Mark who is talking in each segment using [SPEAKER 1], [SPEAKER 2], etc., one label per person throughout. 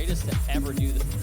[SPEAKER 1] greatest to ever do this.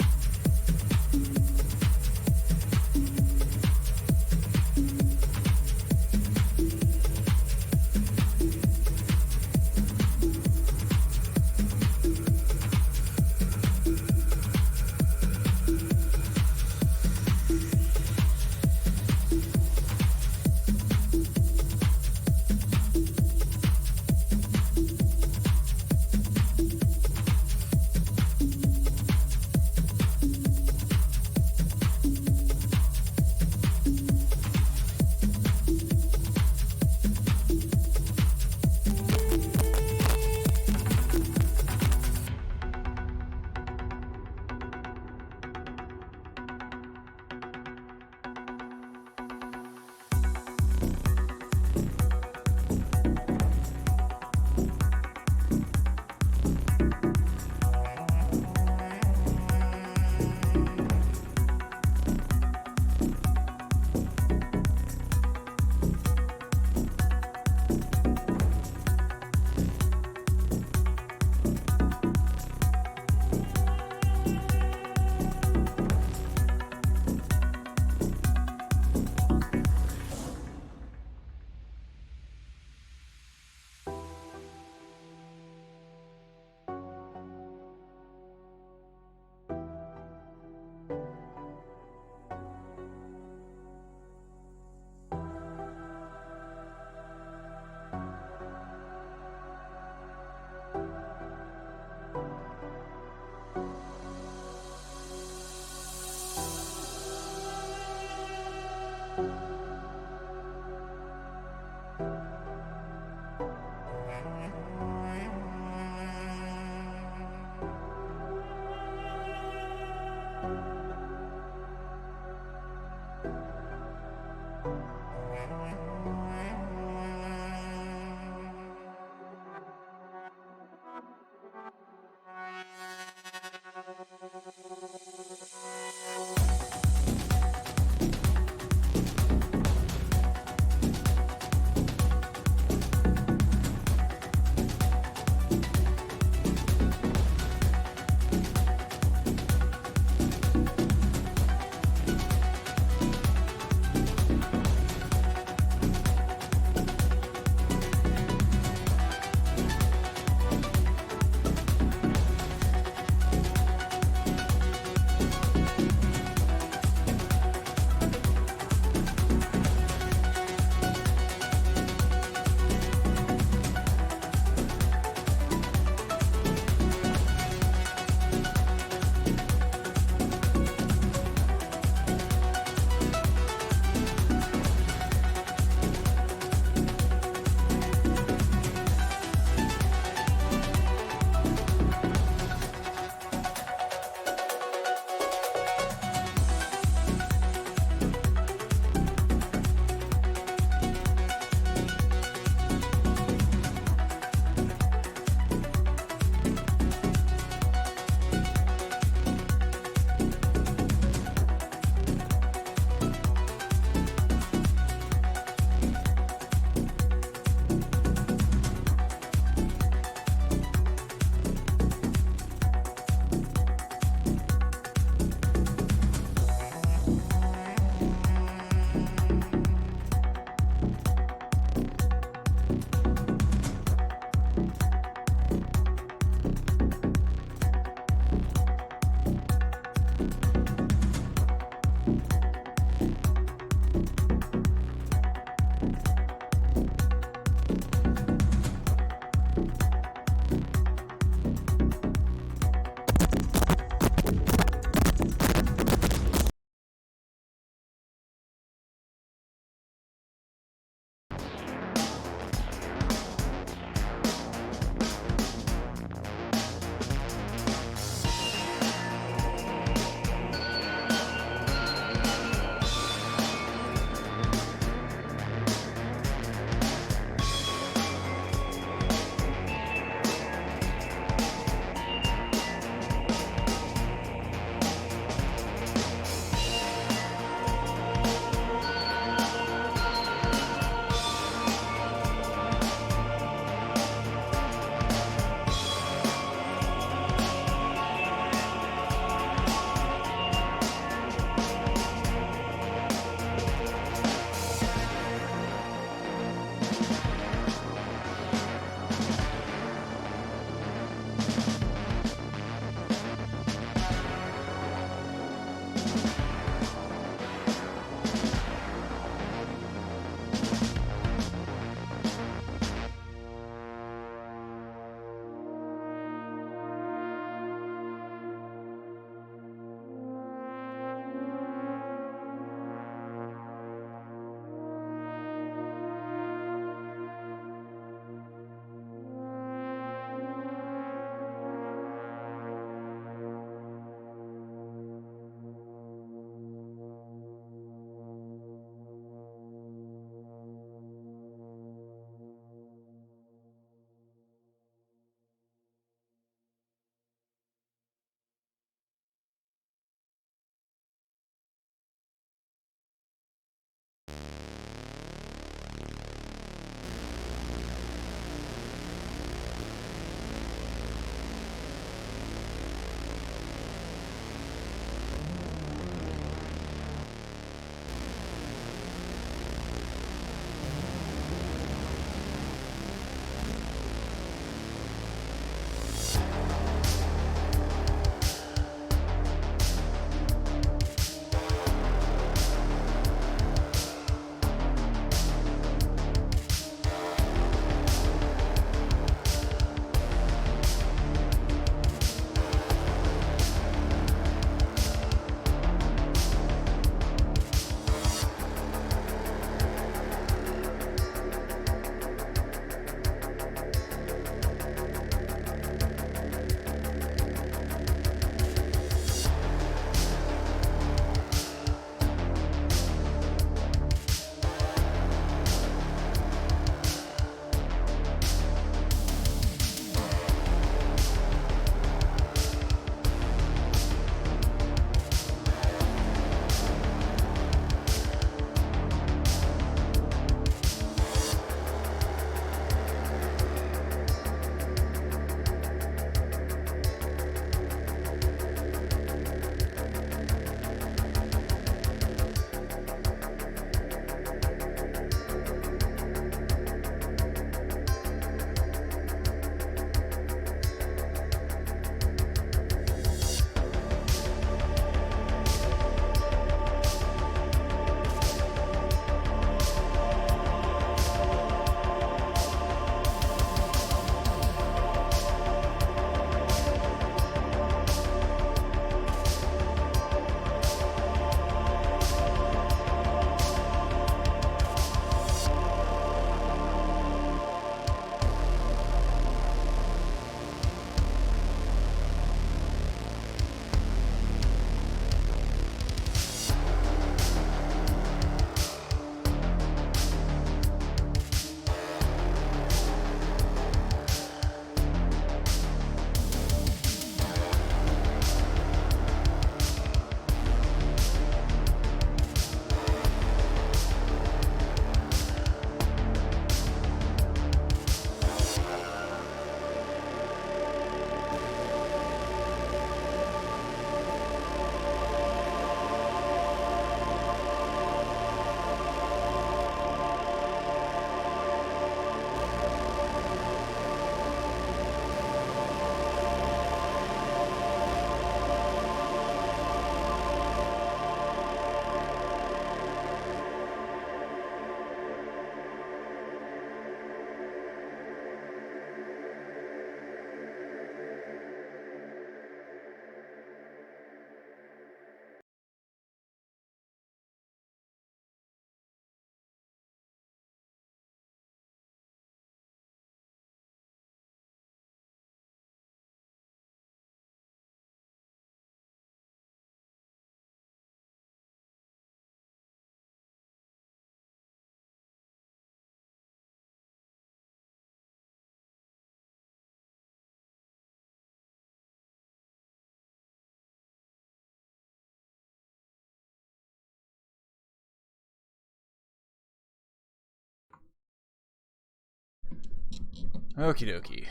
[SPEAKER 1] Okie dokie.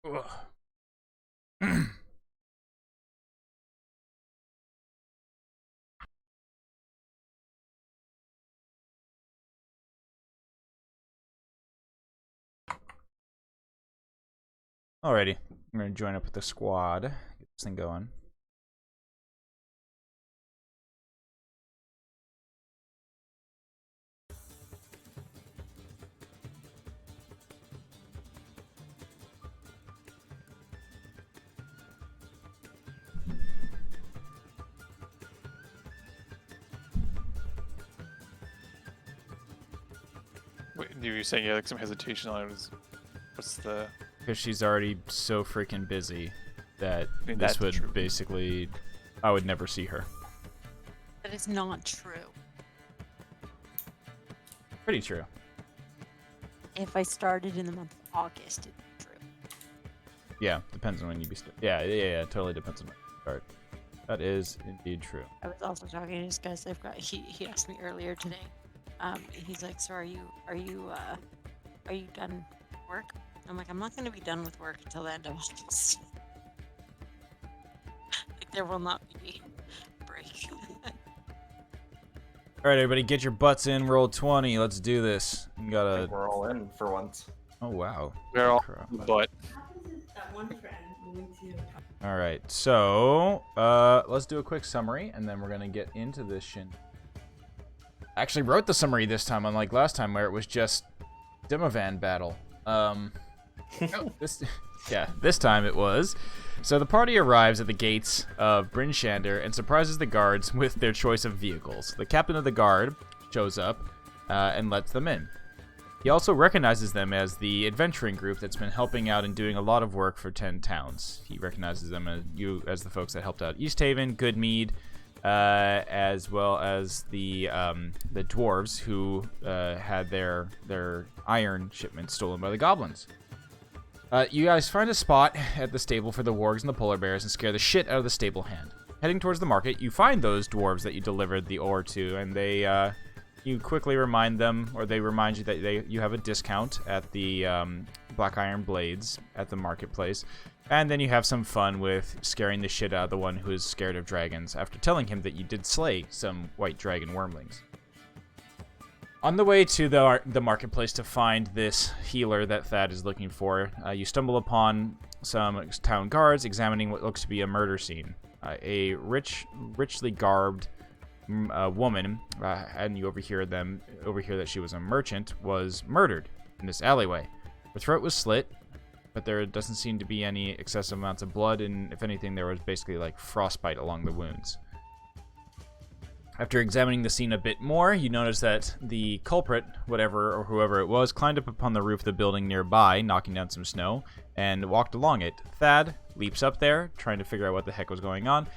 [SPEAKER 1] Ugh. Alrighty. I'm going to join up with the squad. Get this thing going.
[SPEAKER 2] Wait, you were saying you had like some hesitation on it. What's the...
[SPEAKER 1] Because she's already so freaking busy that
[SPEAKER 2] I mean,
[SPEAKER 1] this
[SPEAKER 2] that's
[SPEAKER 1] would
[SPEAKER 2] true.
[SPEAKER 1] basically... I would never see her.
[SPEAKER 3] That is not true.
[SPEAKER 1] Pretty true.
[SPEAKER 3] If I started in the month of August, it's true.
[SPEAKER 1] Yeah, depends on when you be yeah, it totally depends on when you start. That is indeed true.
[SPEAKER 3] I was also talking to this guy. So he asked me earlier today. He's like, so are you done with work? I'm like, I'm not going to be done with work until the end of August. Like, there will not be a break.
[SPEAKER 1] All right, everybody, get your butts in. Roll 20. Let's do this. We
[SPEAKER 4] I
[SPEAKER 1] got
[SPEAKER 4] think we're all in for once.
[SPEAKER 1] Oh wow.
[SPEAKER 2] We're all...
[SPEAKER 1] Crap.
[SPEAKER 2] But...
[SPEAKER 1] All right, so let's do a quick summary, and then we're gonna get into this shin. I actually wrote the summary this time, unlike last time where it was just Demovan battle. This time it was. So the party arrives at the gates of Bryn Shander and surprises the guards with their choice of vehicles. The captain of the guard shows up and lets them in. He also recognizes them as the adventuring group that's been helping out and doing a lot of work for 10 towns. He recognizes them as the folks that helped out East Haven, Goodmead, as well as the dwarves who had their iron shipment stolen by the goblins. You guys find a spot at the stable for the wargs and the polar bears and scare the shit out of the stable hand. Heading towards the market, you find those dwarves that you delivered the ore to, and they you quickly remind them, or they remind you that you have a discount at the black iron blades at the marketplace. And then you have some fun with scaring the shit out of the one who is scared of dragons after telling him that you did slay some white dragon wormlings. On the way to the marketplace to find this healer that Thad is looking for, you stumble upon some town guards examining what looks to be a murder scene. A richly garbed woman, and you overhear that she was a merchant, was murdered in this alleyway. Her throat was slit, but there doesn't seem to be any excessive amounts of blood, and if anything, there was basically like frostbite along the wounds. After examining the scene a bit more, you notice that the culprit, whatever or whoever it was, climbed up upon the roof of the building nearby, knocking down some snow, and walked along it. Thad leaps up there, trying to figure out what the heck was going on,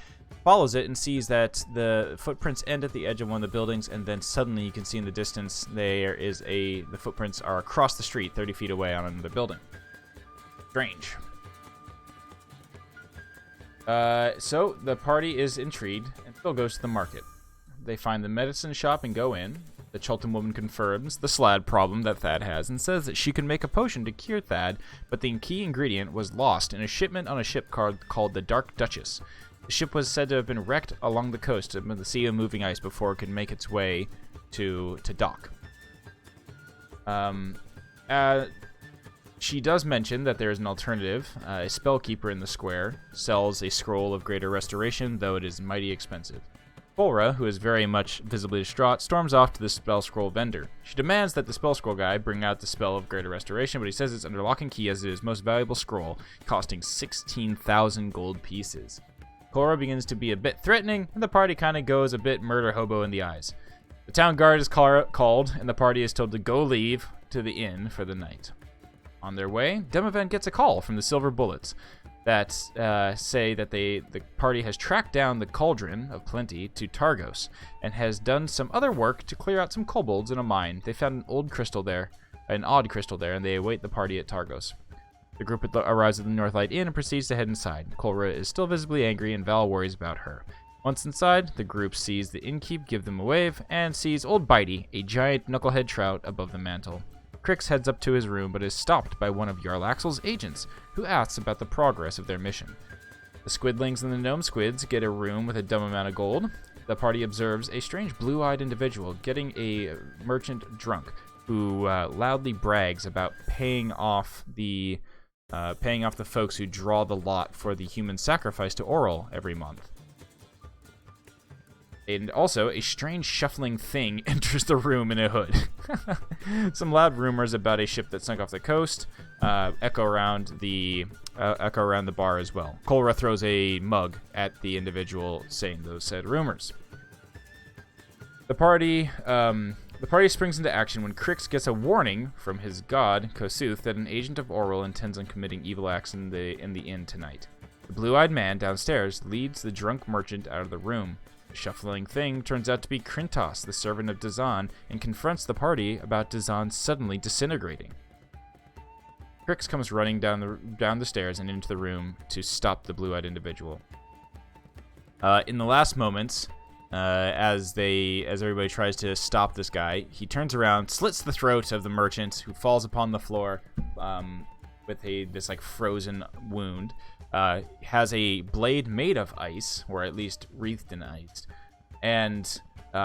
[SPEAKER 1] follows it, and sees that the footprints end at the edge of one of the buildings, and then suddenly you can see in the distance the footprints are across the street, 30 feet away on another building. Strange. So the party is intrigued and still goes to the market. They find the medicine shop and go in. The Chultan woman confirms the slad problem that Thad has and says that she can make a potion to cure Thad, but the key ingredient was lost in a shipment on a ship called the Dark Duchess. The ship was said to have been wrecked along the coast of the Sea of Moving Ice before it could make its way to dock. She does mention that there is an alternative. A spellkeeper in the square sells a scroll of greater restoration, though it is mighty expensive. Fulra, who is very much visibly distraught, storms off to the spell scroll vendor. She demands that the spell scroll guy bring out the spell of greater restoration, but he says it's under lock and key as it is most valuable scroll, costing 16,000 gold pieces. Cora begins to be a bit threatening, and the party kind of goes a bit murder hobo in the eyes. The town guard is called, and the party is told to go leave to the inn for the night. On their way, Demovan gets a call from the Silver Bullets that say that the party has tracked down the Cauldron of Plenty to Targos and has done some other work to clear out some kobolds in a mine. They found an odd crystal there, and they await the party at Targos. The group arrives at the Northlight Inn and proceeds to head inside. Kolra is still visibly angry, and Val worries about her. Once inside, the group sees the innkeep give them a wave, and sees Old Bitey, a giant knucklehead trout, above the mantel. Crix heads up to his room, but is stopped by one of Jarl Axel's agents, who asks about the progress of their mission. The squidlings and the gnome squids get a room with a dumb amount of gold. The party observes a strange blue-eyed individual getting a merchant drunk, who loudly brags about paying off the paying off the folks who draw the lot for the human sacrifice to Auril every month. And also, a strange shuffling thing enters the room in a hood. Some loud rumors about a ship that sunk off the coast echo around the bar as well. Kolra throws a mug at the individual saying those said rumors. The party springs into action when Crix gets a warning from his god, Kosuth, that an agent of Auril intends on committing evil acts in the inn tonight. The blue-eyed man downstairs leads the drunk merchant out of the room. The shuffling thing turns out to be Krintos, the servant of Dazan, and confronts the party about Dazan suddenly disintegrating. Crix comes running down the stairs and into the room to stop the blue-eyed individual. In the last moments, as everybody tries to stop this guy, he turns around, slits the throat of the merchant, who falls upon the floor with this frozen wound. Has a blade made of ice, or at least wreathed in ice, and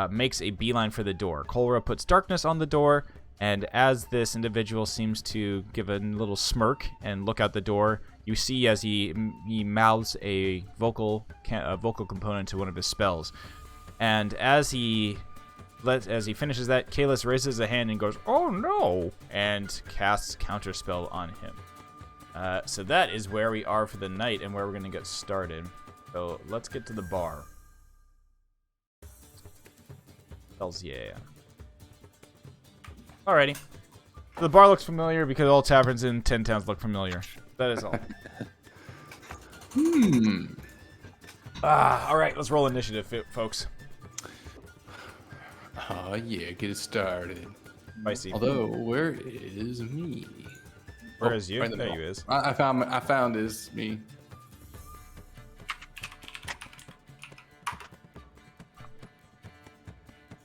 [SPEAKER 1] makes a beeline for the door. Kolra puts darkness on the door, and as this individual seems to give a little smirk and look out the door, you see as he mouths a vocal component to one of his spells. And as he finishes that, Kalis raises a hand and goes, "Oh no!" and casts Counterspell on him. So that is where we are for the night and where we're going to get started. So let's get to the bar. Hells yeah. Alrighty. So the bar looks familiar because all taverns in 10 towns look familiar. That is all. Alright, let's roll initiative, folks.
[SPEAKER 4] Oh yeah, get it started.
[SPEAKER 1] Spicy.
[SPEAKER 4] Although, where is me?
[SPEAKER 1] Where is you?
[SPEAKER 4] Right in the
[SPEAKER 1] There
[SPEAKER 4] middle.
[SPEAKER 1] you is.
[SPEAKER 4] I found is me.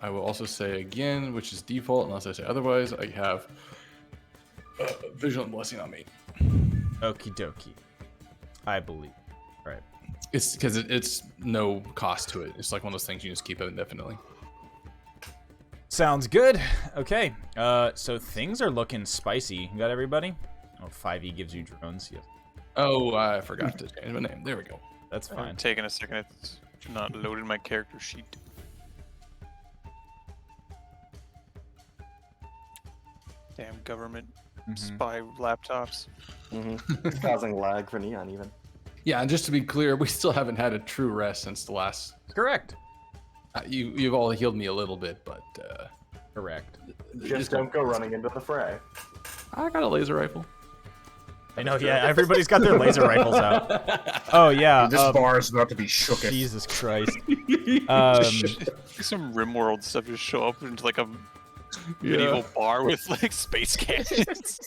[SPEAKER 4] I will also say again, which is default, unless I say otherwise, I have Vigilant Blessing on me.
[SPEAKER 1] Okie dokie. I believe. Alright.
[SPEAKER 4] It's because it's no cost to it. It's like one of those things you just keep it indefinitely.
[SPEAKER 1] Sounds good. Okay. So things are looking spicy. You got everybody? Oh, 5e gives you drones. Yes.
[SPEAKER 4] Oh, I forgot to change my name. There we go.
[SPEAKER 1] That's fine.
[SPEAKER 2] Taking a second, it's not loaded my character sheet. Damn government spy laptops.
[SPEAKER 5] It's causing lag for Neon even.
[SPEAKER 4] Yeah, and just to be clear, we still haven't had a true rest since the last.
[SPEAKER 1] Correct.
[SPEAKER 4] You've all healed me a little bit, but
[SPEAKER 1] Correct.
[SPEAKER 5] Just don't go running into the fray.
[SPEAKER 4] I got a laser rifle.
[SPEAKER 1] I know, yeah, everybody's got their laser rifles out. Oh, yeah.
[SPEAKER 6] This bar is about to be shooketh.
[SPEAKER 1] Jesus Christ.
[SPEAKER 2] Some RimWorld stuff just show up into like a medieval bar with like space cannons.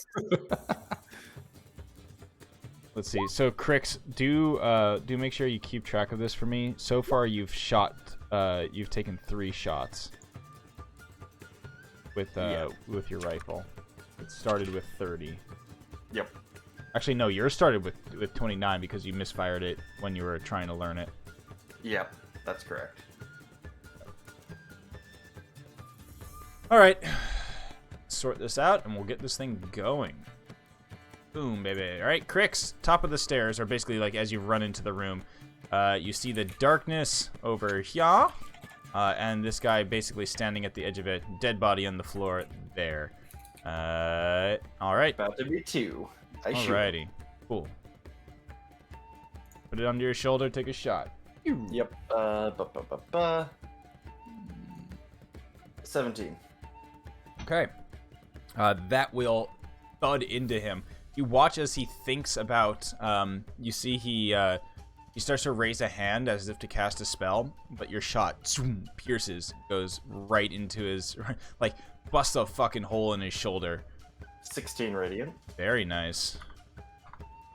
[SPEAKER 1] Let's see. So, Crix, do make sure you keep track of this for me. So far, you've taken 3 shots with your rifle. It started with 30.
[SPEAKER 5] Yep.
[SPEAKER 1] Actually, no, yours started with 29 because you misfired it when you were trying to learn it.
[SPEAKER 5] Yep, that's correct.
[SPEAKER 1] All right. Sort this out, and we'll get this thing going. Boom, baby. All right, Crix, top of the stairs, or basically like as you run into the room, you see the darkness over here, and this guy basically standing at the edge of it, dead body on the floor there. All right.
[SPEAKER 5] About to be 2. I shoot.
[SPEAKER 1] Alrighty. Cool. Put it under your shoulder, take a shot.
[SPEAKER 5] Yep. 17.
[SPEAKER 1] Okay. That will thud into him. You watch as he thinks about. You see he starts to raise a hand as if to cast a spell, but your shot pierces, goes right into his, like busts a fucking hole in his shoulder.
[SPEAKER 5] 16 radiant.
[SPEAKER 1] Very nice.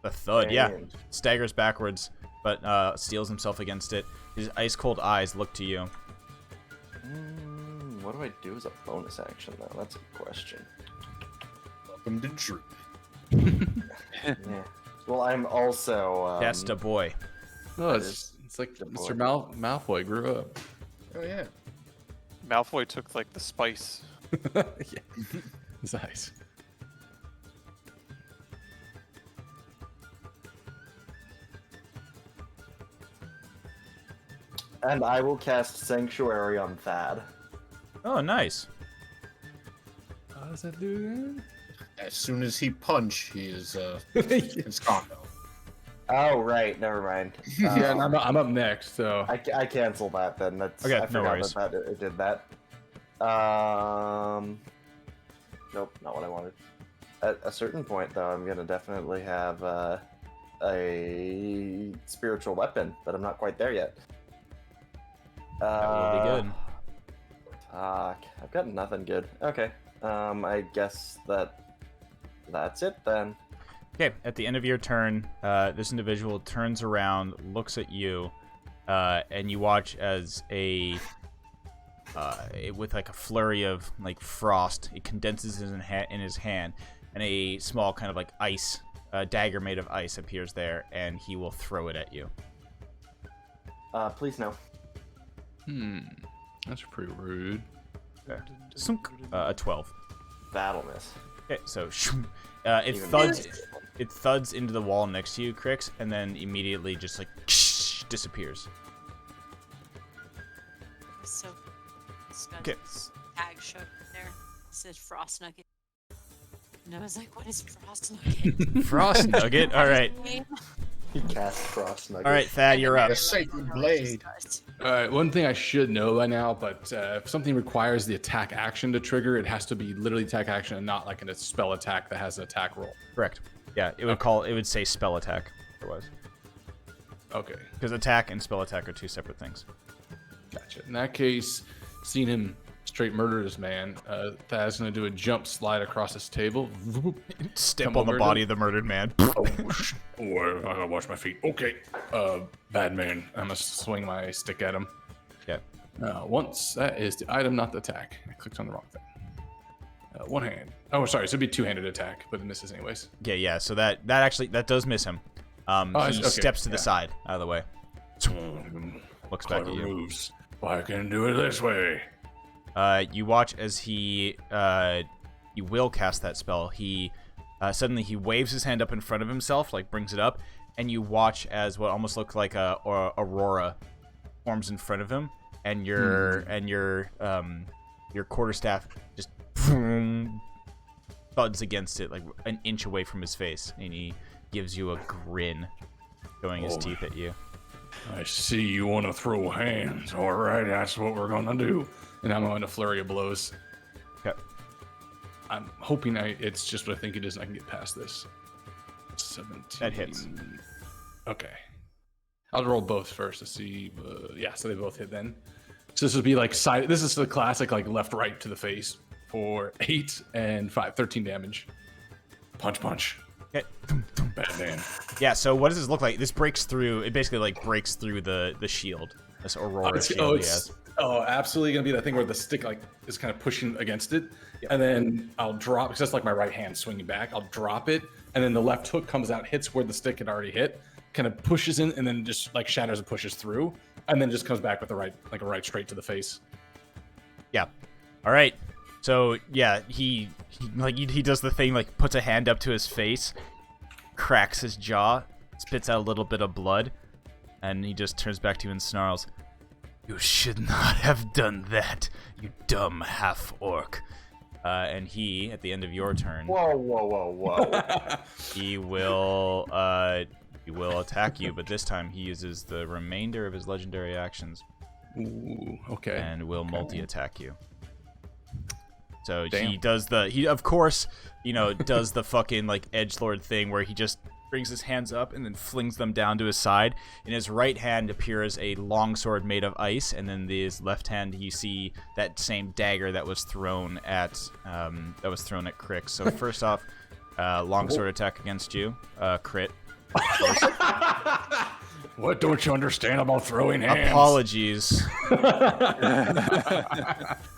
[SPEAKER 1] The thud, yeah.
[SPEAKER 5] And-
[SPEAKER 1] Staggers backwards, but steels himself against it. His ice cold eyes look to you.
[SPEAKER 5] What do I do as a bonus action though? That's a question.
[SPEAKER 6] Welcome to truth.
[SPEAKER 5] Yeah. Well, I'm also.
[SPEAKER 1] That's the boy.
[SPEAKER 4] No,
[SPEAKER 5] That
[SPEAKER 4] it's like
[SPEAKER 5] the
[SPEAKER 4] Mr.
[SPEAKER 5] boy.
[SPEAKER 4] Malfoy grew up.
[SPEAKER 6] Oh yeah.
[SPEAKER 2] Malfoy took like the spice.
[SPEAKER 4] Yeah. His eyes.
[SPEAKER 5] And I will cast Sanctuary on Thad.
[SPEAKER 1] Oh, nice.
[SPEAKER 4] How does that do again?
[SPEAKER 6] As soon as he punch, he is it's combo.
[SPEAKER 5] Oh, right. Never mind.
[SPEAKER 4] Yeah, and I'm up next, so.
[SPEAKER 5] I cancel that then. That's
[SPEAKER 1] Okay,
[SPEAKER 5] I
[SPEAKER 1] no
[SPEAKER 5] forgot
[SPEAKER 1] worries.
[SPEAKER 5] that it did that. Nope, not what I wanted. At a certain point, though, I'm gonna definitely have a spiritual weapon, but I'm not quite there yet.
[SPEAKER 1] That will be good.
[SPEAKER 5] Fuck, I've got nothing good. Okay, I guess that's it then.
[SPEAKER 1] Okay, at the end of your turn, this individual turns around, looks at you, and you watch as with like a flurry of like frost, it condenses in his hand, and a small kind of like ice dagger made of ice appears there, and he will throw it at you.
[SPEAKER 5] Please no.
[SPEAKER 4] That's pretty rude.
[SPEAKER 1] Okay. Sunk. A 12.
[SPEAKER 5] That'll miss.
[SPEAKER 1] Okay, so it
[SPEAKER 5] Even
[SPEAKER 1] thuds.
[SPEAKER 5] better.
[SPEAKER 1] It thuds into the wall next to you, Crix, and then immediately just like disappears.
[SPEAKER 3] So,
[SPEAKER 1] Okay.
[SPEAKER 3] tag showed up there. It said Frost Nugget. And I was like, what is Frost Nugget?
[SPEAKER 1] Frost Nugget. All right.
[SPEAKER 5] He cast Frost Nugget.
[SPEAKER 1] All right, Thad, you're up.
[SPEAKER 6] The sacred blade.
[SPEAKER 4] Alright, one thing I should know by now, but if something requires the attack action to trigger, it has to be literally attack action and not like a spell attack that has an attack roll.
[SPEAKER 1] Correct. Yeah, it would say spell attack otherwise.
[SPEAKER 4] Okay,
[SPEAKER 1] Because attack and spell attack are two separate things.
[SPEAKER 4] gotcha. In that case, seeing him straight murder this man, Thad's gonna do a jump slide across this table.
[SPEAKER 1] Step
[SPEAKER 4] Come
[SPEAKER 1] on the
[SPEAKER 4] over
[SPEAKER 1] body
[SPEAKER 4] to-
[SPEAKER 1] of the murdered man.
[SPEAKER 4] Oh, I gotta wash my feet. Okay, bad man. I'm gonna swing my stick at him.
[SPEAKER 1] Yeah.
[SPEAKER 4] Once that is the item, not the attack. I clicked on the wrong thing. One hand. Oh, sorry. So it'd be two-handed attack, but it misses anyways.
[SPEAKER 1] Okay, yeah. So that actually does miss him.
[SPEAKER 4] Oh,
[SPEAKER 1] He
[SPEAKER 4] okay,
[SPEAKER 1] steps to the
[SPEAKER 4] yeah.
[SPEAKER 1] side, out of the way. Looks back at
[SPEAKER 4] Clever
[SPEAKER 1] you.
[SPEAKER 4] moves. Why can't I do it this way?
[SPEAKER 1] You watch as he will cast that spell. He suddenly he waves his hand up in front of himself, like brings it up, and you watch as what almost looks like a aurora forms in front of him, and your quarterstaff just thuds against it like an inch away from his face, and he gives you a grin, showing his teeth at you.
[SPEAKER 4] I see you want to throw hands. All right, that's what we're gonna do. And I'm going to flurry of blows.
[SPEAKER 1] Okay.
[SPEAKER 4] I'm hoping it's just what I think it is, and I can get past this. 17.
[SPEAKER 1] That hits.
[SPEAKER 4] Okay. I'll roll both first to see. Yeah, so they both hit then. So this would be like side. This is the classic like left right to the face for 8 and 5, 13 damage. Punch, punch.
[SPEAKER 1] Okay.
[SPEAKER 4] Bad man.
[SPEAKER 1] Yeah. So what does this look like? This breaks through. It basically like breaks through the shield. This aurora shield he has.
[SPEAKER 4] Absolutely gonna be that thing where the stick like is kind of pushing against it, and then I'll drop because that's like my right hand swinging back. I'll drop it, and then the left hook comes out, hits where the stick had already hit, kind of pushes in, and then just like shatters and pushes through, and then just comes back with the right, like a right straight to the face.
[SPEAKER 1] Yeah. All right. So yeah, he does the thing like puts a hand up to his face, cracks his jaw, spits out a little bit of blood, and he just turns back to you and snarls, "You should not have done that, you dumb half-orc." And he, at the end of your turn,
[SPEAKER 5] Whoa, whoa, whoa, whoa.
[SPEAKER 1] he will attack you, but this time he uses the remainder of his legendary actions
[SPEAKER 4] Ooh, okay.
[SPEAKER 1] and will multi-attack you. So
[SPEAKER 4] Damn.
[SPEAKER 1] he of course, does the fucking like edgelord thing where he just brings his hands up and then flings them down to his side. In his right hand appears a longsword made of ice, and then his left hand you see that same dagger that was thrown at Crix. So first off, longsword attack against you, crit.
[SPEAKER 4] What don't you understand about throwing hands?
[SPEAKER 1] Apologies.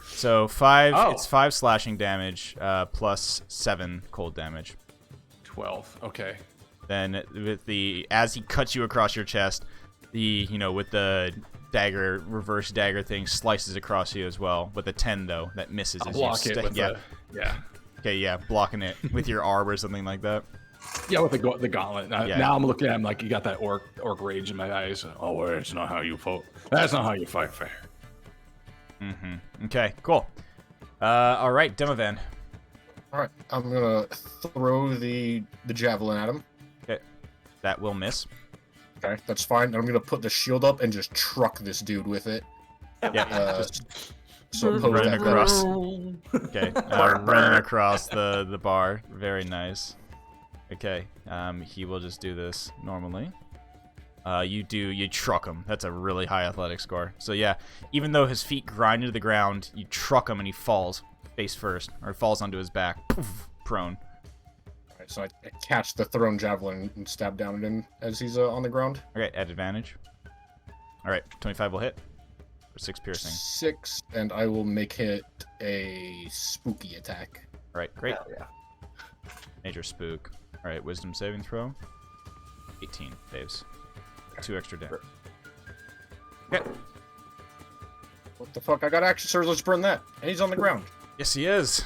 [SPEAKER 1] So 5,
[SPEAKER 4] Oh.
[SPEAKER 1] it's 5 slashing damage plus 7 cold damage.
[SPEAKER 4] 12. Okay.
[SPEAKER 1] Then as he cuts you across your chest, with the dagger, reverse dagger thing slices across you as well. With a 10 though, that misses.
[SPEAKER 4] I'll
[SPEAKER 1] as
[SPEAKER 4] block
[SPEAKER 1] you
[SPEAKER 4] it with
[SPEAKER 1] yeah.
[SPEAKER 4] yeah.
[SPEAKER 1] Okay, yeah, blocking it with your arm or something like that.
[SPEAKER 4] Yeah, with the gauntlet.
[SPEAKER 1] Yeah.
[SPEAKER 4] Now I'm looking at him like you got that orc rage in my eyes. Oh, well, it's not how you fight. That's not how you fight fair.
[SPEAKER 1] Mm-hmm. Okay, cool. All right, Demovan.
[SPEAKER 6] All right, I'm gonna throw the javelin at him.
[SPEAKER 1] Okay, that will miss.
[SPEAKER 6] Okay, that's fine. I'm gonna put the shield up and just truck this dude with it.
[SPEAKER 1] Yeah, just
[SPEAKER 6] So oppose
[SPEAKER 1] run
[SPEAKER 6] that
[SPEAKER 1] across.
[SPEAKER 6] better.
[SPEAKER 1] Okay, running across the bar. Very nice. Okay, he will just do this normally. You truck him. That's a really high athletic score. So yeah, even though his feet grind into the ground, you truck him and he falls face first, or falls onto his back, poof, prone.
[SPEAKER 6] Alright, so I catch the thrown javelin and stab down at him as he's on the ground.
[SPEAKER 1] Okay, at advantage. All right, 25 will hit. For 6 piercing.
[SPEAKER 6] 6, and I will make it a spooky attack.
[SPEAKER 1] All right, great.
[SPEAKER 5] Hell yeah.
[SPEAKER 1] Major spook. All right, wisdom saving throw. 18 saves. 2 extra damage. Okay.
[SPEAKER 6] What the fuck? I got action surge. Let's burn that. And he's on the ground.
[SPEAKER 1] Yes, he is.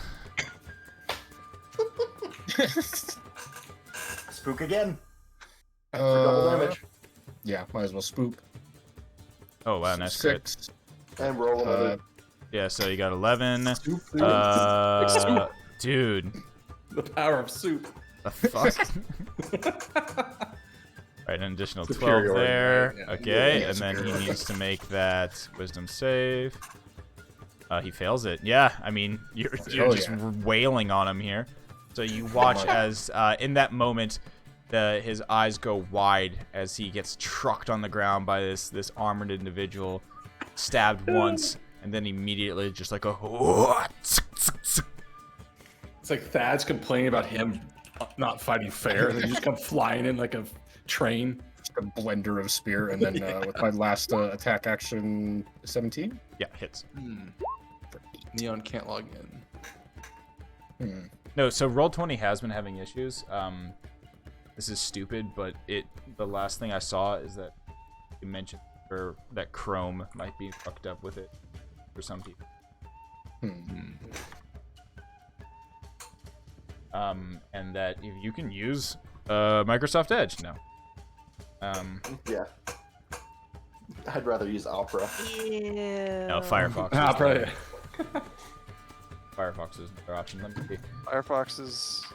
[SPEAKER 5] Spook again. For double damage.
[SPEAKER 6] Yeah, might as well spook.
[SPEAKER 1] Oh wow, nice crit.
[SPEAKER 6] 6.
[SPEAKER 5] And roll another.
[SPEAKER 1] Yeah, so you got 11. Dude,
[SPEAKER 4] The power of soup.
[SPEAKER 1] the fuck? Alright, an additional 12
[SPEAKER 4] Superiority,
[SPEAKER 1] there.
[SPEAKER 4] yeah.
[SPEAKER 1] Okay,
[SPEAKER 6] Yeah,
[SPEAKER 1] and then he
[SPEAKER 6] superiority.
[SPEAKER 1] needs to make that wisdom save. He fails it. Yeah, I mean, you're
[SPEAKER 6] Oh,
[SPEAKER 1] just
[SPEAKER 6] yeah.
[SPEAKER 1] wailing on him here. So you watch as, in that moment, his eyes go wide as he gets trucked on the ground by this armored individual, stabbed once, and then immediately just like a...
[SPEAKER 4] It's like Thad's complaining about him not fighting fair, and then you just come flying in like a train.
[SPEAKER 6] Just a blender of spear, and then with my last attack action, 17.
[SPEAKER 1] Yeah, hits.
[SPEAKER 4] Neon can't log in.
[SPEAKER 1] No, so Roll20 has been having issues. This is stupid, but the last thing I saw is that you mentioned that Chrome might be fucked up with it for some people. And that if you can use Microsoft Edge now.
[SPEAKER 5] Yeah. I'd rather use Opera.
[SPEAKER 3] Ew.
[SPEAKER 1] No, Firefox.
[SPEAKER 4] Ah, probably.
[SPEAKER 1] Firefox is another option. Let me see.
[SPEAKER 2] Firefox is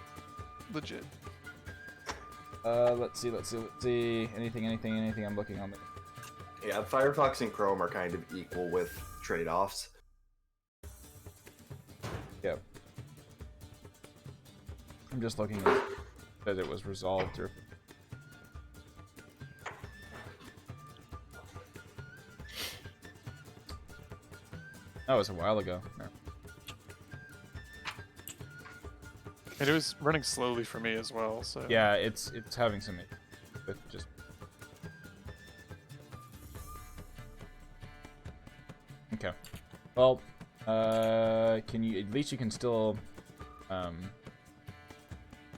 [SPEAKER 2] legit.
[SPEAKER 1] Let's see. Anything I'm looking on.
[SPEAKER 5] Yeah, Firefox and Chrome are kind of equal with trade-offs.
[SPEAKER 1] Yep. I'm just looking at that it was resolved or. That was a while ago. No.
[SPEAKER 2] And it was running slowly for me as well, so...
[SPEAKER 1] Yeah, it's having some with just. Okay. Well, can you at least you can still at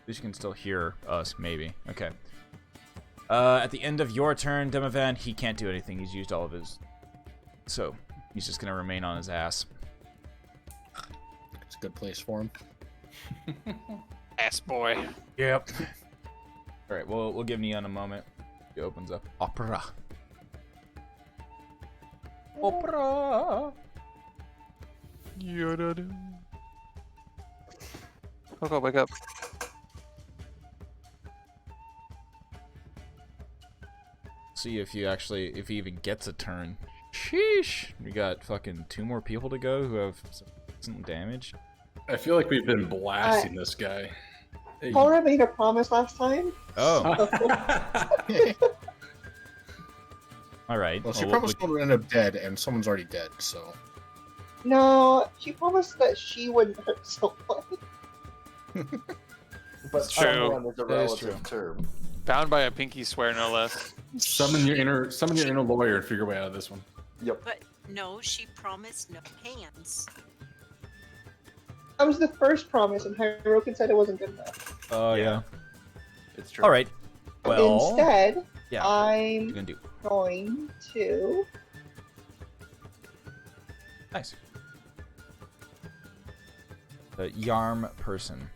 [SPEAKER 1] least you can still hear us maybe. Okay. At the end of your turn, Demovan, he can't do anything. He's used all of his, so he's just gonna remain on his ass.
[SPEAKER 6] It's a good place for him.
[SPEAKER 2] Ass boy.
[SPEAKER 1] Yep. All right, we'll give Neon a moment. He opens up Opera. Opera.
[SPEAKER 2] Yoda. Wake up.
[SPEAKER 1] See if he even gets a turn. Sheesh. We got fucking 2 more people to go who have some damage.
[SPEAKER 4] I feel like we've been blasting this guy. Hey.
[SPEAKER 7] Laura made a promise last time.
[SPEAKER 1] Oh, all right.
[SPEAKER 6] Well, she
[SPEAKER 1] Well,
[SPEAKER 6] promised someone would end up dead, and someone's already dead, so...
[SPEAKER 7] No, she promised that she wouldn't hurt someone.
[SPEAKER 5] But
[SPEAKER 2] It's true.
[SPEAKER 5] someone is a
[SPEAKER 1] That is
[SPEAKER 5] relative term.
[SPEAKER 2] Bound by a pinky swear, no less.
[SPEAKER 4] Summon your inner lawyer and figure your way out of this one.
[SPEAKER 5] Yep.
[SPEAKER 3] But no, she promised no hands.
[SPEAKER 7] That was the first promise, and Hirokin said it wasn't good enough.
[SPEAKER 1] Oh yeah.
[SPEAKER 5] It's true.
[SPEAKER 1] All right. Well,
[SPEAKER 7] Instead,
[SPEAKER 1] yeah. What are you
[SPEAKER 7] I'm
[SPEAKER 1] gonna do?
[SPEAKER 7] going to...
[SPEAKER 1] Nice. The Yarm person.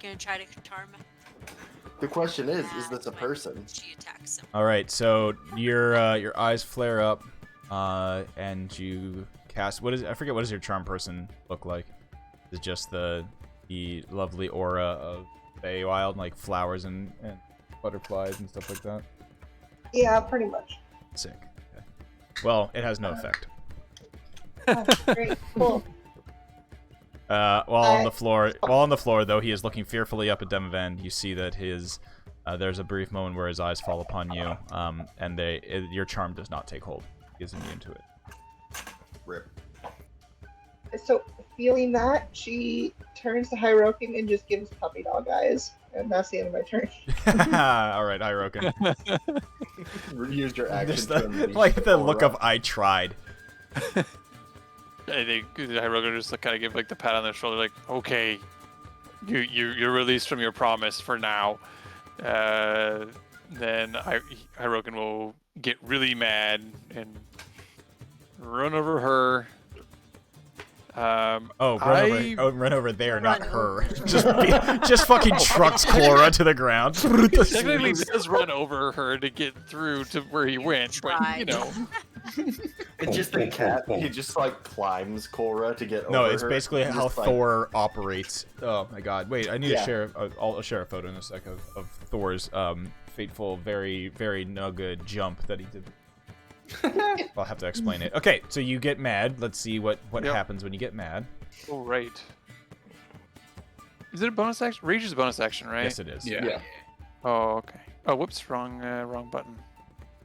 [SPEAKER 3] gonna try to charm.
[SPEAKER 5] The question is this a
[SPEAKER 3] when
[SPEAKER 5] person?
[SPEAKER 3] She attacks him.
[SPEAKER 1] All right, so your eyes flare up, and you cast. What does your charm person look like? Is it just the lovely aura of Feywild, like flowers and butterflies and stuff like that?
[SPEAKER 7] Yeah, pretty much.
[SPEAKER 1] Sick. Okay. Well, it has no effect.
[SPEAKER 7] Oh, great, cool.
[SPEAKER 1] While on the floor, though, he is looking fearfully up at Demavan. You see that there's a brief moment where his eyes fall upon you, and your charm does not take hold. He is immune to it.
[SPEAKER 5] Rip.
[SPEAKER 7] So, feeling that, she turns to Hyrokin and just gives puppy dog eyes. And that's the end of my turn.
[SPEAKER 1] All right, Hyrokin.
[SPEAKER 5] Use your action.
[SPEAKER 1] Just
[SPEAKER 5] to unleash
[SPEAKER 1] like the look
[SPEAKER 5] aura.
[SPEAKER 1] of I tried.
[SPEAKER 2] I think Hiroga just kind of give like the pat on the shoulder, like, okay, you're released from your promise for now. Then Hirokin will get really mad and run over her.
[SPEAKER 1] Run over there, not her. Just fucking trucks Cora to the ground.
[SPEAKER 2] Technically does run over her to get through to where he went, but you know.
[SPEAKER 5] It's just the cat. He just like climbs Cora to get over.
[SPEAKER 1] No, it's
[SPEAKER 5] her.
[SPEAKER 1] basically
[SPEAKER 5] He
[SPEAKER 1] how
[SPEAKER 5] just, like-
[SPEAKER 1] Thor operates. Oh my god! Wait, I need to
[SPEAKER 5] Yeah.
[SPEAKER 1] share. I'll share a photo in a sec of Thor's fateful, very very no good jump that he did. I'll have to explain it. Okay, so you get mad. Let's see what
[SPEAKER 2] Yep.
[SPEAKER 1] happens when you get mad.
[SPEAKER 2] Oh, right. Is it a bonus action? Rage is a bonus action, right?
[SPEAKER 1] Yes, it is.
[SPEAKER 4] Yeah.
[SPEAKER 2] Oh, okay. Oh, whoops, wrong button.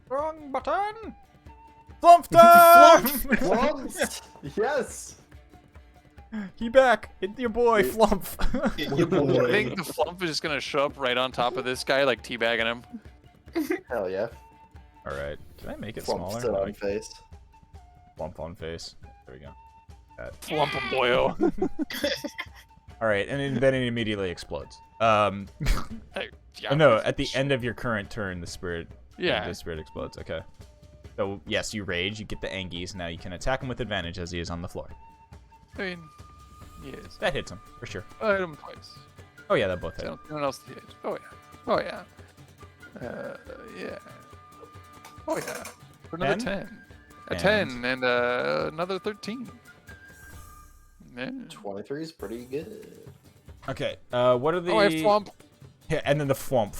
[SPEAKER 1] Wrong button. Flump
[SPEAKER 5] Once! Yes.
[SPEAKER 1] He back. Hit your boy, Flump.
[SPEAKER 2] I think the flump is just gonna show up right on top of this guy, like teabagging him.
[SPEAKER 5] Hell yeah.
[SPEAKER 1] All right. Can I make it
[SPEAKER 5] Flump
[SPEAKER 1] smaller?
[SPEAKER 5] still
[SPEAKER 1] No,
[SPEAKER 5] on face.
[SPEAKER 1] Flump on face. There we go.
[SPEAKER 2] Flump a boyo.
[SPEAKER 1] All right, and then it immediately explodes.
[SPEAKER 2] Yeah,
[SPEAKER 1] No, at the end of your current turn, the spirit explodes. Okay. So yes, you rage. You get the Angies. Now you can attack him with advantage as he is on the floor.
[SPEAKER 2] I mean, yes.
[SPEAKER 1] That hits him for sure.
[SPEAKER 2] I hit him twice.
[SPEAKER 1] Oh yeah, that both hit.
[SPEAKER 2] No one else hit. Oh yeah. Oh yeah. Yeah. Oh yeah. For another 10. A 10 and another 13. Man.
[SPEAKER 5] 23 is pretty good.
[SPEAKER 1] Okay. What are the?
[SPEAKER 2] Oh, I flump.
[SPEAKER 1] Yeah, and then the flump.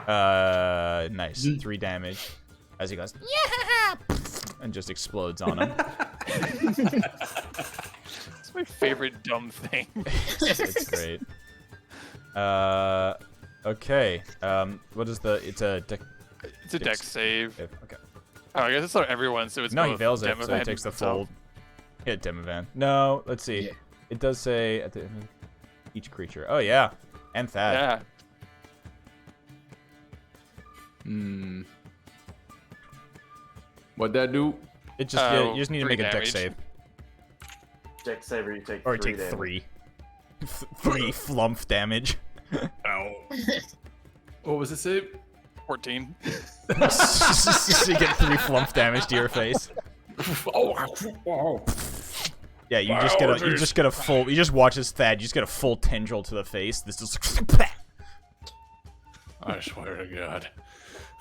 [SPEAKER 1] Nice. 3 damage. As he goes, yeah, and just explodes on him.
[SPEAKER 2] It's my favorite dumb thing.
[SPEAKER 1] It's great. Okay. What is the? It's a deck.
[SPEAKER 2] It's a dex save.
[SPEAKER 1] Okay.
[SPEAKER 2] Oh, I guess it's not everyone, so it's
[SPEAKER 1] No, he
[SPEAKER 2] both
[SPEAKER 1] fails it, so
[SPEAKER 2] Demavan
[SPEAKER 1] he takes the
[SPEAKER 2] himself.
[SPEAKER 1] full hit. Demavan. No, let's see.
[SPEAKER 6] Yeah.
[SPEAKER 1] It does say at the end of each creature. Oh yeah, and Thad.
[SPEAKER 2] Yeah.
[SPEAKER 4] Hmm. What'd that do?
[SPEAKER 1] It just you just need to
[SPEAKER 2] 3
[SPEAKER 1] make a deck
[SPEAKER 2] damage.
[SPEAKER 1] save,
[SPEAKER 5] Deck saver, you take
[SPEAKER 1] or
[SPEAKER 5] 3
[SPEAKER 1] take
[SPEAKER 5] damage.
[SPEAKER 1] 3. 3 flump damage.
[SPEAKER 4] Ow. What was it, save?
[SPEAKER 2] 14.
[SPEAKER 1] So you get 3 flump damage to your face.
[SPEAKER 4] Oh.
[SPEAKER 1] Yeah, you just get a full. You just watch as Thad. You just get a full tendril to the face. This is.
[SPEAKER 4] I swear to God.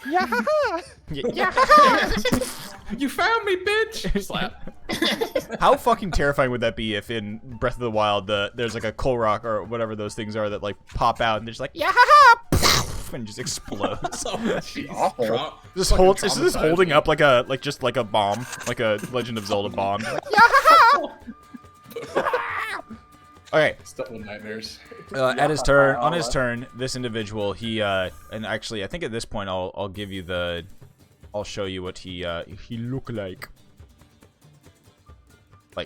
[SPEAKER 1] Yeah.
[SPEAKER 4] You found me, bitch! Slap.
[SPEAKER 1] How fucking terrifying would that be if in Breath of the Wild there's like a Kolrock or whatever those things are that like pop out and they're just like and just explodes.
[SPEAKER 6] Awful.
[SPEAKER 1] This holding up like a bomb, like a Legend of Zelda bomb. Okay.
[SPEAKER 4] Stuff with nightmares.
[SPEAKER 1] At his turn, on his turn, this individual, he and actually, I think at this point, I'll give you the, I'll show you what he look like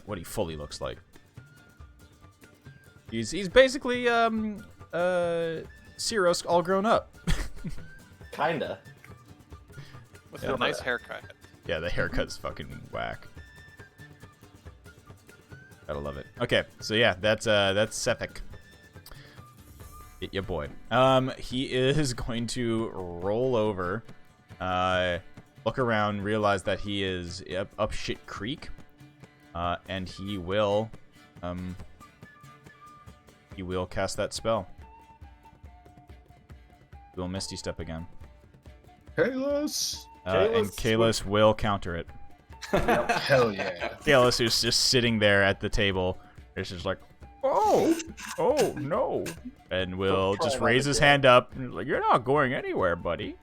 [SPEAKER 1] what he fully looks like. He's basically Cyros all grown up.
[SPEAKER 5] Kinda.
[SPEAKER 2] With
[SPEAKER 1] Yeah.
[SPEAKER 2] a nice haircut.
[SPEAKER 1] Yeah, the haircut's fucking whack. Gotta love it. Okay, so yeah, that's Sephic. Your boy. He is going to roll over, look around, realize that he is up shit creek, and he will cast that spell. We'll Misty Step again.
[SPEAKER 6] Kalos!
[SPEAKER 1] And Kalos will counter it.
[SPEAKER 6] Hell yeah.
[SPEAKER 1] Kalos, who's just sitting there at the table, is just like, oh no, and will just raise his hand up and like, you're not going anywhere, buddy.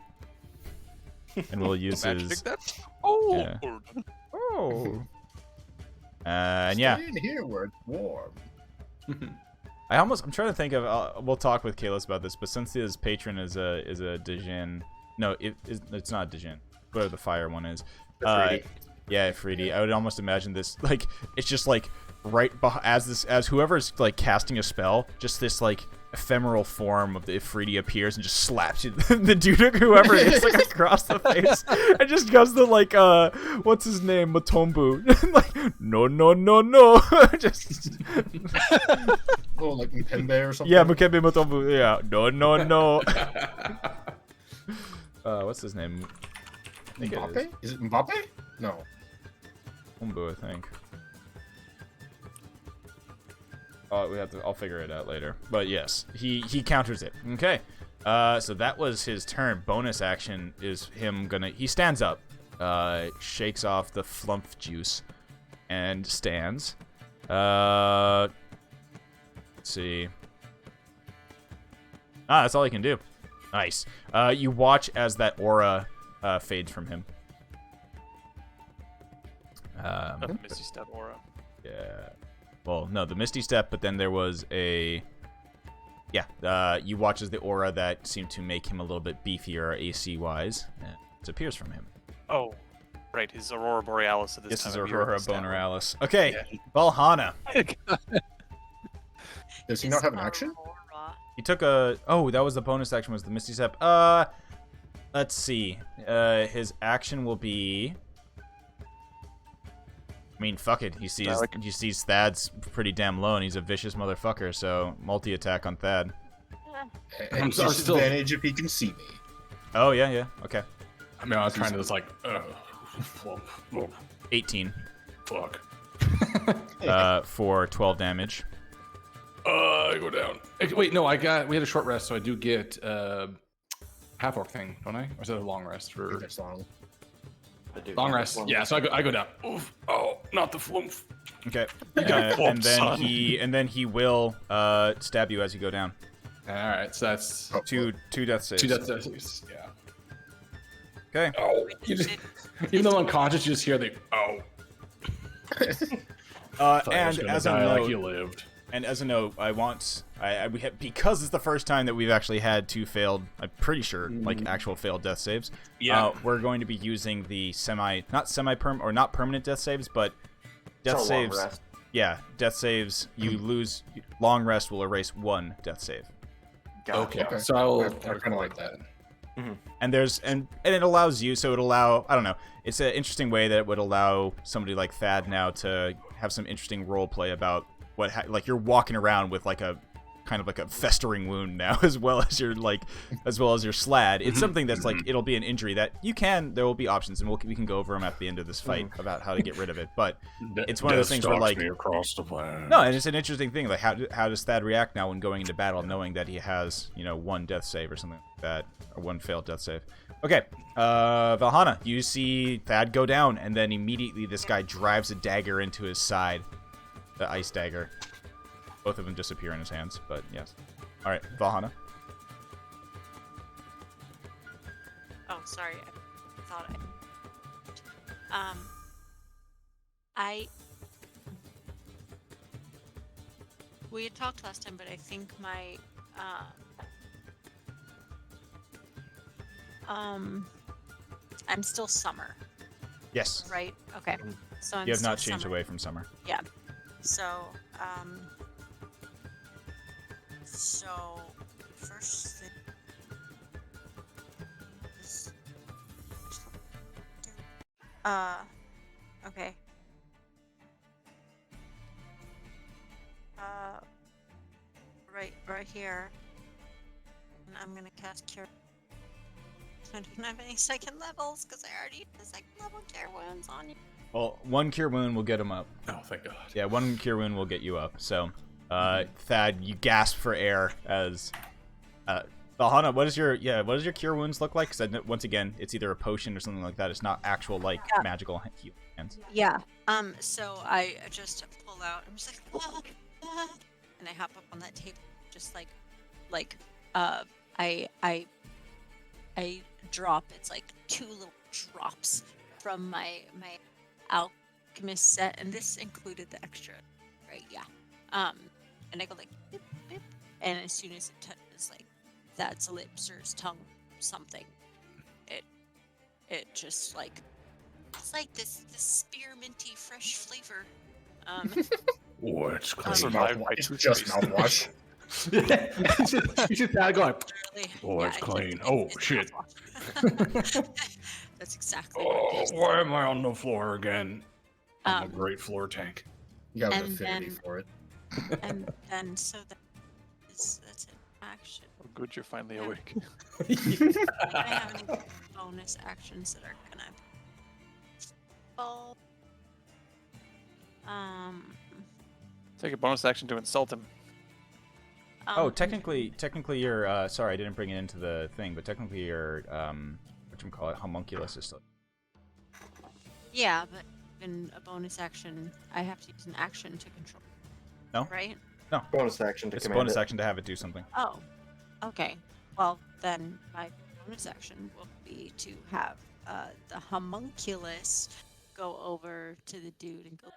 [SPEAKER 1] And we'll use his.
[SPEAKER 2] Oh.
[SPEAKER 1] Yeah. Oh. And yeah.
[SPEAKER 6] Stay in here where it's warm.
[SPEAKER 1] I'm trying to think of. We'll talk with Kalos about this, but since his patron is a Dijin, no, it's not Dijin. Whatever the fire one is. Yeah, Ifriti. I would almost imagine this like it's just like right as whoever's like casting a spell, just this like ephemeral form of the Ifriti appears and just slaps you, the dude or whoever it is like across the face. It just goes to like what's his name, Matombu. Like no. Just
[SPEAKER 6] Oh, like Mpembe or something.
[SPEAKER 1] yeah, Mukembe Matombu. Yeah, no. What's his name? I think it is.
[SPEAKER 6] Mbappe? Is it Mbappe? No.
[SPEAKER 1] Umbu, I think. Oh, I'll figure it out later. But yes, he counters it. Okay. So that was his turn. Bonus action is him he stands up, shakes off the flump juice, and stands. Let's see. That's all he can do. Nice. You watch as that aura fades from him.
[SPEAKER 2] The Misty Step aura.
[SPEAKER 1] Yeah. Well, no, the Misty Step, but then there was a... Yeah, you watch as the aura that seemed to make him a little bit beefier AC-wise disappears from him.
[SPEAKER 2] Oh, right, his Aurora Borealis at this time.
[SPEAKER 1] This is
[SPEAKER 2] of year
[SPEAKER 1] Aurora
[SPEAKER 2] was down.
[SPEAKER 1] Borealis. Okay,
[SPEAKER 2] Yeah.
[SPEAKER 1] Valhana.
[SPEAKER 6] Does he not have an action?
[SPEAKER 3] Aurora.
[SPEAKER 1] He took a... Oh, that was the bonus action, was the Misty Step. Let's see. His action will be... I mean, fuck it. He sees Thad's pretty damn low, and he's a vicious motherfucker. So multi-attack on Thad.
[SPEAKER 6] And disadvantage if he can see me.
[SPEAKER 1] Oh yeah. Okay.
[SPEAKER 4] I mean, I was trying to just like,
[SPEAKER 1] 18.
[SPEAKER 4] Fuck.
[SPEAKER 1] For 12 damage.
[SPEAKER 4] I go down. Wait, no, we had a short rest, so I do get half orc thing, don't I? Or is it a long rest?
[SPEAKER 6] I think that's long.
[SPEAKER 4] Long rest. Yeah, so I go down. Oof. Oh, not the flump.
[SPEAKER 1] Okay.
[SPEAKER 2] got
[SPEAKER 1] And then
[SPEAKER 2] son.
[SPEAKER 1] he will stab you as you go down.
[SPEAKER 4] All right, so that's
[SPEAKER 1] Two death saves.
[SPEAKER 4] 2 death saves. Yeah.
[SPEAKER 1] Okay.
[SPEAKER 4] Oh, even though unconscious, you just hear the
[SPEAKER 1] And as a
[SPEAKER 4] like
[SPEAKER 1] note,
[SPEAKER 4] you lived.
[SPEAKER 1] And as a note, because it's the first time that we've actually had two failed, I'm pretty sure, like actual failed death saves.
[SPEAKER 4] Yeah.
[SPEAKER 1] We're going to be using the not permanent death saves, but death saves.
[SPEAKER 5] Long rest.
[SPEAKER 1] Yeah, death saves. You lose. Long rest will erase one death save.
[SPEAKER 4] Okay.
[SPEAKER 6] Okay.
[SPEAKER 4] So I'll
[SPEAKER 6] I kind of like that.
[SPEAKER 1] And it allows you. So it allow. I don't know. It's an interesting way that it would allow somebody like Thad now to have some interesting role play about like you're walking around with like a kind of like a festering wound now, as well as your slad. It's something that's like it'll be an injury that there will be options, and we can go over them at the end of this fight about how to get rid of it. But it's one of those things where like
[SPEAKER 4] across the plan.
[SPEAKER 1] no, and it's an interesting thing. Like how does Thad react now when going into battle, knowing that he has one death save or something like that, or one failed death save. Okay, Valhana, you see Thad go down, and then immediately this guy drives a dagger into his side. The ice dagger. Both of them disappear in his hands, but yes. All right, Valhana.
[SPEAKER 3] Oh, sorry. I thought we had talked last time, but I think my I'm still summer,
[SPEAKER 1] Yes.
[SPEAKER 3] right? Okay. So I'm
[SPEAKER 1] You have
[SPEAKER 3] still
[SPEAKER 1] not changed
[SPEAKER 3] summer.
[SPEAKER 1] away from summer.
[SPEAKER 3] Yeah. So first thing is okay. Right here. And I'm gonna cast Cure. I don't have any second levels because I already did the second level Cure Wounds on you.
[SPEAKER 1] Well, one cure wound will get him up.
[SPEAKER 4] Oh, thank God.
[SPEAKER 1] Yeah, one cure wound will get you up. So, Thad, you gasp for air as Valhalla, what does your cure wounds look like? Because once again, it's either a potion or something like that. It's not actual like magical healing hands.
[SPEAKER 3] Yeah. So I just pull out. I'm just like, "Ah, ah," and I hop up on that table, just I drop. It's like 2 little drops from my alchemist set, and this included the extra, right? Yeah. And I go like, beep, beep, and as soon as it touches like that's lips or his tongue, something, it just like it's like this spearminty fresh flavor.
[SPEAKER 4] Oh, it's
[SPEAKER 6] It's
[SPEAKER 4] clean.
[SPEAKER 6] just mouthwash.
[SPEAKER 4] You should go like,
[SPEAKER 3] Really,
[SPEAKER 4] oh, it's
[SPEAKER 3] it's
[SPEAKER 4] clean. Oh,
[SPEAKER 3] it's
[SPEAKER 4] shit.
[SPEAKER 3] mouthwash. That's exactly what
[SPEAKER 4] oh,
[SPEAKER 3] it is.
[SPEAKER 4] why am I on the floor again? I'm a
[SPEAKER 3] Um,
[SPEAKER 4] great floor tank.
[SPEAKER 6] You got an
[SPEAKER 3] And
[SPEAKER 6] affinity
[SPEAKER 3] then-
[SPEAKER 6] for it.
[SPEAKER 3] and then so that's an action.
[SPEAKER 2] Oh, good, you're finally
[SPEAKER 3] Yeah.
[SPEAKER 2] awake.
[SPEAKER 3] I have any bonus actions that are gonna fall.
[SPEAKER 2] Take a bonus action to insult him.
[SPEAKER 1] Oh, technically your sorry, I didn't bring it into the thing, but technically your whatchamacallit, homunculus is still.
[SPEAKER 3] Yeah, but in a bonus action, I have to use an action to control.
[SPEAKER 1] No.
[SPEAKER 3] Right?
[SPEAKER 5] Bonus action to
[SPEAKER 1] It's a
[SPEAKER 5] command
[SPEAKER 1] bonus
[SPEAKER 5] it.
[SPEAKER 1] action to have it do something.
[SPEAKER 3] Oh. Okay. Well, then my bonus action will be to have the homunculus go over to the dude and go.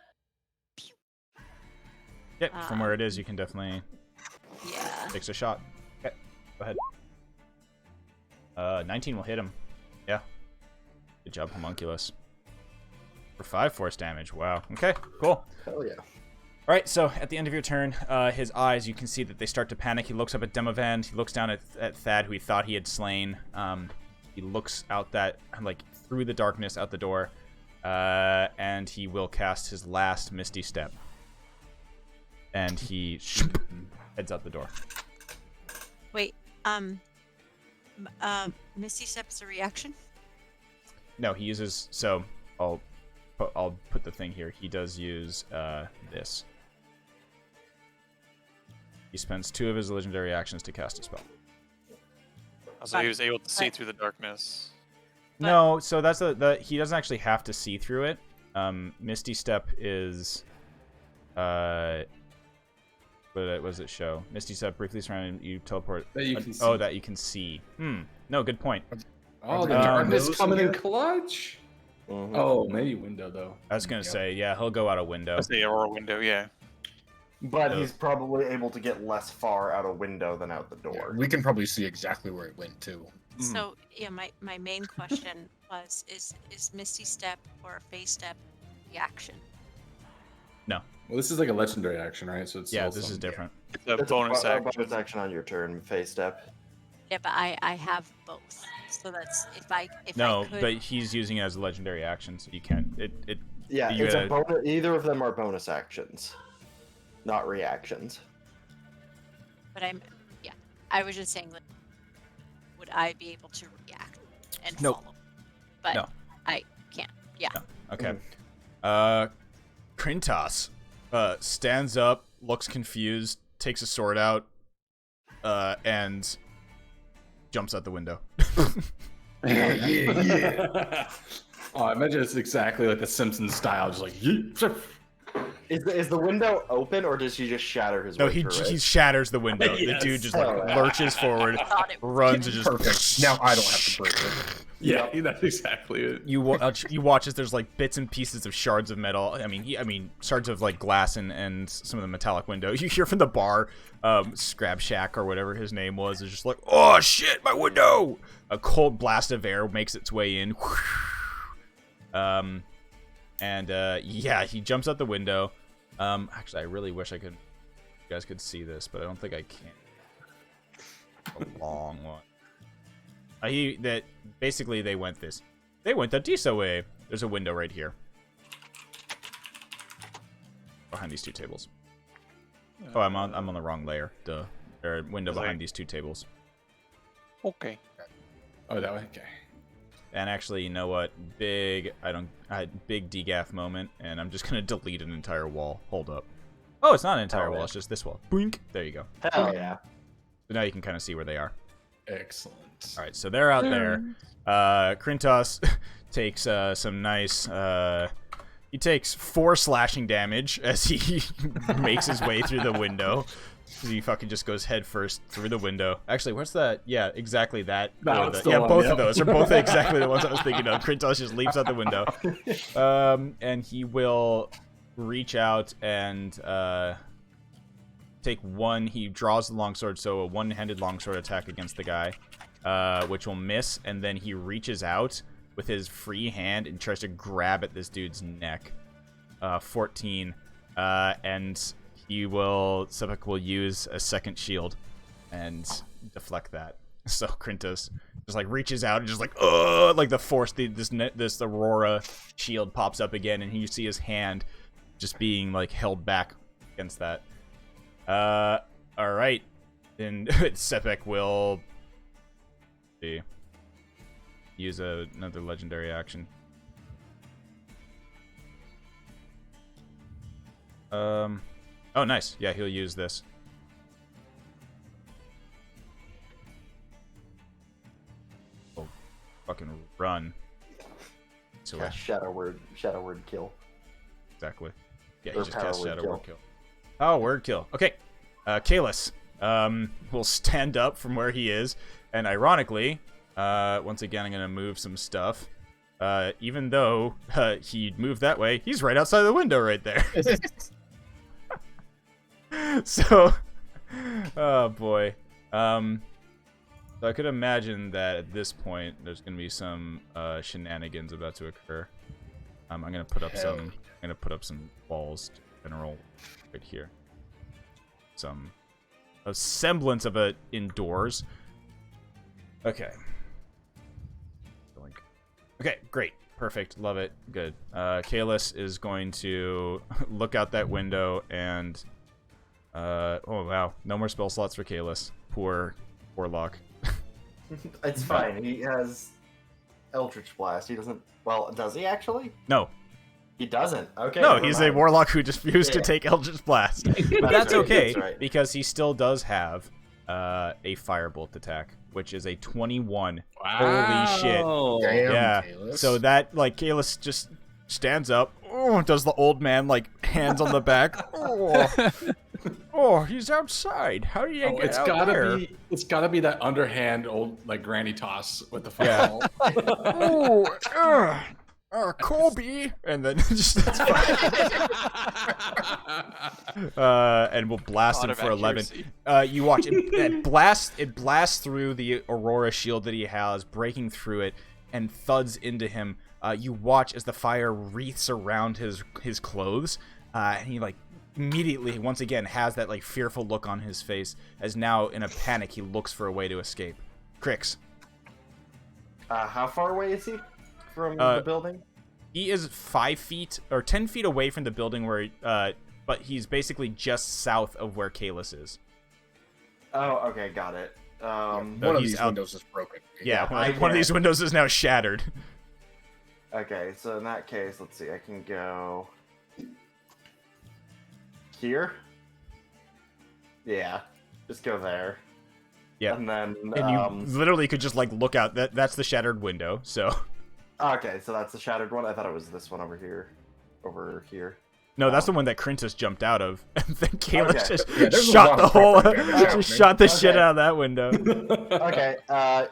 [SPEAKER 1] Yep, from where it is, you can definitely
[SPEAKER 3] Yeah.
[SPEAKER 1] takes a shot. Okay, go ahead. 19 will hit him. Yeah. Good job, homunculus. For 5 force damage. Wow. Okay, cool.
[SPEAKER 5] Hell yeah.
[SPEAKER 1] All right, so at the end of your turn, his eyes, you can see that they start to panic. He looks up at Demovan. He looks down at Thad, who he thought he had slain. He looks out through the darkness out the door, and he will cast his last Misty Step. And he heads out the door.
[SPEAKER 3] Wait. Misty Step's a reaction.
[SPEAKER 1] No, he uses. So I'll put the thing here. He does use this. He spends 2 of his legendary actions to cast a spell.
[SPEAKER 2] So he was able to see
[SPEAKER 3] but-
[SPEAKER 2] through the darkness.
[SPEAKER 1] No, so that's the he doesn't actually have to see through it. Misty Step is what does it show? Misty Step briefly surrounding you, teleport.
[SPEAKER 4] That you can
[SPEAKER 1] Oh,
[SPEAKER 4] see.
[SPEAKER 1] that you can see. No, good point.
[SPEAKER 4] Oh, the
[SPEAKER 1] Um,
[SPEAKER 4] darkness
[SPEAKER 6] windows
[SPEAKER 4] coming in
[SPEAKER 6] here?
[SPEAKER 4] clutch.
[SPEAKER 5] Mhm.
[SPEAKER 4] Oh, maybe window though.
[SPEAKER 1] I was gonna
[SPEAKER 6] Yeah.
[SPEAKER 1] say, yeah, he'll go out a window.
[SPEAKER 2] That's the Aurora window, yeah.
[SPEAKER 5] But he's probably able to get less far out a window than out the door.
[SPEAKER 6] We can probably see exactly where it went too.
[SPEAKER 3] So yeah, my main question was is Misty Step or a Phase Step reaction?
[SPEAKER 4] Well, this is like a legendary action, right? So it's
[SPEAKER 1] Yeah,
[SPEAKER 4] also-
[SPEAKER 1] this is different.
[SPEAKER 2] It's a
[SPEAKER 5] It's
[SPEAKER 2] bonus
[SPEAKER 5] a
[SPEAKER 2] action.
[SPEAKER 5] bonus action on your turn, phase step.
[SPEAKER 3] Yeah, but I have both. So that's if I
[SPEAKER 1] No,
[SPEAKER 3] could,
[SPEAKER 1] but he's using it as a legendary action, so you can't. It
[SPEAKER 5] Yeah,
[SPEAKER 1] You
[SPEAKER 5] it's
[SPEAKER 1] gotta-
[SPEAKER 5] a bonus. Either of them are bonus actions, not reactions.
[SPEAKER 3] but I was just saying like, would I be able to react and
[SPEAKER 1] Nope.
[SPEAKER 3] follow? But
[SPEAKER 1] No.
[SPEAKER 3] I can't. Yeah.
[SPEAKER 1] Okay.
[SPEAKER 5] Mhm.
[SPEAKER 1] Krintas stands up, looks confused, takes a sword out, and jumps out the window.
[SPEAKER 4] yeah. Oh, I imagine it's exactly like the Simpsons style, just like yeet.
[SPEAKER 5] Is the window open, or does he just shatter his
[SPEAKER 1] No,
[SPEAKER 5] way
[SPEAKER 1] he
[SPEAKER 5] through
[SPEAKER 1] he
[SPEAKER 5] it?
[SPEAKER 1] shatters the window. The
[SPEAKER 4] Yes.
[SPEAKER 1] dude just
[SPEAKER 5] Hell yeah.
[SPEAKER 1] lurches forward,
[SPEAKER 3] Thought it was
[SPEAKER 1] runs, and just
[SPEAKER 6] Perfect. Now I don't have to break it.
[SPEAKER 4] Yeah, that's exactly it.
[SPEAKER 1] You watch as there's like bits and pieces of shards of metal. I mean shards of like glass and some of the metallic window. You hear from the bar, Scrab Shack or whatever his name was, is just like, oh shit, my window! A cold blast of air makes its way in. Yeah, he jumps out the window. Actually, I really wish you guys could see this, but I don't think I can. A long one. Basically they went the Disa way. There's a window right here. Behind these 2 tables. Oh, I'm on the wrong layer. Duh. There's a window
[SPEAKER 2] It's like-
[SPEAKER 1] behind these 2 tables.
[SPEAKER 2] Okay.
[SPEAKER 4] Oh, that way. Okay.
[SPEAKER 1] And actually, you know what? I had big degaff moment, and I'm just gonna delete an entire wall. Hold up. Oh, it's not an entire
[SPEAKER 5] Oh,
[SPEAKER 1] wall.
[SPEAKER 5] yeah.
[SPEAKER 1] It's just this wall. Boink. There you go.
[SPEAKER 5] Hell yeah.
[SPEAKER 1] So now you can kind of see where they are.
[SPEAKER 4] Excellent.
[SPEAKER 1] All right, so they're out there. Krintos takes some nice. He takes 4 slashing damage as he makes his way through the window. He fucking just goes head first through the window. Actually, what's that? Yeah, exactly that. Yeah, both of those are both exactly the ones I was thinking of. Krintos just leaps out the window. And he will reach out and take one. He draws the longsword, so a one-handed longsword attack against the guy, which will miss. And then he reaches out with his free hand and tries to grab at this dude's neck. 14. And Sepik will use a second shield and deflect that. So Krintos just like reaches out and just like the force, this Aurora shield pops up again, and you see his hand just being like held back against that. All right, then Sepik will use another legendary action. Oh, nice. Yeah, he'll use this. Oh, fucking run. So
[SPEAKER 5] Yeah, shadow word kill.
[SPEAKER 1] exactly. Yeah,
[SPEAKER 5] Or
[SPEAKER 1] he just
[SPEAKER 5] power
[SPEAKER 1] cast
[SPEAKER 5] word
[SPEAKER 1] shadow
[SPEAKER 5] kill.
[SPEAKER 1] word kill. Oh, word kill. Okay. Kalis will stand up from where he is, and ironically, once again, I'm gonna move some stuff. Even though he moved that way, he's right outside the window right there. So, oh boy. So I could imagine that at this point there's gonna be some shenanigans about to occur. I'm gonna put up some walls, general, right here. A semblance of it indoors. Okay. Okay, great. Perfect. Love it. Good. Kalis is going to look out that window and oh wow, no more spell slots for Kalis. Poor Locke.
[SPEAKER 5] It's fine. He has Eldritch Blast. He doesn't. Well, does he actually?
[SPEAKER 1] No.
[SPEAKER 5] He doesn't. Okay.
[SPEAKER 1] No,
[SPEAKER 5] never
[SPEAKER 1] he's
[SPEAKER 5] mind.
[SPEAKER 1] a warlock who refused to
[SPEAKER 5] Yeah.
[SPEAKER 1] take Eldritch Blast. But that's
[SPEAKER 5] right,
[SPEAKER 1] okay,
[SPEAKER 5] that's right.
[SPEAKER 1] because he still does have a firebolt attack, which is a 21. Holy shit.
[SPEAKER 6] Damn,
[SPEAKER 1] Yeah.
[SPEAKER 6] Kalis.
[SPEAKER 1] So that, like, Kalis just stands up, does the old man, like, hands on the back. Oh, he's outside. How do you get
[SPEAKER 4] It's
[SPEAKER 1] out
[SPEAKER 4] gotta
[SPEAKER 1] there?
[SPEAKER 4] it's gotta be that underhand old like granny toss with the fireball.
[SPEAKER 1] Colby, and then just that's and we'll blast
[SPEAKER 2] God
[SPEAKER 1] him
[SPEAKER 2] of
[SPEAKER 1] for 11.
[SPEAKER 2] accuracy.
[SPEAKER 1] You watch it blasts through the Aurora shield that he has, breaking through it, and thuds into him. You watch as the fire wreaths around his clothes, and he like immediately once again has that like fearful look on his face as now in a panic he looks for a way to escape. Crix.
[SPEAKER 5] How far away is he from the building?
[SPEAKER 1] He is 5 feet or 10 feet away from the building where, but he's basically just south of where Kalis is.
[SPEAKER 5] Oh, okay, got it.
[SPEAKER 6] One of
[SPEAKER 1] he's
[SPEAKER 6] these
[SPEAKER 1] out-
[SPEAKER 6] windows is broken.
[SPEAKER 1] Yeah,
[SPEAKER 5] I
[SPEAKER 1] one of
[SPEAKER 5] get
[SPEAKER 1] these
[SPEAKER 5] it.
[SPEAKER 1] windows is now shattered.
[SPEAKER 5] Okay, so in that case, let's see. I can go here. Yeah, just go there.
[SPEAKER 1] Yeah,
[SPEAKER 5] And then
[SPEAKER 1] and you literally could just like look out. That's the shattered window. So
[SPEAKER 5] okay, so that's the shattered one. I thought it was this one over here. Over here.
[SPEAKER 1] no, that's the one that Krintos jumped out of, and then Kalis
[SPEAKER 5] Okay.
[SPEAKER 1] just
[SPEAKER 6] Yeah, there's a
[SPEAKER 1] shot
[SPEAKER 6] lot
[SPEAKER 1] the
[SPEAKER 6] of
[SPEAKER 1] whole,
[SPEAKER 6] property damage happening.
[SPEAKER 1] just shot the shit
[SPEAKER 5] Okay.
[SPEAKER 1] out of that window.
[SPEAKER 5] Okay,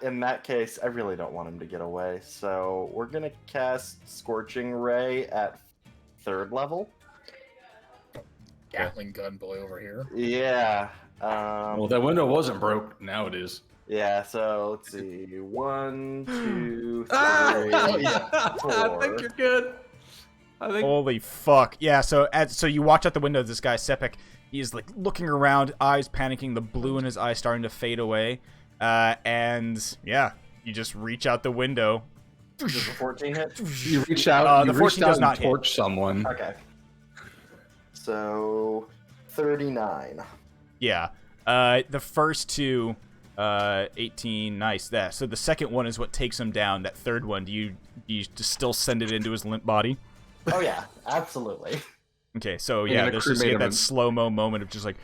[SPEAKER 5] in that case, I really don't want him to get away, so we're gonna cast Scorching Ray at 3rd level.
[SPEAKER 6] Gatling gun boy over here.
[SPEAKER 5] Yeah.
[SPEAKER 4] Well, that window wasn't broke. Now it is.
[SPEAKER 5] Yeah, so let's see. 1, 2, 3,
[SPEAKER 4] I
[SPEAKER 5] 4.
[SPEAKER 4] think you're good. I think.
[SPEAKER 1] Holy fuck! Yeah. So you watch out the window. This guy Sepik, he's like looking around, eyes panicking, the blue in his eyes starting to fade away, and yeah, you just reach out the window.
[SPEAKER 5] Does a 14 hit?
[SPEAKER 4] You reach out.
[SPEAKER 1] The
[SPEAKER 4] You
[SPEAKER 1] 14
[SPEAKER 4] reached out
[SPEAKER 1] does
[SPEAKER 4] and
[SPEAKER 1] not hit.
[SPEAKER 4] torch someone.
[SPEAKER 5] Okay. So 39.
[SPEAKER 1] Yeah. The first two, 18, nice. That. So the second one is what takes him down. That third one, do you just still send it into his limp body?
[SPEAKER 5] Oh yeah, absolutely.
[SPEAKER 1] Okay, so
[SPEAKER 4] You're
[SPEAKER 1] yeah,
[SPEAKER 4] gonna
[SPEAKER 1] there's just
[SPEAKER 4] cremate him
[SPEAKER 1] that
[SPEAKER 4] and-
[SPEAKER 1] slow-mo moment of just like,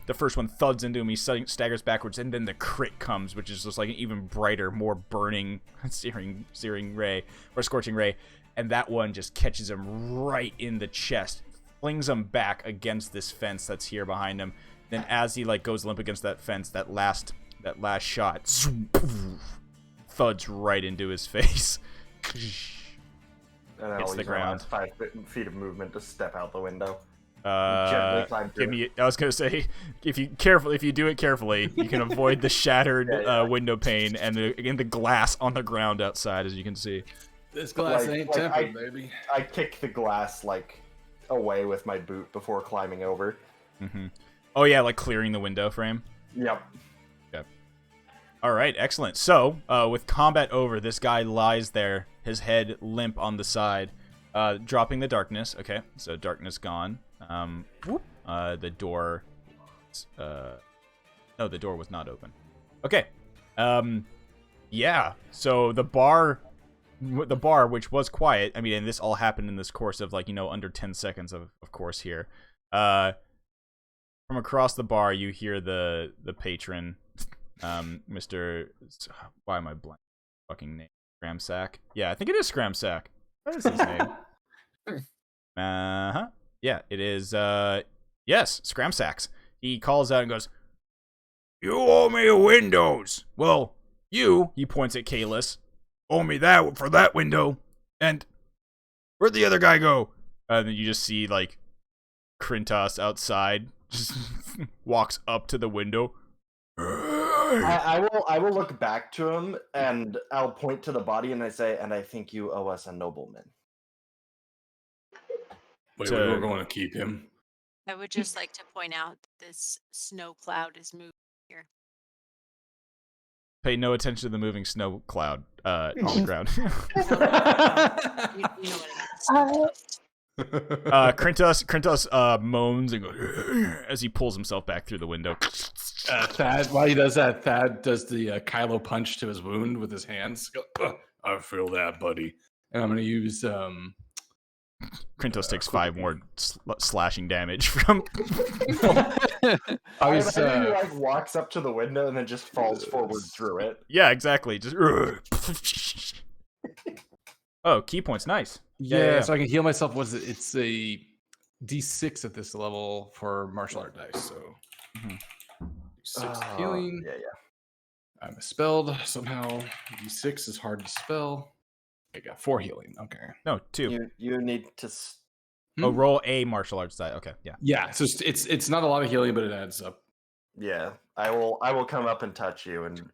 [SPEAKER 1] The first one thuds into him. He staggers backwards, and then the crit comes, which is just like an even brighter, more burning, searing ray or scorching ray, and that one just catches him right in the chest, flings him back against this fence that's here behind him. Then, as he like goes limp against that fence, that last shot thuds right into his face.
[SPEAKER 5] And
[SPEAKER 1] Hits
[SPEAKER 5] I'll
[SPEAKER 1] the
[SPEAKER 5] use my
[SPEAKER 1] ground.
[SPEAKER 5] last 5 feet of movement to step out the window.
[SPEAKER 1] Give me. I was gonna say, if you do it carefully, you can avoid the shattered window pane and the glass on the ground outside, as you can see.
[SPEAKER 4] This glass ain't tempered, baby.
[SPEAKER 5] I kick the glass like away with my boot before climbing over.
[SPEAKER 1] Mm-hmm. Oh yeah, like clearing the window frame.
[SPEAKER 5] Yep.
[SPEAKER 1] Yep. All right, excellent. So, with combat over, this guy lies there, his head limp on the side, dropping the darkness. Okay, so darkness gone. The door. No, the door was not open. Okay. Yeah. So the bar, which was quiet. I mean, and this all happened in this course of under 10 seconds of course here. From across the bar, you hear the patron, Mr. Why am I blank? Fucking name. Scramsack. Yeah, I think it is Scramsack. That is his name. Yeah, it is. Yes, Scramsacks. He calls out and goes, "You owe me a windows. Well, he points at Kalis, owe me that for that window. And where'd the other guy go?" And then you just see Krintos outside just walks up to the window.
[SPEAKER 5] I will look back to him and I'll point to the body and I say, "And I think you owe us a nobleman."
[SPEAKER 4] Wait, we're going to keep him.
[SPEAKER 3] I would just like to point out that this snow cloud is moving here.
[SPEAKER 1] Pay no attention to the moving snow cloud on the ground.
[SPEAKER 3] You know what I mean.
[SPEAKER 1] Krintos moans and goes as he pulls himself back through the window.
[SPEAKER 4] Thad, while he does that, Thad does the Kylo punch to his wound with his hands. I feel that, buddy. And I'm going to use...
[SPEAKER 1] Krintos takes 5 more slashing damage from...
[SPEAKER 5] I was, he walks up to the window and then just falls forward through it.
[SPEAKER 1] Yeah, exactly. Just... Oh, key points. Nice.
[SPEAKER 4] Yeah, so I can heal myself. It's a D6 at this level for martial art dice, so... D6 healing.
[SPEAKER 5] Yeah.
[SPEAKER 4] I misspelled somehow. D6 is hard to spell. I got 4 healing. Okay.
[SPEAKER 1] No, 2.
[SPEAKER 5] You need to...
[SPEAKER 1] Oh, roll a martial arts die. Okay, yeah.
[SPEAKER 4] Yeah, so it's not a lot of healing, but it adds up.
[SPEAKER 5] Yeah, I will come up and touch you and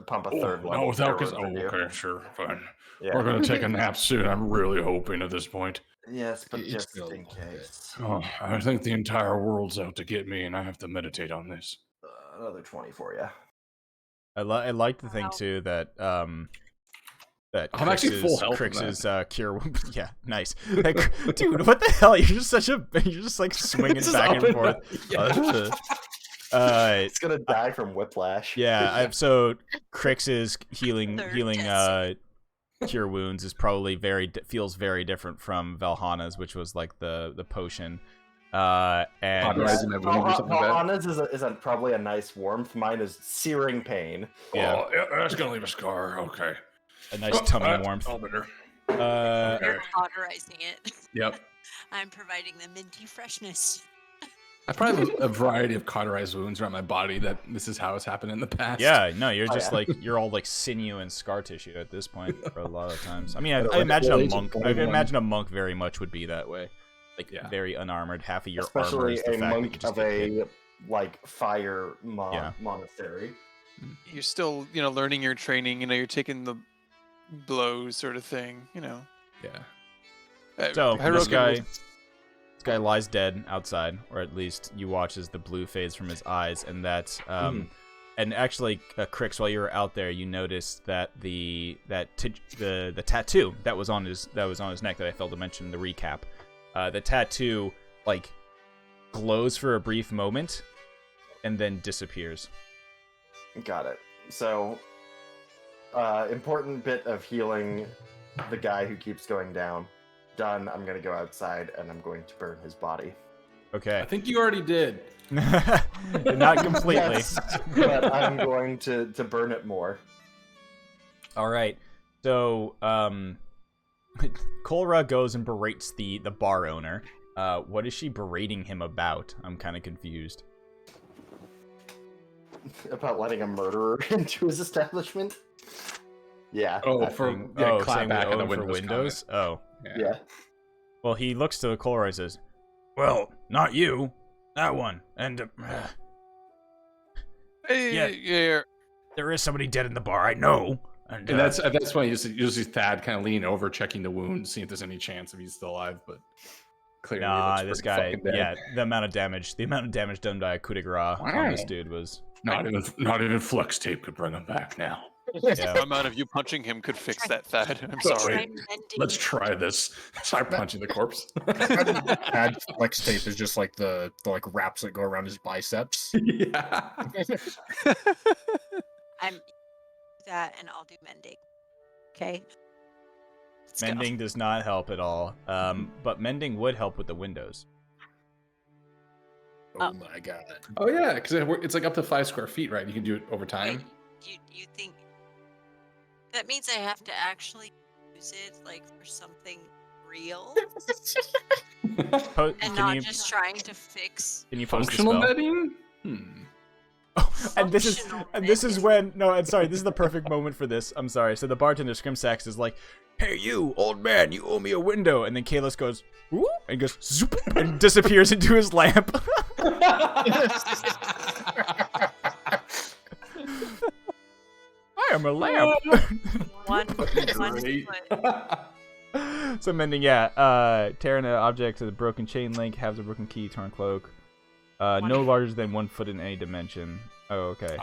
[SPEAKER 5] pump a third level.
[SPEAKER 4] Okay, sure, fine.
[SPEAKER 5] Yeah.
[SPEAKER 4] We're gonna take a nap soon. I'm really hoping at this point.
[SPEAKER 5] Yes, but
[SPEAKER 6] It's
[SPEAKER 5] just
[SPEAKER 6] still
[SPEAKER 5] in case.
[SPEAKER 4] Oh, I think the entire world's out to get me, and I have to meditate on this.
[SPEAKER 5] Another 20 for you.
[SPEAKER 1] I like to think too that that
[SPEAKER 4] I'm actually full health.
[SPEAKER 1] Crix's cure. Yeah, nice. Dude, what the hell? You're just swinging back and forth.
[SPEAKER 5] Yeah. It's gonna die from whiplash.
[SPEAKER 1] Yeah, so Crix's healing cure wounds is probably feels very different from Valhana's, which was like the potion. And
[SPEAKER 5] Valhana's is probably a nice warmth. Mine is searing pain.
[SPEAKER 1] Yeah,
[SPEAKER 4] that's gonna leave a scar. Okay.
[SPEAKER 1] A nice tummy warmth.
[SPEAKER 4] Bitter.
[SPEAKER 3] You're cauterizing it.
[SPEAKER 4] Yep.
[SPEAKER 3] I'm providing the minty freshness.
[SPEAKER 4] I probably have a variety of cauterized wounds around my body that this is how it's happened in the past.
[SPEAKER 1] Yeah, no, you're just you're all like sinew and scar tissue at this point for a lot of times. I mean, I imagine a monk. I can imagine a monk very much would be that way, very unarmored. Half of your armor is the
[SPEAKER 5] a
[SPEAKER 1] fact
[SPEAKER 5] monk
[SPEAKER 1] that
[SPEAKER 5] of a fire monastery.
[SPEAKER 2] You're still, learning your training. You're taking the blows, sort of thing.
[SPEAKER 1] Yeah. So this guy lies dead outside, or at least you watch as the blue fades from his eyes, and that's and actually, Crix, while you were out there, you noticed that the tattoo that was on his neck that I failed to mention in the recap, the tattoo glows for a brief moment, and then disappears.
[SPEAKER 5] Got it. So, important bit of healing the guy who keeps going down. Done. I'm going to go outside and I'm going to burn his body.
[SPEAKER 1] Okay.
[SPEAKER 4] I think you already did.
[SPEAKER 1] Not completely.
[SPEAKER 5] Yes, but I'm going to burn it more.
[SPEAKER 1] All right. So, Kolra goes and berates the bar owner. What is she berating him about? I'm kind of confused.
[SPEAKER 5] About letting a murderer into his establishment? Yeah.
[SPEAKER 4] Oh,
[SPEAKER 5] I-
[SPEAKER 4] for
[SPEAKER 1] saying
[SPEAKER 4] clap back
[SPEAKER 1] we
[SPEAKER 4] on the
[SPEAKER 1] own for
[SPEAKER 4] Windows.
[SPEAKER 1] Windows. Oh.
[SPEAKER 5] yeah.
[SPEAKER 1] Well, he looks to Kolra and says, "Well, not you. That one. And
[SPEAKER 2] Hey,
[SPEAKER 1] Yeah.
[SPEAKER 2] yeah.
[SPEAKER 1] there is somebody dead in the bar. I know." And
[SPEAKER 4] And that's when you see Thad kind of lean over, checking the wound, seeing if there's any chance if he's still alive. But clearly, he
[SPEAKER 1] nah,
[SPEAKER 4] looks
[SPEAKER 1] this
[SPEAKER 4] pretty
[SPEAKER 1] guy.
[SPEAKER 4] fucking dead.
[SPEAKER 1] Yeah, the amount of damage done by a coup de grace on this
[SPEAKER 4] Wow.
[SPEAKER 1] dude was.
[SPEAKER 4] Not even flex tape could bring him back now.
[SPEAKER 1] Yeah.
[SPEAKER 2] The amount of you punching him could fix that, Thad. I'm sorry.
[SPEAKER 3] Try mending.
[SPEAKER 4] Let's try this. Start punching the corpse.
[SPEAKER 6] Bad flex tape is just like the like wraps that go around his biceps.
[SPEAKER 4] Yeah.
[SPEAKER 3] I'm that, and I'll do mending. Okay. Let's go.
[SPEAKER 1] Mending does not help at all. But mending would help with the windows.
[SPEAKER 6] Oh my god.
[SPEAKER 4] Oh yeah, because it's like up to 5 square feet, right? You can do it over time.
[SPEAKER 3] Wait, you think that means I have to actually use it like for something real
[SPEAKER 1] Po-
[SPEAKER 3] and
[SPEAKER 1] can
[SPEAKER 3] not
[SPEAKER 1] you
[SPEAKER 3] just trying to fix?
[SPEAKER 1] can you post the
[SPEAKER 4] Functional
[SPEAKER 1] spell?
[SPEAKER 4] bedding?
[SPEAKER 1] And this is
[SPEAKER 3] Functional
[SPEAKER 1] when I'm sorry, this is the perfect moment for this. I'm sorry. So the bartender Scrimsax is like, "Hey you, old man, you owe me a window." And then Kalis goes, "Ooh," and goes zoop and disappears into his lamp. I am a lamp.
[SPEAKER 3] one
[SPEAKER 4] Great.
[SPEAKER 3] foot.
[SPEAKER 1] So mending, yeah. Tearing an object to the broken chain link, have the broken key, torn cloak. No larger than 1 foot in any dimension. Oh, okay.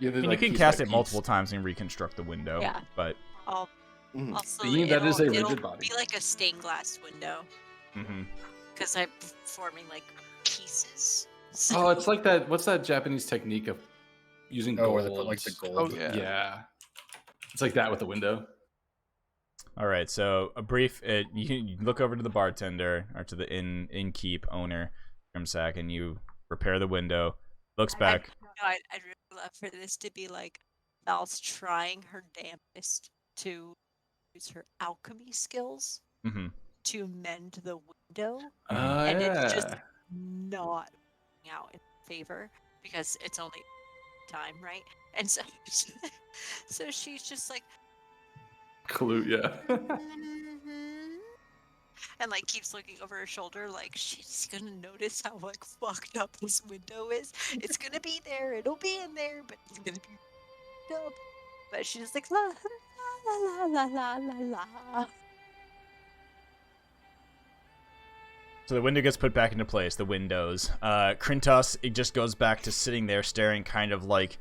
[SPEAKER 4] Yeah,
[SPEAKER 1] And you can cast it multiple times and reconstruct the window.
[SPEAKER 3] Yeah.
[SPEAKER 1] But
[SPEAKER 3] I'll
[SPEAKER 5] Mhm.
[SPEAKER 3] also
[SPEAKER 4] Being that is a
[SPEAKER 3] it'll
[SPEAKER 4] rigid body.
[SPEAKER 3] be like a stained glass window
[SPEAKER 1] mhm.
[SPEAKER 3] because I'm forming like pieces.
[SPEAKER 4] Oh, it's like that. What's that Japanese technique of using
[SPEAKER 6] Oh,
[SPEAKER 4] gold?
[SPEAKER 6] where they put like the gold.
[SPEAKER 2] Oh, yeah.
[SPEAKER 4] Yeah. It's like that with the window.
[SPEAKER 1] All right, so a brief. You look over to the bartender or to the innkeep owner, Grimsack, and you repair the window. Looks back.
[SPEAKER 3] I'd really love for this to be like Val's trying her damnedest to use her alchemy skills
[SPEAKER 1] hmm
[SPEAKER 3] to mend the window,
[SPEAKER 4] Oh,
[SPEAKER 3] and
[SPEAKER 4] yeah.
[SPEAKER 3] it's just not working out in favor because it's only time, right? And so, so she's just like,
[SPEAKER 4] Clue, yeah.
[SPEAKER 3] "Mhm," and like keeps looking over her shoulder, like she's gonna notice how like fucked up this window is. It's gonna be there, it'll be in there, but it's gonna be fucked up. But she's just like la la la la la la la.
[SPEAKER 1] So the window gets put back into place. The windows. Krintos, it just goes back to sitting there, staring, kind of like,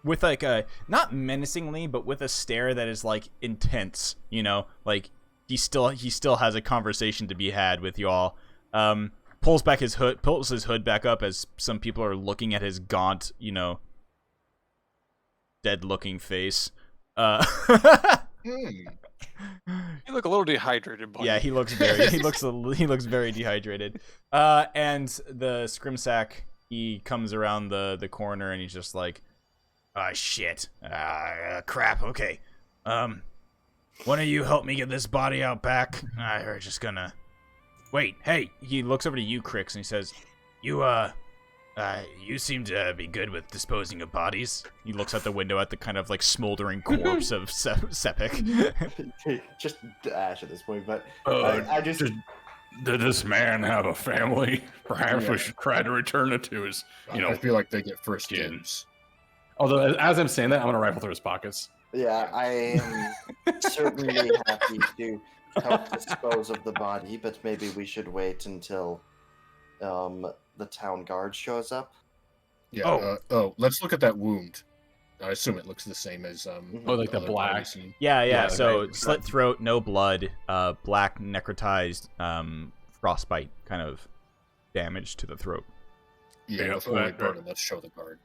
[SPEAKER 1] with like a not menacingly, but with a stare that is like intense. You know, like he still has a conversation to be had with you all. Pulls his hood back up as some people are looking at his gaunt, dead-looking face.
[SPEAKER 2] You look a little dehydrated, buddy.
[SPEAKER 1] Yeah, he looks very dehydrated. And the Scrimsack, he comes around the corner and he's just like, "Ah, shit. Crap. Okay. One of you help me get this body out back. We're just gonna wait. Hey." He looks over to you, Crix, and he says, "You seem to be good with disposing of bodies." He looks out the window at the kind of like smoldering corpse of Sepik.
[SPEAKER 5] Just Ash at this point, but
[SPEAKER 4] Uh,
[SPEAKER 5] I just
[SPEAKER 4] Did this man have a family? Perhaps
[SPEAKER 6] Yeah.
[SPEAKER 4] we should try to return it to his,
[SPEAKER 6] I feel like they get first
[SPEAKER 4] skin.
[SPEAKER 6] dibs.
[SPEAKER 4] Although, as I'm saying that, I'm gonna rifle through his pockets.
[SPEAKER 5] yeah, I am certainly happy to help dispose of the body, but maybe we should wait until the town guard shows up.
[SPEAKER 6] Yeah. Let's look at that wound. I assume it looks the same as
[SPEAKER 4] Oh, like the
[SPEAKER 6] other
[SPEAKER 4] black.
[SPEAKER 6] body scene.
[SPEAKER 1] Yeah.
[SPEAKER 4] Yeah,
[SPEAKER 1] So
[SPEAKER 4] right.
[SPEAKER 1] slit throat, no blood, black necrotized, frostbite kind of damage to the throat.
[SPEAKER 6] Yeah,
[SPEAKER 4] Yeah,
[SPEAKER 6] before we
[SPEAKER 4] right,
[SPEAKER 6] burn
[SPEAKER 4] right.
[SPEAKER 6] it, let's show the guard.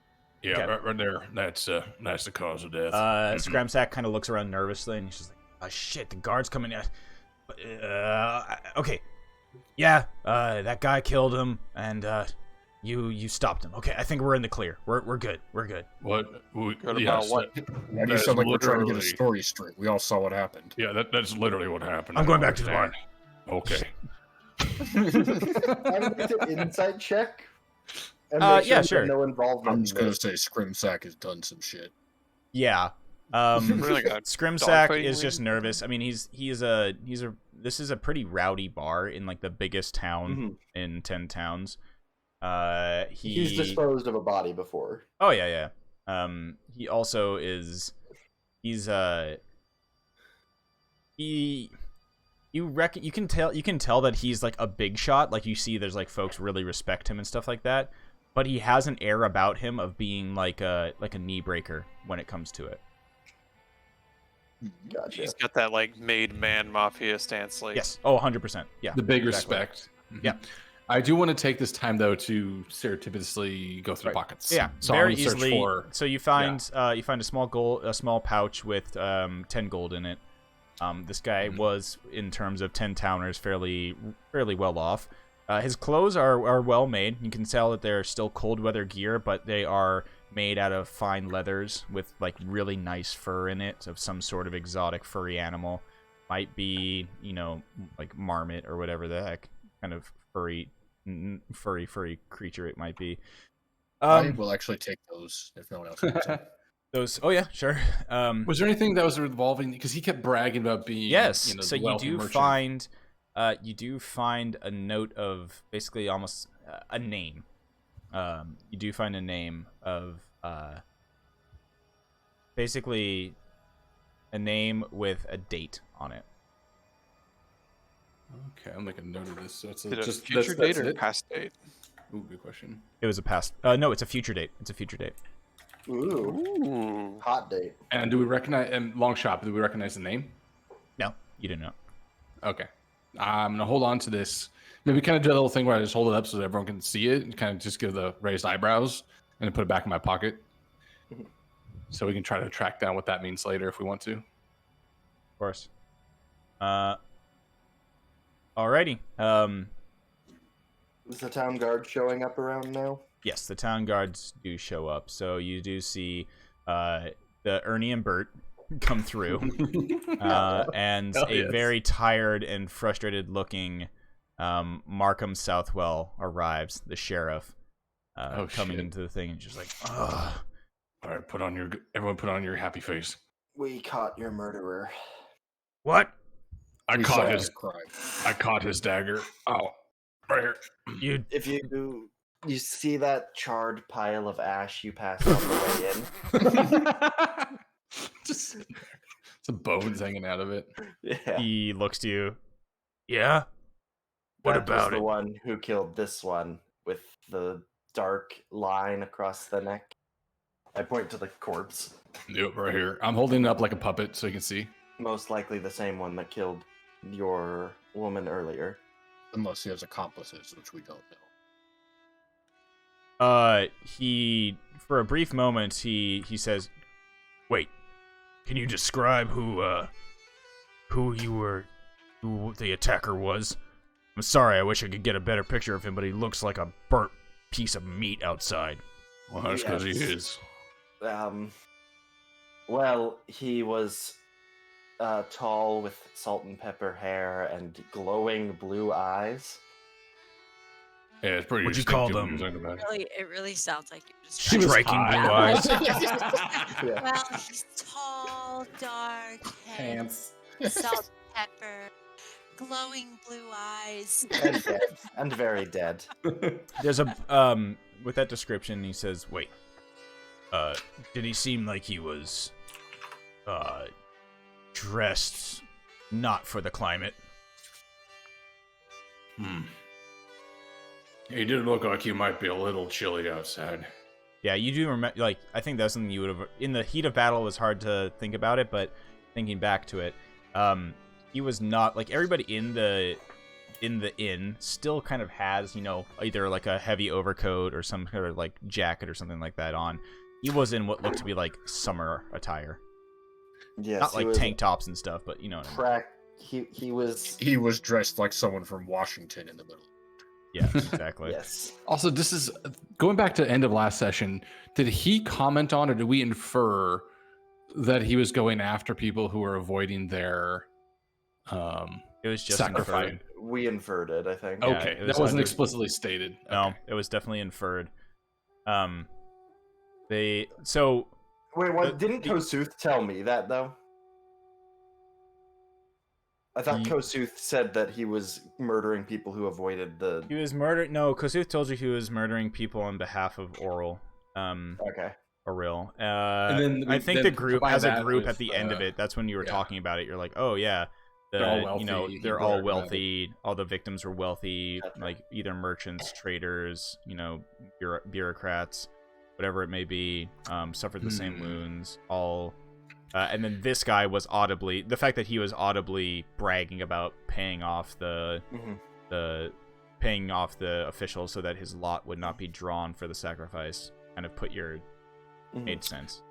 [SPEAKER 4] Yeah,
[SPEAKER 1] Okay.
[SPEAKER 4] right there. That's the cause of death.
[SPEAKER 1] Scramsack kind of looks around nervously and he's just like, "Oh shit, the guard's coming in." Okay, Yeah, that guy killed him, and you stopped him. Okay, I think we're in the clear. We're good. We're good.
[SPEAKER 4] What?
[SPEAKER 2] Good
[SPEAKER 4] Yes,
[SPEAKER 2] about what?
[SPEAKER 6] Why do you
[SPEAKER 4] that's
[SPEAKER 6] sound like we're trying to get a
[SPEAKER 4] literally-
[SPEAKER 6] story straight? We all saw what happened.
[SPEAKER 4] Yeah, that's literally what happened.
[SPEAKER 1] I'm
[SPEAKER 4] I
[SPEAKER 1] going
[SPEAKER 4] don't
[SPEAKER 1] back to the bar.
[SPEAKER 4] understand. Okay.
[SPEAKER 5] I would like to insight check. And
[SPEAKER 1] Yeah,
[SPEAKER 5] make sure we have
[SPEAKER 1] sure.
[SPEAKER 5] No involvement.
[SPEAKER 6] I'm just gonna say Scrimsack has done some shit.
[SPEAKER 1] Yeah.
[SPEAKER 2] Really good.
[SPEAKER 1] Scrimsack
[SPEAKER 2] Dogfighting
[SPEAKER 1] is just
[SPEAKER 2] ring?
[SPEAKER 1] nervous. I mean, this is a pretty rowdy bar in like the biggest town in 10 towns.
[SPEAKER 5] He's disposed of a body before.
[SPEAKER 1] Oh yeah. He also is. You can tell that he's like a big shot. Like you see, there's like folks really respect him and stuff like that. But he has an air about him of being like a knee breaker when it comes to it.
[SPEAKER 5] Gotcha.
[SPEAKER 2] He's got that like made man mafia stance. Like,
[SPEAKER 1] Yes. Oh, 100%. Yeah.
[SPEAKER 4] The big
[SPEAKER 1] exactly.
[SPEAKER 4] respect. Mhm.
[SPEAKER 1] Yeah.
[SPEAKER 4] I do want to take this time though to stereotypically go through
[SPEAKER 1] Right.
[SPEAKER 4] pockets.
[SPEAKER 1] Yeah,
[SPEAKER 4] So
[SPEAKER 1] very
[SPEAKER 4] I'm gonna search
[SPEAKER 1] easily.
[SPEAKER 4] for.
[SPEAKER 1] So you find a small pouch with 10 gold in it. This guy was, in terms of 10 towners, fairly well off. His clothes are well made. You can tell that they're still cold weather gear, but they are made out of fine leathers with like really nice fur in it of some sort of exotic furry animal. Might be, like marmot or whatever the heck kind of furry creature it might be.
[SPEAKER 6] I will actually take those if no one else wants them.
[SPEAKER 1] Those. Oh yeah, sure.
[SPEAKER 4] Was there anything that was revolving? Because he kept bragging about being.
[SPEAKER 1] Yes.
[SPEAKER 4] the
[SPEAKER 1] So you
[SPEAKER 4] wealthy
[SPEAKER 1] do
[SPEAKER 4] merchant.
[SPEAKER 1] find a note of basically almost a name. You do find a name of basically a name with a date on it.
[SPEAKER 4] Okay, I'm making a note of this. So it's
[SPEAKER 2] is it a
[SPEAKER 4] just
[SPEAKER 2] future
[SPEAKER 4] that's
[SPEAKER 2] date or
[SPEAKER 4] it?
[SPEAKER 2] past date?
[SPEAKER 4] Ooh, good question.
[SPEAKER 1] It was a past. No, it's a future date. It's a future date.
[SPEAKER 5] Ooh,
[SPEAKER 2] Ooh.
[SPEAKER 5] hot date.
[SPEAKER 4] And do we recognize? And long shot. Do we recognize the name?
[SPEAKER 1] No, you didn't know.
[SPEAKER 4] Okay. I'm gonna hold on to this. Maybe kind of do a little thing where I just hold it up so that everyone can see it, and kind of just give the raised eyebrows, and then put it back in my pocket, so we can try to track down what that means later if we want to.
[SPEAKER 1] Of course. Alrighty.
[SPEAKER 5] Is the town guard showing up around now?
[SPEAKER 1] Yes, the town guards do show up. So you do see the Ernie and Bert come through, and
[SPEAKER 4] Hell
[SPEAKER 1] a
[SPEAKER 4] yes.
[SPEAKER 1] very tired and frustrated looking Markham Southwell arrives, the sheriff, coming
[SPEAKER 4] shit.
[SPEAKER 1] into the thing and just like, ugh.
[SPEAKER 4] All right, everyone put on your happy face.
[SPEAKER 5] We caught your murderer.
[SPEAKER 1] What?
[SPEAKER 4] I
[SPEAKER 6] We
[SPEAKER 4] caught
[SPEAKER 6] saw
[SPEAKER 4] his.
[SPEAKER 6] his crime.
[SPEAKER 4] I caught his dagger. Oh, right here.
[SPEAKER 1] You
[SPEAKER 5] If you see that charred pile of ash you passed on the way in,
[SPEAKER 4] Just some bones hanging out of it.
[SPEAKER 5] yeah,
[SPEAKER 1] He looks to you. Yeah? What
[SPEAKER 5] that was
[SPEAKER 1] about
[SPEAKER 5] the
[SPEAKER 1] it?
[SPEAKER 5] one who killed this one with the dark line across the neck. I point to the corpse.
[SPEAKER 4] Yep, right here. I'm holding it up like a puppet so you can see.
[SPEAKER 5] Most likely the same one that killed your woman earlier.
[SPEAKER 6] Unless he has accomplices, which we don't know.
[SPEAKER 1] He, for a brief moment, he says, "Wait, can you describe who the attacker was? I'm sorry, I wish I could get a better picture of him, but he looks like a burnt piece of meat outside."
[SPEAKER 4] Well, that's because he
[SPEAKER 5] Yes.
[SPEAKER 4] is.
[SPEAKER 5] Well, he was tall with salt and pepper hair and glowing blue eyes.
[SPEAKER 4] Yeah, it's pretty.
[SPEAKER 1] What'd you call
[SPEAKER 4] distinctive when
[SPEAKER 1] them?
[SPEAKER 4] you think about it.
[SPEAKER 3] It really sounds like you're just
[SPEAKER 4] She was
[SPEAKER 1] Striking
[SPEAKER 4] hot.
[SPEAKER 1] blue eyes.
[SPEAKER 5] Yeah.
[SPEAKER 3] Well, he's tall, dark, hair, salt, pepper, glowing blue eyes.
[SPEAKER 5] And dead. And very dead.
[SPEAKER 1] There's a with that description, he says, "Wait, did he seem like he was dressed not for the climate?"
[SPEAKER 4] He did look like he might be a little chilly outside.
[SPEAKER 1] Yeah, you do remember. Like, I think that's something you would have. In the heat of battle, it was hard to think about it, but thinking back to it, he was not like everybody in the inn still kind of has, either like a heavy overcoat or some kind of like jacket or something like that on. He was in what looked to be like summer attire,
[SPEAKER 5] Yes,
[SPEAKER 1] not
[SPEAKER 5] he
[SPEAKER 1] like
[SPEAKER 5] was
[SPEAKER 1] tank tops and stuff, but you know what I mean.
[SPEAKER 5] He was.
[SPEAKER 6] He was dressed like someone from Washington in the middle.
[SPEAKER 1] Yeah, exactly.
[SPEAKER 5] Yes.
[SPEAKER 4] Also, this is going back to end of last session. Did he comment on, or did we infer that he was going after people who were avoiding their
[SPEAKER 1] It was just
[SPEAKER 4] sacrifice?
[SPEAKER 1] inferred.
[SPEAKER 5] We inferred it, I think.
[SPEAKER 1] Yeah,
[SPEAKER 4] Okay,
[SPEAKER 1] it was
[SPEAKER 4] that wasn't
[SPEAKER 1] under-
[SPEAKER 4] explicitly stated.
[SPEAKER 1] No,
[SPEAKER 4] Okay.
[SPEAKER 1] it was definitely inferred. So
[SPEAKER 5] Wait, what? Didn't
[SPEAKER 1] the-
[SPEAKER 5] Kosuth tell me that though? I thought
[SPEAKER 1] Ye-
[SPEAKER 5] Kosuth said that he was murdering people who avoided the.
[SPEAKER 1] he was murdered. No, Kosuth told you he was murdering people on behalf of Auril.
[SPEAKER 5] Okay.
[SPEAKER 1] Auril.
[SPEAKER 4] then
[SPEAKER 1] I think
[SPEAKER 4] then
[SPEAKER 1] the group,
[SPEAKER 4] combine
[SPEAKER 1] as a
[SPEAKER 4] that
[SPEAKER 1] group,
[SPEAKER 4] with,
[SPEAKER 1] at the end of it, that's when you were
[SPEAKER 4] yeah.
[SPEAKER 1] talking about it. You're like, oh yeah,
[SPEAKER 4] They're all wealthy,
[SPEAKER 1] they're
[SPEAKER 4] people
[SPEAKER 1] all
[SPEAKER 4] are gonna-
[SPEAKER 1] wealthy. All the victims were wealthy,
[SPEAKER 5] That's right.
[SPEAKER 1] like either merchants, traders, bureaucrats, whatever it may be. Suffered the same wounds. All. And then this guy was the fact that he was audibly bragging about paying off the officials so that his lot would not be drawn for the sacrifice kind of made sense.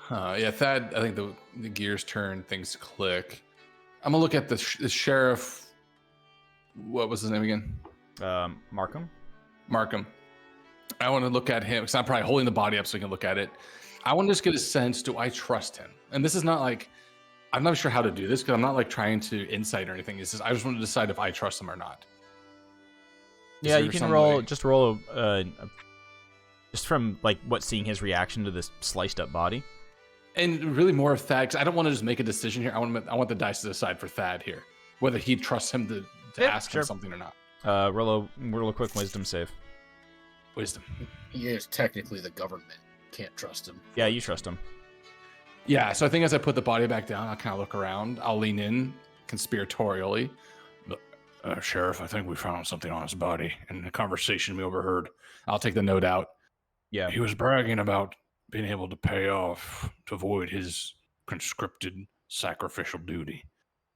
[SPEAKER 4] Yeah, Thad. I think the gears turn, things click. I'm gonna look at the sheriff. What was his name again?
[SPEAKER 1] Markham.
[SPEAKER 4] Markham. I want to look at him because I'm probably holding the body up so we can look at it. I want to just get a sense: do I trust him? And this is not like I'm not sure how to do this because I'm not like trying to insight or anything. It's just I just want to decide if I trust him or not. Is
[SPEAKER 1] Yeah,
[SPEAKER 4] there
[SPEAKER 1] you can
[SPEAKER 4] some
[SPEAKER 1] roll.
[SPEAKER 4] way?
[SPEAKER 1] Just roll just from like seeing his reaction to this sliced up body.
[SPEAKER 4] And really more of Thad, because I don't want to just make a decision here. I want the dice to decide for Thad here, whether he trusts him to
[SPEAKER 1] Yeah,
[SPEAKER 4] ask
[SPEAKER 1] sure.
[SPEAKER 4] him something or not.
[SPEAKER 1] Roll a quick wisdom save.
[SPEAKER 4] Wisdom.
[SPEAKER 6] He is technically the government. Can't trust him.
[SPEAKER 1] Yeah, you trust him.
[SPEAKER 4] Yeah, so I think as I put the body back down, I'll kind of look around. I'll lean in conspiratorially. Sheriff, I think we found something on his body in the conversation we overheard. I'll take the note out.
[SPEAKER 1] Yeah.
[SPEAKER 4] He was bragging about being able to pay off to avoid his conscripted sacrificial duty.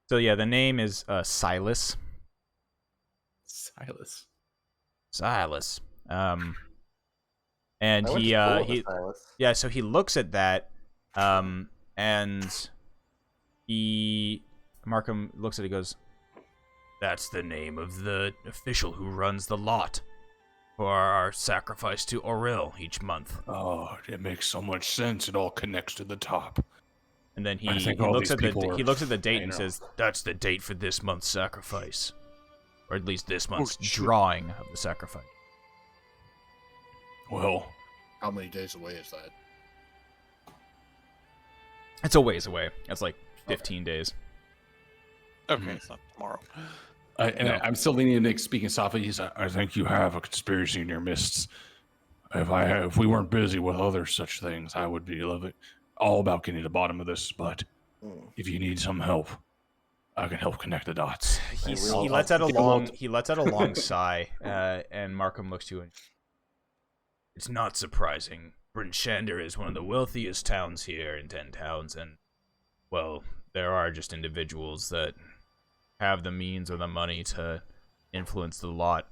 [SPEAKER 1] So yeah, the name is Silas.
[SPEAKER 4] Silas.
[SPEAKER 1] Silas. And
[SPEAKER 5] I went
[SPEAKER 1] he
[SPEAKER 5] to school
[SPEAKER 1] he
[SPEAKER 5] with Silas.
[SPEAKER 1] yeah, so he looks at that, and Markham looks at it and goes, "That's the name of the official who runs the lot for our sacrifice to Auril each month."
[SPEAKER 4] Oh, it makes so much sense. It all connects to the top.
[SPEAKER 1] And then he
[SPEAKER 4] I think all
[SPEAKER 1] looks
[SPEAKER 4] these
[SPEAKER 1] at the
[SPEAKER 4] people are
[SPEAKER 1] he looks at the date and
[SPEAKER 4] hanging
[SPEAKER 1] says, "That's the date for this month's sacrifice, or at least this month's
[SPEAKER 6] shit.
[SPEAKER 1] drawing of the sacrifice."
[SPEAKER 4] Well,
[SPEAKER 6] How many days away is that?
[SPEAKER 1] It's a ways away. It's like 15 days.
[SPEAKER 2] Okay, it's not tomorrow.
[SPEAKER 4] I'm still leaning into speaking softly. I think you have a conspiracy in your midst. If we weren't busy with other such things, I would be all about getting to the bottom of this. But if you need some help, I can help connect the dots.
[SPEAKER 1] He
[SPEAKER 5] will.
[SPEAKER 1] lets out a
[SPEAKER 5] Give him
[SPEAKER 1] long
[SPEAKER 5] a-
[SPEAKER 1] sigh, and Markham looks to you. It's not surprising. Bryn Shander is one of the wealthiest towns here in 10 towns, and well, there are just individuals that have the means or the money to influence the lot.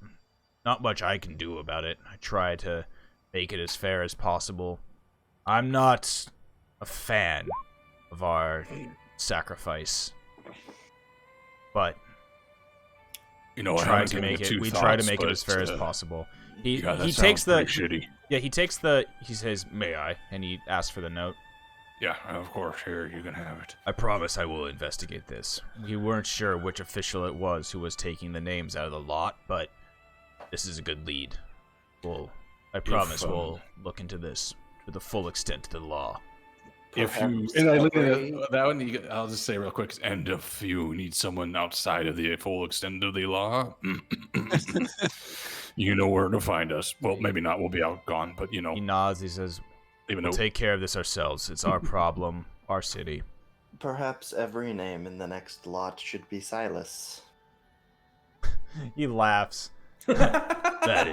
[SPEAKER 1] Not much I can do about it. I try to make it as fair as possible. I'm not a fan of our sacrifice, but
[SPEAKER 4] You know, I
[SPEAKER 1] try
[SPEAKER 4] haven't
[SPEAKER 1] to
[SPEAKER 4] given
[SPEAKER 1] make
[SPEAKER 4] it
[SPEAKER 1] it.
[SPEAKER 4] two
[SPEAKER 1] We try to
[SPEAKER 4] thoughts,
[SPEAKER 1] make it
[SPEAKER 4] but,
[SPEAKER 1] as fair as possible. He
[SPEAKER 4] yeah, that
[SPEAKER 1] he
[SPEAKER 4] sounds
[SPEAKER 1] takes the
[SPEAKER 4] pretty shitty.
[SPEAKER 1] yeah he says, "May I?" and he asks for the note.
[SPEAKER 4] Yeah, of course. Here, you can have it.
[SPEAKER 1] I promise I will investigate this. We weren't sure which official it was who was taking the names out of the lot, but this is a good lead. I promise we'll look into this to the full extent of the law.
[SPEAKER 4] If you
[SPEAKER 5] Perhaps
[SPEAKER 4] and I look
[SPEAKER 5] every-
[SPEAKER 4] at that one, I'll just say real quick. And if you need someone outside of the full extent of the law, you know where to find us. Well, maybe not. We'll be out gone, but
[SPEAKER 1] He nods. He says,
[SPEAKER 4] even
[SPEAKER 1] "We'll
[SPEAKER 4] though
[SPEAKER 1] take care of this ourselves. It's our problem, our city."
[SPEAKER 5] Perhaps every name in the next lot should be Silas.
[SPEAKER 1] He laughs. That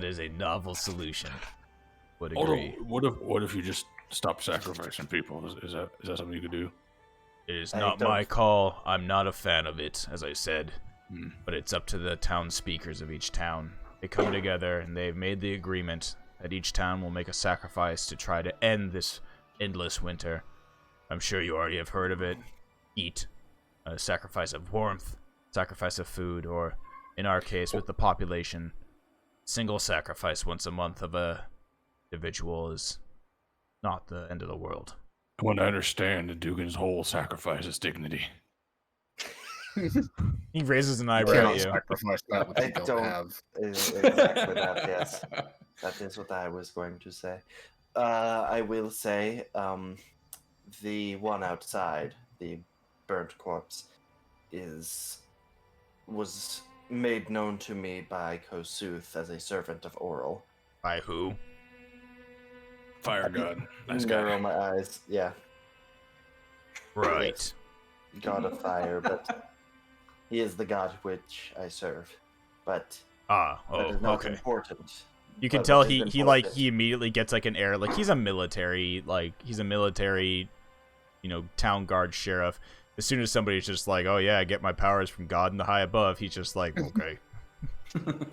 [SPEAKER 1] is a novel solution. Would agree.
[SPEAKER 4] what if you just stop sacrificing people? Is that something you could do?
[SPEAKER 1] It is
[SPEAKER 5] I
[SPEAKER 1] not
[SPEAKER 5] don't-
[SPEAKER 1] my call. I'm not a fan of it, as I said.
[SPEAKER 4] Hmm.
[SPEAKER 1] But it's up to the town speakers of each town. They come together and they've made the agreement that each town will make a sacrifice to try to end this endless winter. I'm sure you already have heard of it. Eat. a sacrifice of warmth, sacrifice of food, or in our case, with the population, single sacrifice once a month of a individual is not the end of the world.
[SPEAKER 8] I want to understand that Dugan's whole sacrifice is dignity.
[SPEAKER 1] He raises an
[SPEAKER 6] You
[SPEAKER 1] eyebrow
[SPEAKER 6] cannot
[SPEAKER 1] at you.
[SPEAKER 6] sacrifice that which
[SPEAKER 5] I
[SPEAKER 6] you don't
[SPEAKER 5] don't-
[SPEAKER 6] have.
[SPEAKER 5] Exactly that, yes. That is what I was going to say. I will say, the one outside, the burnt corpse, was made known to me by Kosuth as a servant of Auril.
[SPEAKER 1] By who?
[SPEAKER 8] Fire god. Nice
[SPEAKER 5] Narrow
[SPEAKER 8] guy.
[SPEAKER 5] my eyes, yeah.
[SPEAKER 1] Right.
[SPEAKER 5] God of fire, but he is the god which I serve. But
[SPEAKER 1] Ah,
[SPEAKER 5] that
[SPEAKER 1] oh,
[SPEAKER 5] is not
[SPEAKER 1] okay.
[SPEAKER 5] important.
[SPEAKER 1] You can
[SPEAKER 5] But
[SPEAKER 1] tell
[SPEAKER 5] what is important-
[SPEAKER 1] he immediately gets like an air, like he's a military, town guard sheriff. As soon as somebody's just like, oh yeah, I get my powers from God in the high above, he's just like, okay.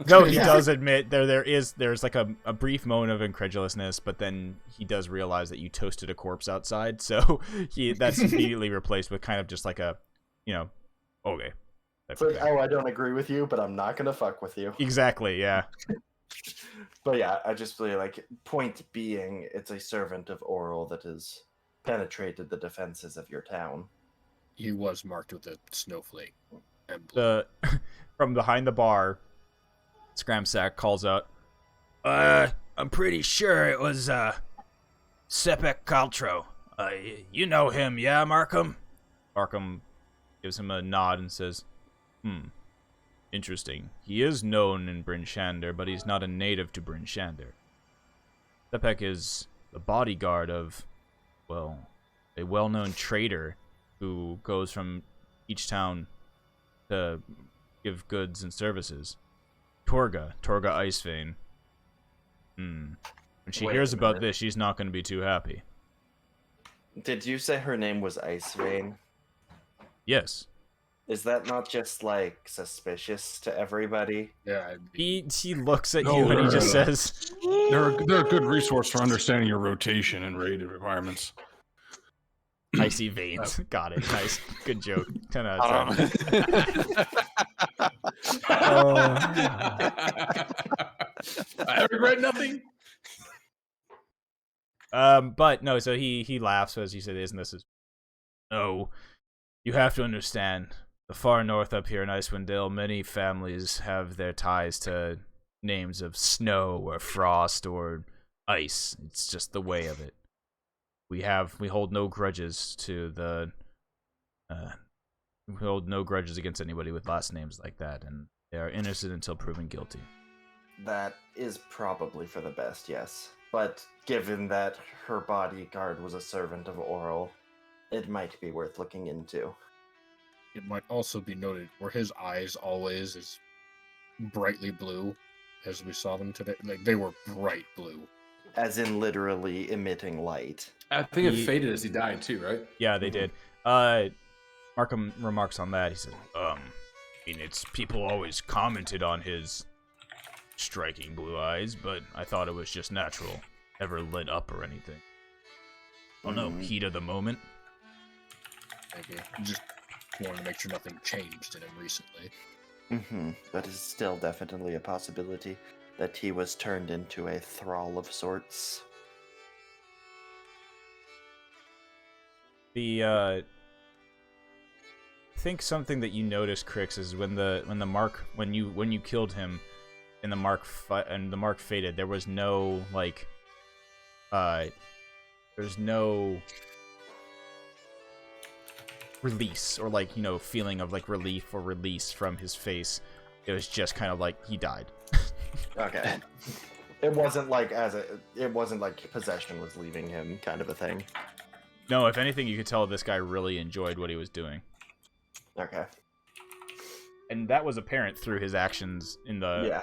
[SPEAKER 1] Though he does admit there's like a brief moment of incredulousness, but then he does realize that you toasted a corpse outside, so that's immediately replaced with kind of just like a, okay.
[SPEAKER 5] It's like, oh, I don't agree with you, but I'm not gonna fuck with you.
[SPEAKER 1] Exactly, yeah.
[SPEAKER 5] But yeah, I just really like, point being, it's a servant of Auril that has penetrated the defenses of your town.
[SPEAKER 6] He was marked with a snowflake emblem.
[SPEAKER 1] The from behind the bar, Scramsack calls out, I'm pretty sure it was Sepek Caltro. You know him, yeah, Markham? Markham gives him a nod and says, interesting. He is known in Bryn Shander, but he's not a native to Bryn Shander. Sepek is the bodyguard of, well, a well-known trader who goes from each town to give goods and services. Torga Icevein. When she
[SPEAKER 5] Wait
[SPEAKER 1] hears
[SPEAKER 5] a
[SPEAKER 1] about
[SPEAKER 5] minute.
[SPEAKER 1] this, she's not going to be too happy.
[SPEAKER 5] Did you say her name was Icevein?
[SPEAKER 1] Yes.
[SPEAKER 5] Is that not just like suspicious to everybody?
[SPEAKER 6] Yeah,
[SPEAKER 1] He looks at
[SPEAKER 8] No,
[SPEAKER 1] you and he
[SPEAKER 8] no,
[SPEAKER 1] just
[SPEAKER 8] no.
[SPEAKER 1] says,
[SPEAKER 8] They're a good resource for understanding your rotation and raid requirements.
[SPEAKER 1] icy veins. Got it. Nice. Good joke. 10 out of 10.
[SPEAKER 4] I regret nothing.
[SPEAKER 1] But no, so he laughs as you said, isn't this his... No, you have to understand, the far north up here in Icewind Dale, many families have their ties to names of snow or frost or ice. It's just the way of it. We hold no grudges against anybody with last names like that, and they are innocent until proven guilty.
[SPEAKER 5] That is probably for the best, yes. But given that her bodyguard was a servant of Auril, it might be worth looking into.
[SPEAKER 6] it might also be noted, were his eyes always as brightly blue as we saw them today? Like, they were bright blue.
[SPEAKER 5] As in literally emitting light.
[SPEAKER 4] I think it faded as he died too, right?
[SPEAKER 1] Yeah, they did. Markham remarks on that. He said, it's people always commented on his striking blue eyes, but I thought it was just natural. Never lit up or anything. Oh no, heat of the moment.
[SPEAKER 6] Maybe. Just wanted to make sure nothing changed in him recently.
[SPEAKER 5] But it's still definitely a possibility that he was turned into a thrall of sorts.
[SPEAKER 1] I think something that you noticed, Crix, is when you killed him and the mark faded, there was no there's no release or feeling of relief or release from his face. It was just kind of like he died.
[SPEAKER 5] Okay. It wasn't like possession was leaving him kind of a thing.
[SPEAKER 1] No, if anything, you could tell this guy really enjoyed what he was doing.
[SPEAKER 5] Okay.
[SPEAKER 1] And that was apparent through his actions in the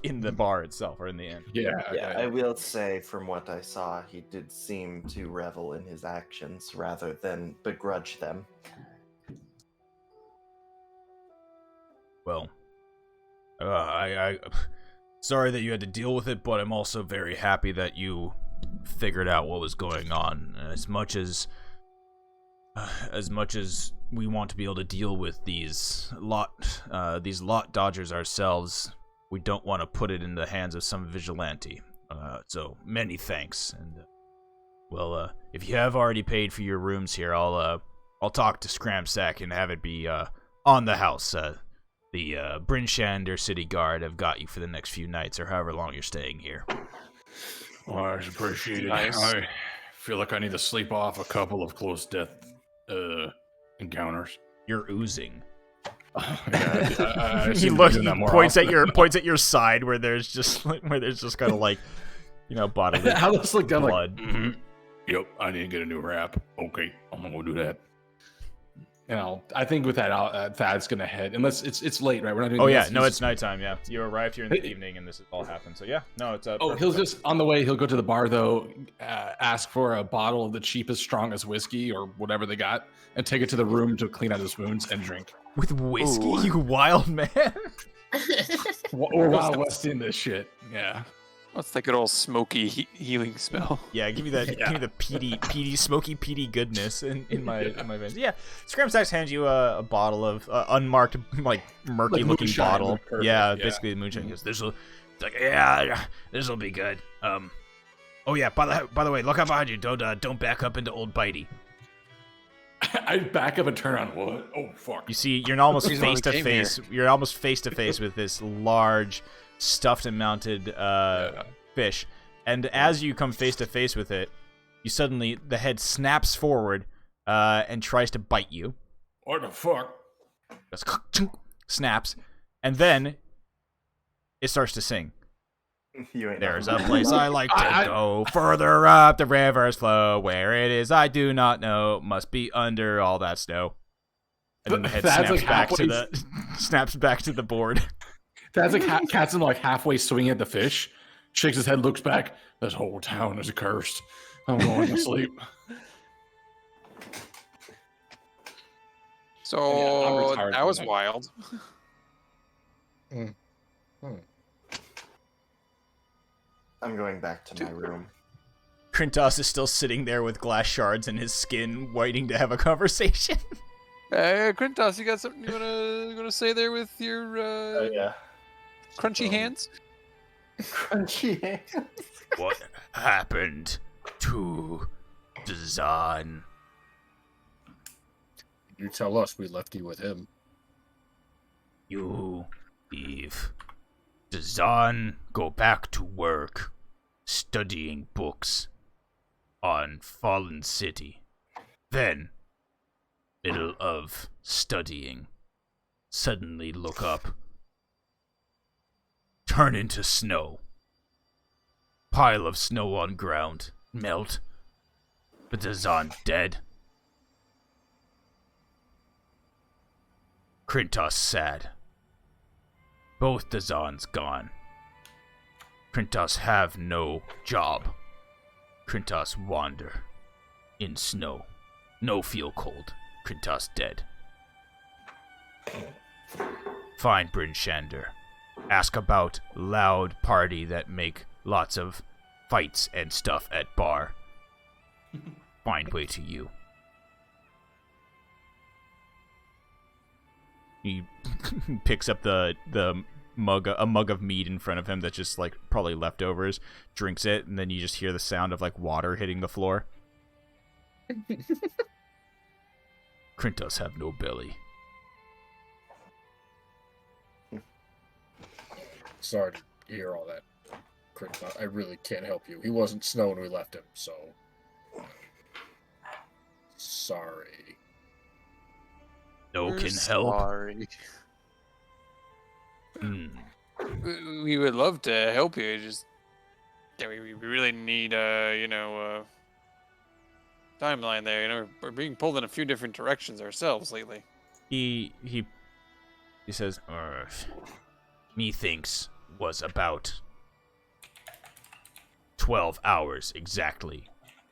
[SPEAKER 1] in the bar itself or in the inn.
[SPEAKER 5] Yeah, I will say from what I saw, he did seem to revel in his actions rather than begrudge them.
[SPEAKER 1] Well, I sorry that you had to deal with it, but I'm also very happy that you figured out what was going on. As much as As much as we want to be able to deal with these lot dodgers ourselves, we don't want to put it in the hands of some vigilante. So many thanks. And if you have already paid for your rooms here, I'll talk to Scramsack and have it be on the house. The Brinshander City Guard have got you for the next few nights, or however long you're staying here.
[SPEAKER 8] Well, I appreciate it.
[SPEAKER 2] Nice.
[SPEAKER 8] I feel like I need to sleep off a couple of close death encounters.
[SPEAKER 1] You're oozing.
[SPEAKER 8] I
[SPEAKER 1] He
[SPEAKER 8] seem to be
[SPEAKER 1] looks.
[SPEAKER 8] doing
[SPEAKER 1] He
[SPEAKER 8] that more
[SPEAKER 1] points
[SPEAKER 8] often.
[SPEAKER 1] at your side where there's just kind of like, bodily
[SPEAKER 8] How does look down
[SPEAKER 1] blood.
[SPEAKER 8] like? Mhm. Yep, I need to get a new wrap. Okay, I'm gonna go do that.
[SPEAKER 4] I think with that, Thad's gonna head unless it's late, right? We're not doing.
[SPEAKER 1] Oh
[SPEAKER 4] the
[SPEAKER 1] yeah,
[SPEAKER 4] rest.
[SPEAKER 1] no,
[SPEAKER 4] He's
[SPEAKER 1] it's nighttime. Yeah, you arrived here in the evening, and this has all happened. So yeah, no, it's
[SPEAKER 4] Oh, he'll just on the way. He'll go to the bar though, ask for a bottle of the cheapest, strongest whiskey or whatever they got, and take it to the room to clean out his wounds and drink.
[SPEAKER 1] with whiskey,
[SPEAKER 2] Ooh.
[SPEAKER 1] you wild man.
[SPEAKER 4] We're Wild West in this shit. Yeah.
[SPEAKER 2] What's that good old smoky healing spell?
[SPEAKER 1] Yeah, give me that. Give me the peaty, smoky, peaty goodness in my veins. Yeah, Scramsax hands you a bottle of unmarked, like murky
[SPEAKER 4] Like
[SPEAKER 1] looking
[SPEAKER 4] moonshine,
[SPEAKER 1] bottle.
[SPEAKER 4] like perfect,
[SPEAKER 1] yeah,
[SPEAKER 4] yeah.
[SPEAKER 1] basically the moonshine. He goes, this'll be good. Oh yeah, by the way, look out behind you. Don't back up into old Bitey.
[SPEAKER 4] I back up and turn on. What? Oh fuck.
[SPEAKER 1] You see, you're almost
[SPEAKER 2] He's the one
[SPEAKER 1] face
[SPEAKER 2] who
[SPEAKER 1] to
[SPEAKER 2] came
[SPEAKER 1] face. You're almost face to face with this large, stuffed and mounted fish. And as you come face to face with it, you suddenly the head snaps forward and tries to bite you.
[SPEAKER 8] What the fuck?
[SPEAKER 1] Just snaps, and then it starts to sing.
[SPEAKER 5] You ain't
[SPEAKER 1] There's
[SPEAKER 5] never-
[SPEAKER 1] a place I like to go further up the river's flow. Where it is, I do not know. Must be under all that snow. And then the head
[SPEAKER 4] That's
[SPEAKER 1] snaps
[SPEAKER 4] like
[SPEAKER 1] back to
[SPEAKER 4] halfway-
[SPEAKER 1] the snaps back to the board.
[SPEAKER 4] Thad's like Cat's him like halfway swinging at the fish, shakes his head, looks back. This whole town is cursed. I'm going to sleep.
[SPEAKER 2] So
[SPEAKER 4] I'm retired
[SPEAKER 2] that
[SPEAKER 4] from
[SPEAKER 2] was
[SPEAKER 4] that.
[SPEAKER 2] wild.
[SPEAKER 5] I'm going back to my room.
[SPEAKER 1] Krintos is still sitting there with glass shards in his skin, waiting to have a conversation.
[SPEAKER 2] Krintos, you got something you wanna say there with your
[SPEAKER 5] Yeah.
[SPEAKER 2] crunchy hands?
[SPEAKER 5] Crunchy hands.
[SPEAKER 1] What happened to Zan?
[SPEAKER 6] You tell us we left you with him.
[SPEAKER 1] You leave. Zan go back to work, studying books on Fallen City. Then, middle of studying, suddenly look up, turn into snow. Pile of snow on ground, melt. But Zan dead. Krintos sad. Both the Zans gone. Krintos have no job. Krintos wander in snow. No feel cold. Krintos dead. Find Brinshander. Ask about loud party that make lots of fights and stuff at bar. Find way to you. He picks up the mug, a mug of mead in front of him that's just like probably leftovers, drinks it, and then you just hear the sound of like water hitting the floor. Krintos have no belly.
[SPEAKER 6] Sorry to hear all that. I really can't help you. He wasn't snow when we left him, so sorry.
[SPEAKER 1] No
[SPEAKER 2] We're
[SPEAKER 1] can help.
[SPEAKER 2] sorry.
[SPEAKER 1] Hmm.
[SPEAKER 2] We would love to help you. Just yeah, we really need timeline there. You know, we're being pulled in a few different directions ourselves lately.
[SPEAKER 1] He says, methinks was about 12 hours exactly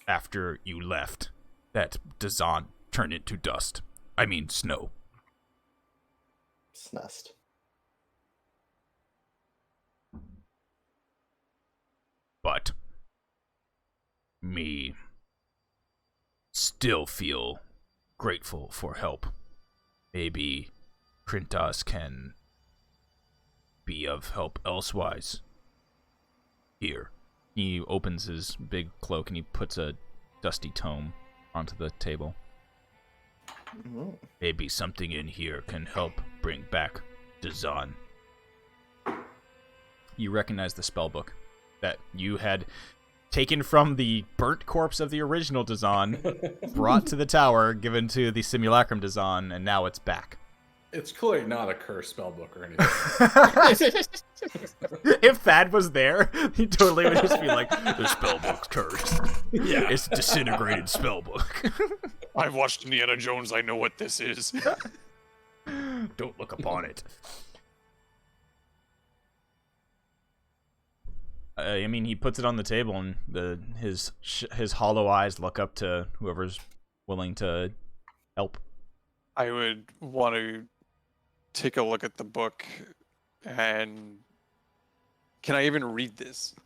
[SPEAKER 1] after you left that Dazan turned into dust. I mean snow.
[SPEAKER 5] Snest.
[SPEAKER 1] But me still feel grateful for help. Maybe Krintas can be of help elsewise. Here. He opens his big cloak and he puts a dusty tome onto the table. Maybe something in here can help bring back Dazan. You recognize the spellbook that you had taken from the burnt corpse of the original Dazan, brought to the tower, given to the simulacrum Dazan, and now it's back.
[SPEAKER 4] It's clearly not a cursed spellbook or anything.
[SPEAKER 1] If Thad was there, he totally would just be like, the spellbook's cursed.
[SPEAKER 4] Yeah.
[SPEAKER 1] It's a disintegrated spellbook.
[SPEAKER 2] I've watched Indiana Jones. I know what this is.
[SPEAKER 1] Don't look upon it. I mean, he puts it on the table, and his hollow eyes look up to whoever's willing to help.
[SPEAKER 2] I would want to take a look at the book, and can I even read this?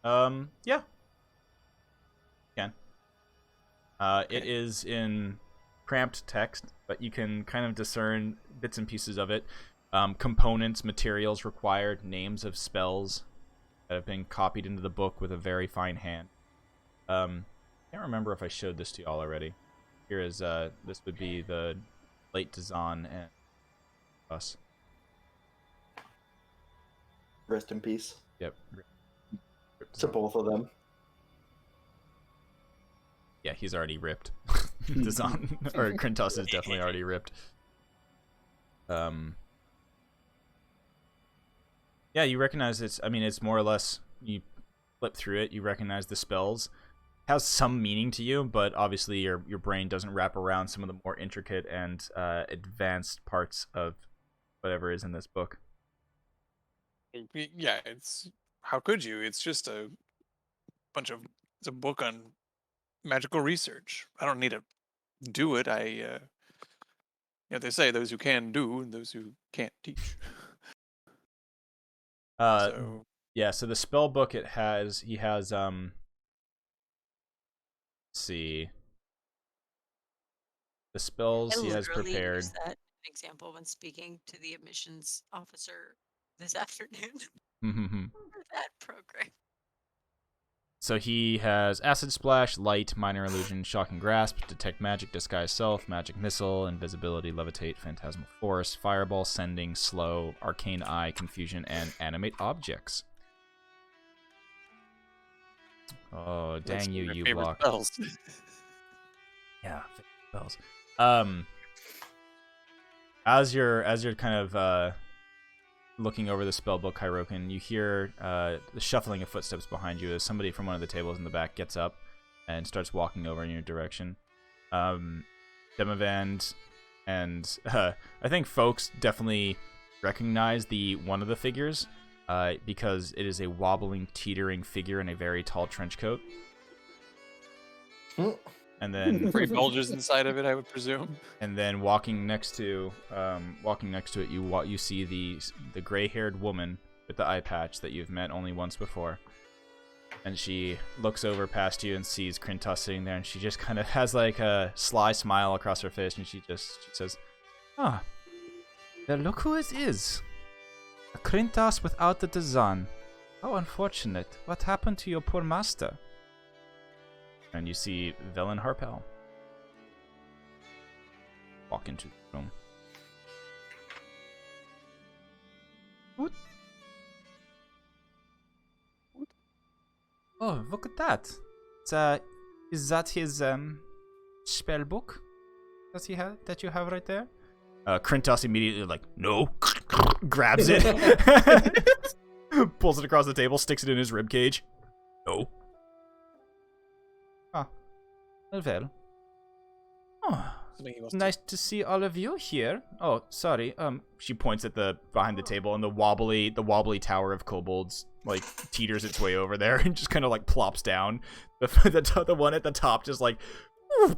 [SPEAKER 1] Yeah. Can. It is in cramped text, but you can kind of discern bits and pieces of it. Components, materials required, names of spells that have been copied into the book with a very fine hand. Can't remember if I showed this to y'all already. Here is, this would be the late Dazan and us.
[SPEAKER 5] Rest in peace
[SPEAKER 1] Yep.
[SPEAKER 5] to both of them.
[SPEAKER 1] Yeah, he's already ripped. Dazan, or Krintos is definitely already ripped. Yeah, you recognize it's, I mean, it's more or less, you flip through it, you recognize the spells. It has some meaning to you, but obviously your brain doesn't wrap around some of the more intricate and advanced parts of whatever is in this book.
[SPEAKER 2] Yeah, it's how could you? It's just a it's a book on magical research. I don't need to do it. They say those who can do and those who can't teach. So
[SPEAKER 1] Yeah, so the spell book he has let's see. The spells he has
[SPEAKER 3] literally
[SPEAKER 1] prepared.
[SPEAKER 3] used that example when speaking to the admissions officer this afternoon for that program.
[SPEAKER 1] So he has Acid Splash, Light, Minor Illusion, Shocking Grasp, Detect Magic, Disguise Self, Magic Missile, Invisibility, Levitate, Phantasmal Force, Fireball, Sending, Slow, Arcane Eye, Confusion, and Animate Objects. Oh, dang you,
[SPEAKER 2] my
[SPEAKER 1] you
[SPEAKER 2] favorite
[SPEAKER 1] block.
[SPEAKER 2] spells.
[SPEAKER 1] Yeah, spells. As you're kind of looking over the spellbook, Hyrokin, you hear the shuffling of footsteps behind you as somebody from one of the tables in the back gets up and starts walking over in your direction. Demavand and I think folks definitely recognize one of the figures because it is a wobbling, teetering figure in a very tall trench coat. And then
[SPEAKER 2] Three bulges inside of it, I would presume.
[SPEAKER 1] And then walking next to it, you see the gray-haired woman with the eye patch that you've met only once before. And she looks over past you and sees Krintos sitting there, and she just kind of has like a sly smile across her face, and she says, "Ah, well, look who it is. A Krintos without the Dazan. How unfortunate. What happened to your poor master?" And you see Velen Harpel walk into the room. What? Oh, look at that! Is that his spell book that you have right there? Krintos immediately like, no, grabs it, pulls it across the table, sticks it in his rib cage. No. Well. Oh, nice to see all of you here. Oh, sorry. She points at behind the table, and the wobbly tower of kobolds like teeters its way over there and just kind of like plops down. The one at the top just like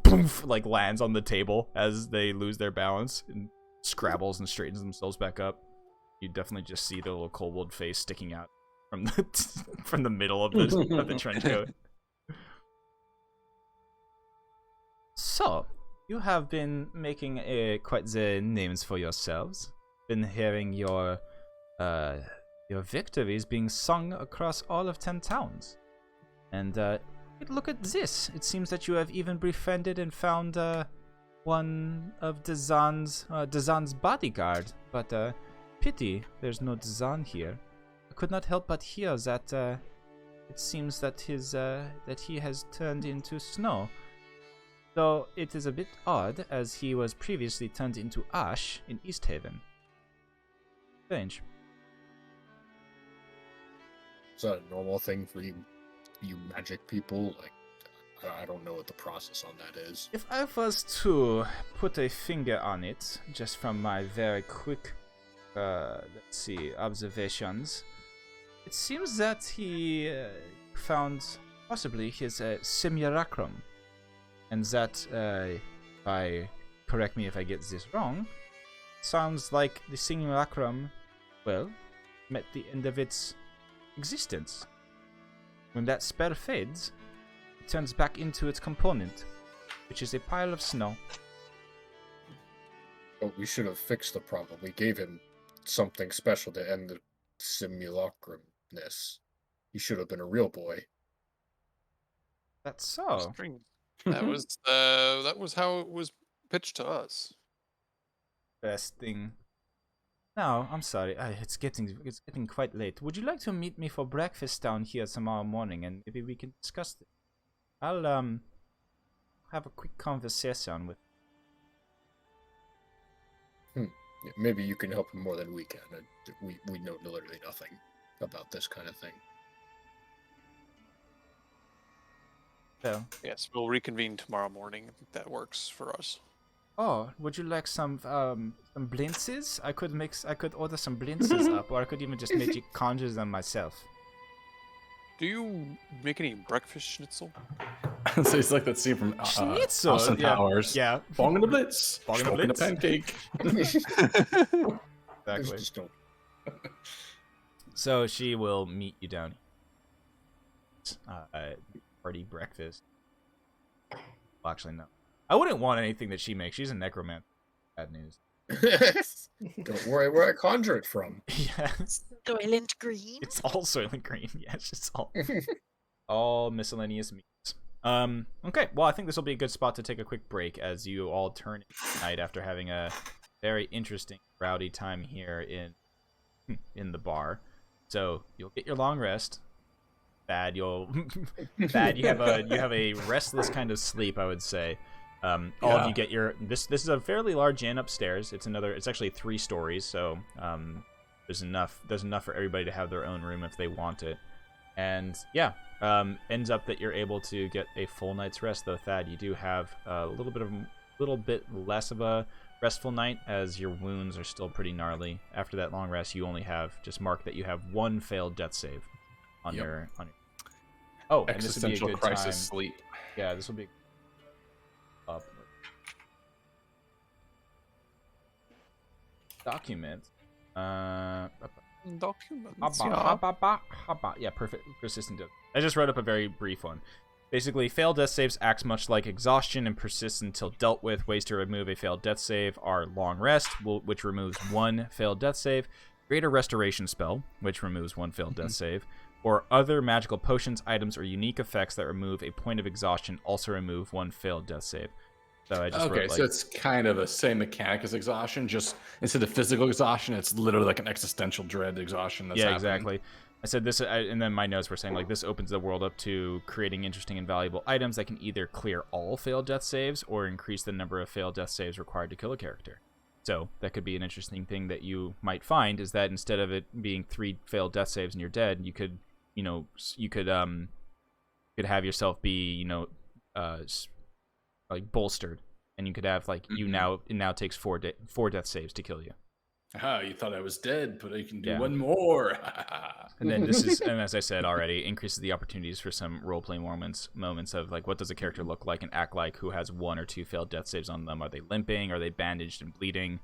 [SPEAKER 1] poof, like lands on the table as they lose their balance and scrabbles and straightens themselves back up. You definitely just see the little kobold face sticking out from the middle of the trench coat. So, you have been making quite the names for yourselves. Been hearing your victories being sung across all of 10 towns. And look at this. It seems that you have even befriended and found one of Dazan's bodyguard. But pity there's no Dazan here. I could not help but hear that it seems that he has turned into snow. Though it is a bit odd, as he was previously turned into ash in East Haven. Strange.
[SPEAKER 6] Is that a normal thing for you magic people? Like, I don't know what the process on that is.
[SPEAKER 1] If I was to put a finger on it, just from my very quick, observations, it seems that he found possibly his simulacrum. And that, correct me if I get this wrong, sounds like the simulacrum, well, met the end of its existence. When that spell fades, it turns back into its component, which is a pile of snow.
[SPEAKER 6] Oh, we should have fixed the problem. We gave him something special to end the simulacrumness. He should have been a real boy.
[SPEAKER 1] That's so.
[SPEAKER 2] Strange. That was how it was pitched to us.
[SPEAKER 1] Best thing. No, I'm sorry. It's getting quite late. Would you like to meet me for breakfast down here tomorrow morning, and maybe we can discuss it? I'll have a quick conversation with.
[SPEAKER 6] Yeah, maybe you can help him more than we can. We know literally nothing about this kind of thing.
[SPEAKER 1] Well.
[SPEAKER 2] Yes, we'll reconvene tomorrow morning. I think that works for us.
[SPEAKER 1] Oh, would you like some blintzes? I could order some blintzes up, or I could even just magic conjure them myself.
[SPEAKER 2] Do you make any breakfast schnitzel?
[SPEAKER 4] So it's like that scene from
[SPEAKER 1] Schnitzel,
[SPEAKER 4] Austin
[SPEAKER 1] yeah.
[SPEAKER 4] Powers.
[SPEAKER 1] Yeah.
[SPEAKER 4] Bong in the Blitz.
[SPEAKER 1] Bong in the
[SPEAKER 4] Smoking a
[SPEAKER 1] Blitz.
[SPEAKER 4] pancake.
[SPEAKER 1] Exactly.
[SPEAKER 6] Just don't.
[SPEAKER 1] So she will meet you down at party breakfast. Well, actually, no. I wouldn't want anything that she makes. She's a necromancer. Bad news.
[SPEAKER 6] Don't worry where I conjure it from.
[SPEAKER 1] Yeah.
[SPEAKER 3] Soylent Green.
[SPEAKER 1] It's all Soylent Green. Yeah, it's just all miscellaneous meats. Okay, well, I think this will be a good spot to take a quick break as you all turn in tonight after having a very interesting, rowdy time here in the bar. So you'll get your long rest. Bad, you have a restless kind of sleep, I would say. All of you get your this is a fairly large inn upstairs. It's actually 3 stories, so there's enough for everybody to have their own room if they want it. And yeah, ends up that you're able to get a full night's rest, though. Thad, you do have a little bit less of a restful night, as your wounds are still pretty gnarly. After that long rest, you only have, just mark that you have 1 failed death save on your oh, and this would be a
[SPEAKER 4] Existential
[SPEAKER 1] good
[SPEAKER 4] crisis
[SPEAKER 1] time.
[SPEAKER 4] sleep.
[SPEAKER 1] Yeah, this will be up. Document.
[SPEAKER 2] Documents.
[SPEAKER 1] Yeah, perfect. Persistent. I just wrote up a very brief one. Basically, failed death saves acts much like exhaustion and persists until dealt with. Ways to remove a failed death save are long rest, which removes 1 failed death save, greater restoration spell, which removes 1 failed death save, or other magical potions, items, or unique effects that remove a point of exhaustion also remove 1 failed death save. So I just wrote,
[SPEAKER 4] so it's kind of the same mechanic as exhaustion, just instead of physical exhaustion, it's literally like an existential dread exhaustion. That's happening.
[SPEAKER 1] Exactly. I said this, and then my notes were saying, like, this opens the world up to creating interesting and valuable items that can either clear all failed death saves or increase the number of failed death saves required to kill a character. So that could be an interesting thing that you might find, is that instead of it being 3 failed death saves and you're dead, you could have yourself be, like bolstered, and you could have like it now takes 4 death saves to kill you.
[SPEAKER 4] You thought I was dead, but I can do 1 more.
[SPEAKER 1] And then this is, and as I said already, increases the opportunities for some role-playing moments of like, what does a character look like and act like who has 1 or 2 failed death saves on them? Are they limping? Are they bandaged and bleeding?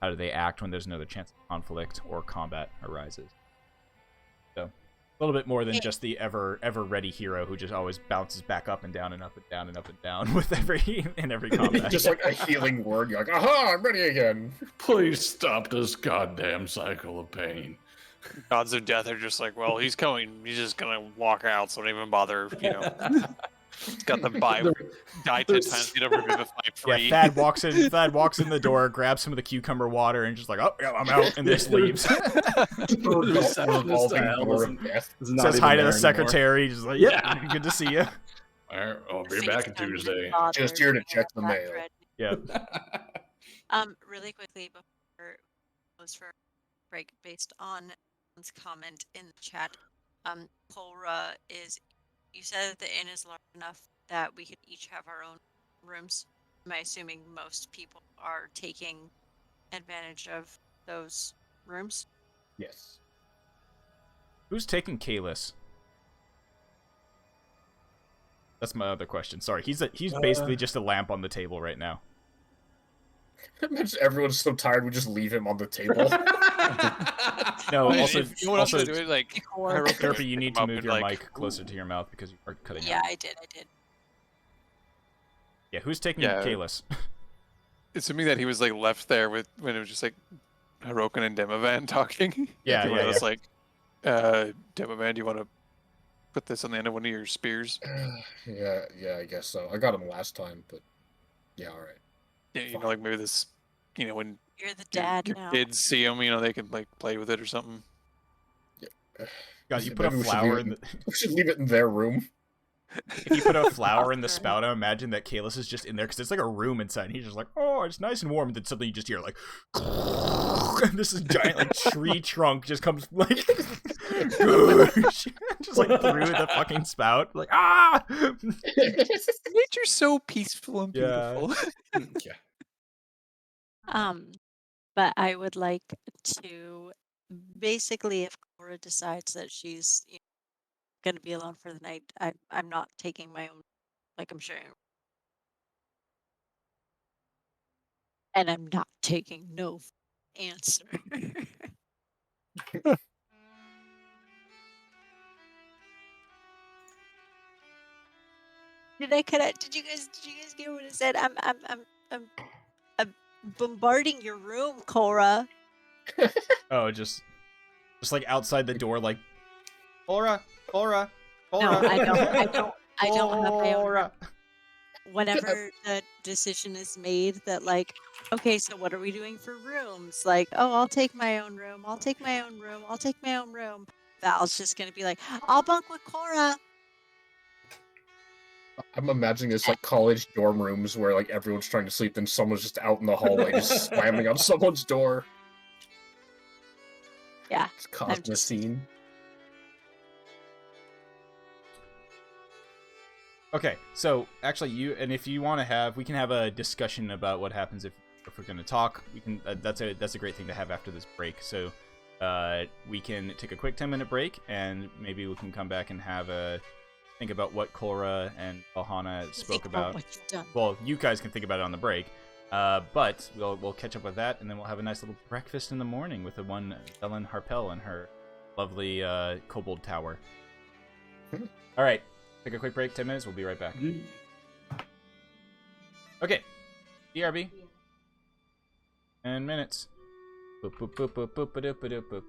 [SPEAKER 1] How do they act when there's another chance of conflict or combat arises? So, little bit more than
[SPEAKER 3] Hey.
[SPEAKER 1] just the ever ready hero who just always bounces back up and down and up and down and up and down with every combat.
[SPEAKER 6] Just like a healing word. You're like, aha, I'm ready again.
[SPEAKER 8] Please stop this goddamn cycle of pain.
[SPEAKER 2] Gods of Death are just like, well, he's coming. He's just gonna walk out, so don't even bother. You know, he's got the die 10 times, get over to the fight free.
[SPEAKER 1] Yeah, Thad walks in the door, grabs some of the cucumber water, and just like, oh yeah, I'm out, and just leaves. Says hi to the secretary, just like, yeah, good to see you.
[SPEAKER 8] I'll be back on Tuesday.
[SPEAKER 6] Just here to check the mail.
[SPEAKER 1] Yeah.
[SPEAKER 3] Really quickly before we close for break, based on one's comment in the chat, Polra you said that the inn is large enough that we could each have our own rooms. Am I assuming most people are taking advantage of those rooms?
[SPEAKER 6] Yes.
[SPEAKER 1] Who's taking Kalis? That's my other question. Sorry, he's basically just a lamp on the table right now.
[SPEAKER 6] Everyone's so tired, we just leave him on the table.
[SPEAKER 1] No,
[SPEAKER 2] Well,
[SPEAKER 1] also,
[SPEAKER 2] if you want to do it, like,
[SPEAKER 1] Derpy, you need to move your
[SPEAKER 2] like,
[SPEAKER 1] mic closer to your mouth because you are cutting
[SPEAKER 3] Yeah,
[SPEAKER 1] out.
[SPEAKER 3] I did.
[SPEAKER 1] Yeah, who's taking
[SPEAKER 2] Yeah.
[SPEAKER 1] Kalis?
[SPEAKER 2] assuming that he was like left there with when it was just like Hirokin and Demovan talking.
[SPEAKER 1] Yeah,
[SPEAKER 2] When
[SPEAKER 1] yeah,
[SPEAKER 2] it was
[SPEAKER 1] yeah.
[SPEAKER 2] like, Demovan, do you want to put this on the end of one of your spears?
[SPEAKER 6] yeah, I guess so. I got him last time, but yeah, all right.
[SPEAKER 2] Yeah, you know, like maybe this, you know, when
[SPEAKER 3] You're the dad
[SPEAKER 2] your
[SPEAKER 3] now.
[SPEAKER 2] kids see him, you know, they can like play with it or something.
[SPEAKER 1] God, you put a
[SPEAKER 6] Maybe we should
[SPEAKER 1] flower
[SPEAKER 6] leave
[SPEAKER 1] in
[SPEAKER 6] it-
[SPEAKER 1] the.
[SPEAKER 6] We should leave it in their room.
[SPEAKER 1] If you put a flower in the
[SPEAKER 3] Offer.
[SPEAKER 1] spout, I imagine that Kalis is just in there because it's like a room inside. And he's just like, oh, it's nice and warm. And then suddenly you just hear like, and this is giant like tree trunk just comes like, just like through the fucking spout. Like ah.
[SPEAKER 2] Nature's so peaceful and
[SPEAKER 1] Yeah.
[SPEAKER 2] beautiful.
[SPEAKER 4] Yeah.
[SPEAKER 3] But I would like to basically, if Cora decides that she's going to be alone for the night, I'm not taking my own, like I'm sharing, and I'm not taking no answer. Did I cut out? Did you guys get what I said? I'm bombarding your room, Cora.
[SPEAKER 1] Oh, just like outside the door, like, Aura.
[SPEAKER 3] No, I don't have my own room. Whenever the decision is made that like, okay, so what are we doing for rooms? Like, oh, I'll take my own room. I'll take my own room. I'll take my own room. Val's just gonna be like, I'll bunk with Cora.
[SPEAKER 6] I'm imagining it's like college dorm rooms where like everyone's trying to sleep and someone's just out in the hallway just slamming on someone's door.
[SPEAKER 3] Yeah,
[SPEAKER 6] It's causing a
[SPEAKER 3] just-
[SPEAKER 6] scene.
[SPEAKER 1] Okay, so actually, if you want to have, we can have a discussion about what happens if we're going to talk. We can. That's a great thing to have after this break. So, we can take a quick 10-minute break, and maybe we can come back and have a think about what Cora and Ohana spoke about.
[SPEAKER 3] what you've done.
[SPEAKER 1] Well, you guys can think about it on the break, but we'll catch up with that, and then we'll have a nice little breakfast in the morning with the one Ellen Harpel and her lovely kobold tower. All right. Take a quick break, 10 minutes, we'll be right back. Okay. DRB. 10 minutes. Boop, boop, boop, boop, boop, boop, boop, boop.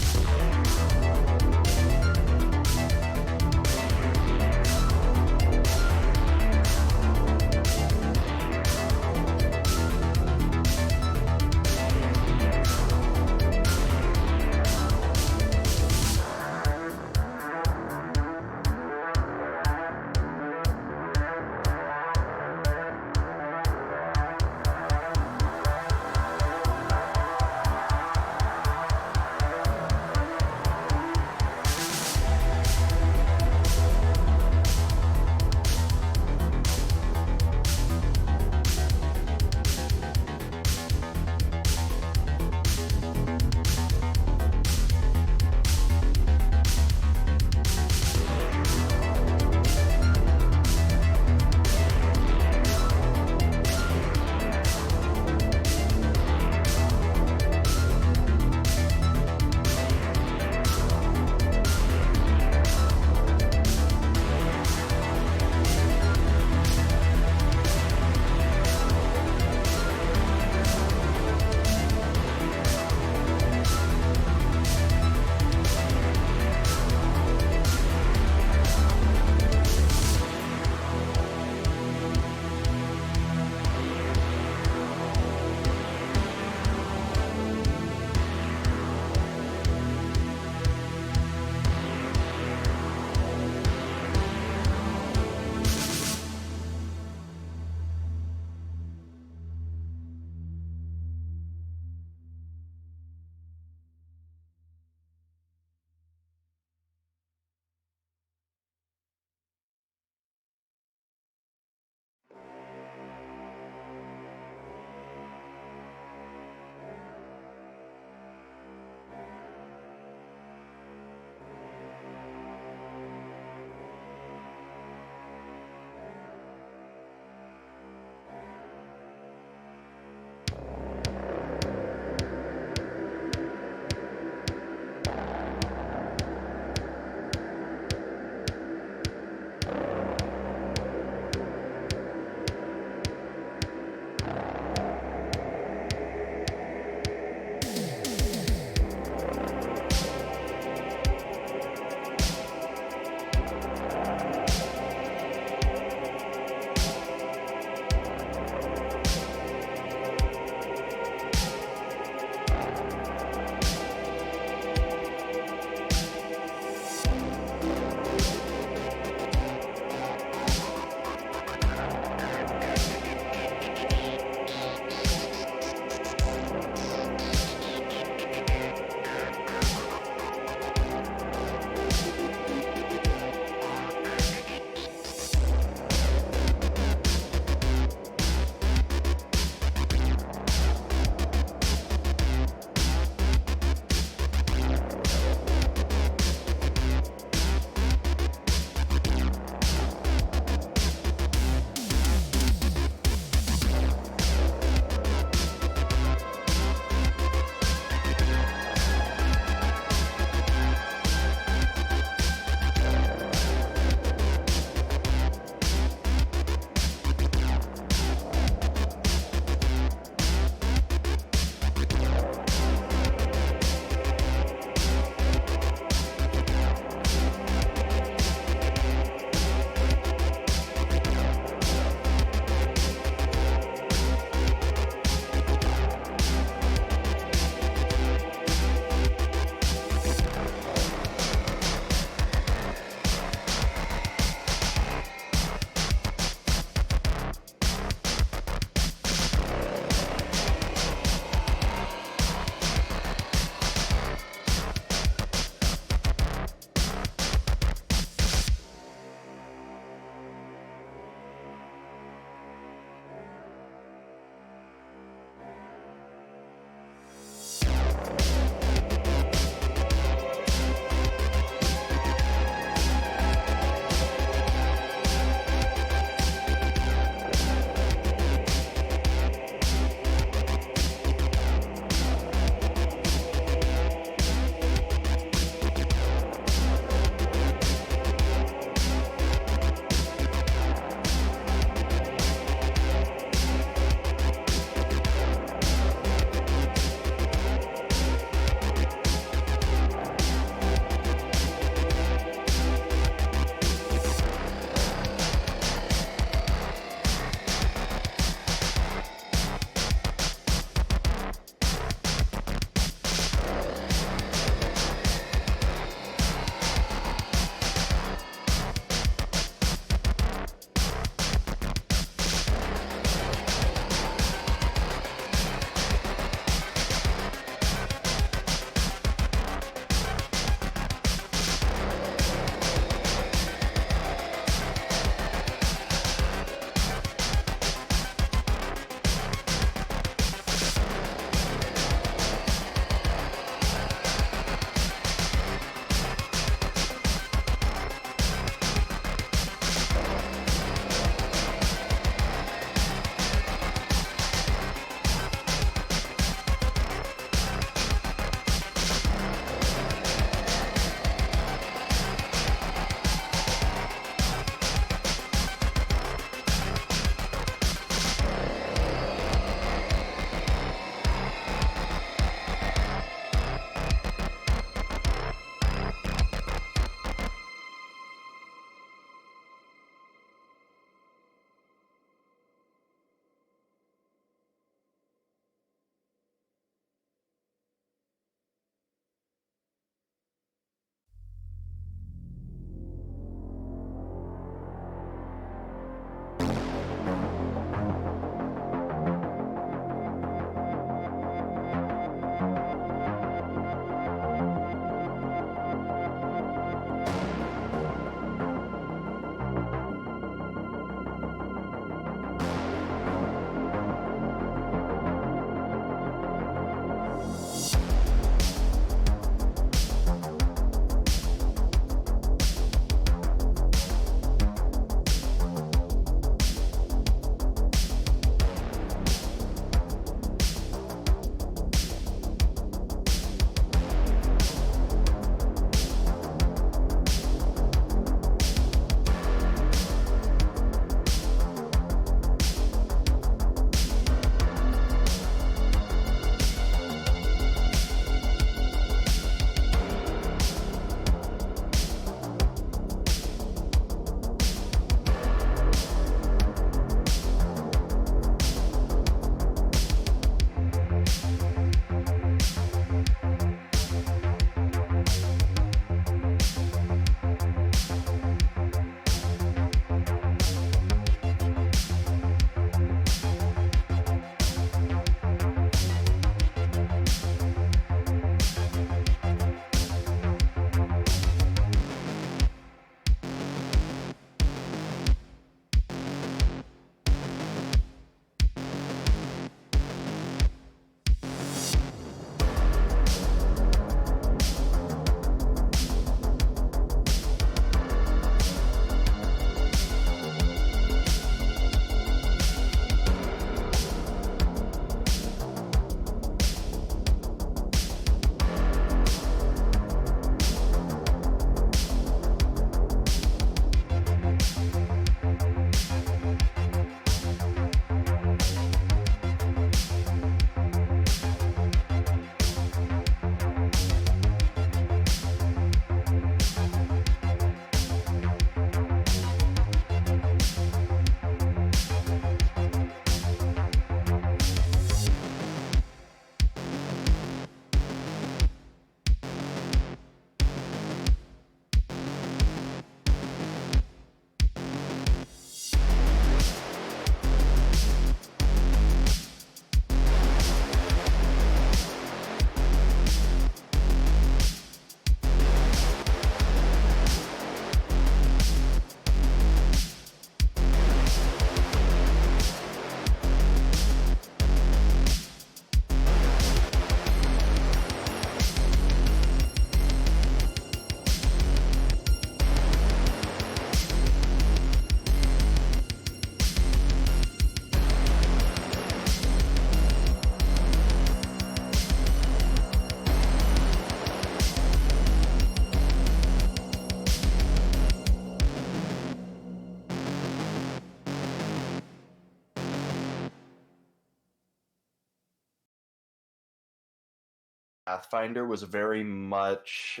[SPEAKER 5] Pathfinder was very much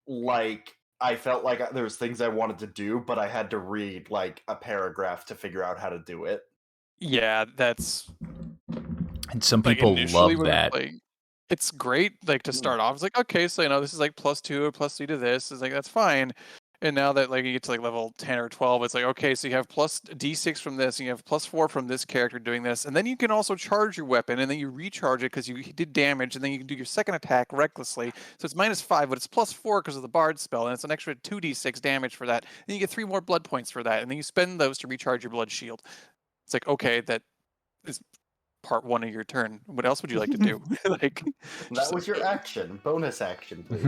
[SPEAKER 5] like I felt like there was things I wanted to do, but I had to read like a paragraph to figure out how to do it.
[SPEAKER 2] Yeah, that's
[SPEAKER 1] And some
[SPEAKER 2] like
[SPEAKER 1] people
[SPEAKER 2] initially
[SPEAKER 1] love
[SPEAKER 2] when we were
[SPEAKER 1] that.
[SPEAKER 2] playing. It's great, like to start off. It's like, okay, so this is like +2 or +3 to this. It's like that's fine. And now that like you get to like level 10 or 12, it's like, okay, so you have plus D6 from this, and you have +4 from this character doing this, and then you can also charge your weapon, and then you recharge it because you did damage, and then you can do your second attack recklessly. So it's -5, but it's +4 because of the bard spell, and it's an extra 2d6 damage for that. And you get 3 more blood points for that, and then you spend those to recharge your blood shield. It's like, okay, that is part 1 of your turn. What else would you like to do? Like,
[SPEAKER 5] That was your
[SPEAKER 2] like,
[SPEAKER 5] action. Bonus action, please.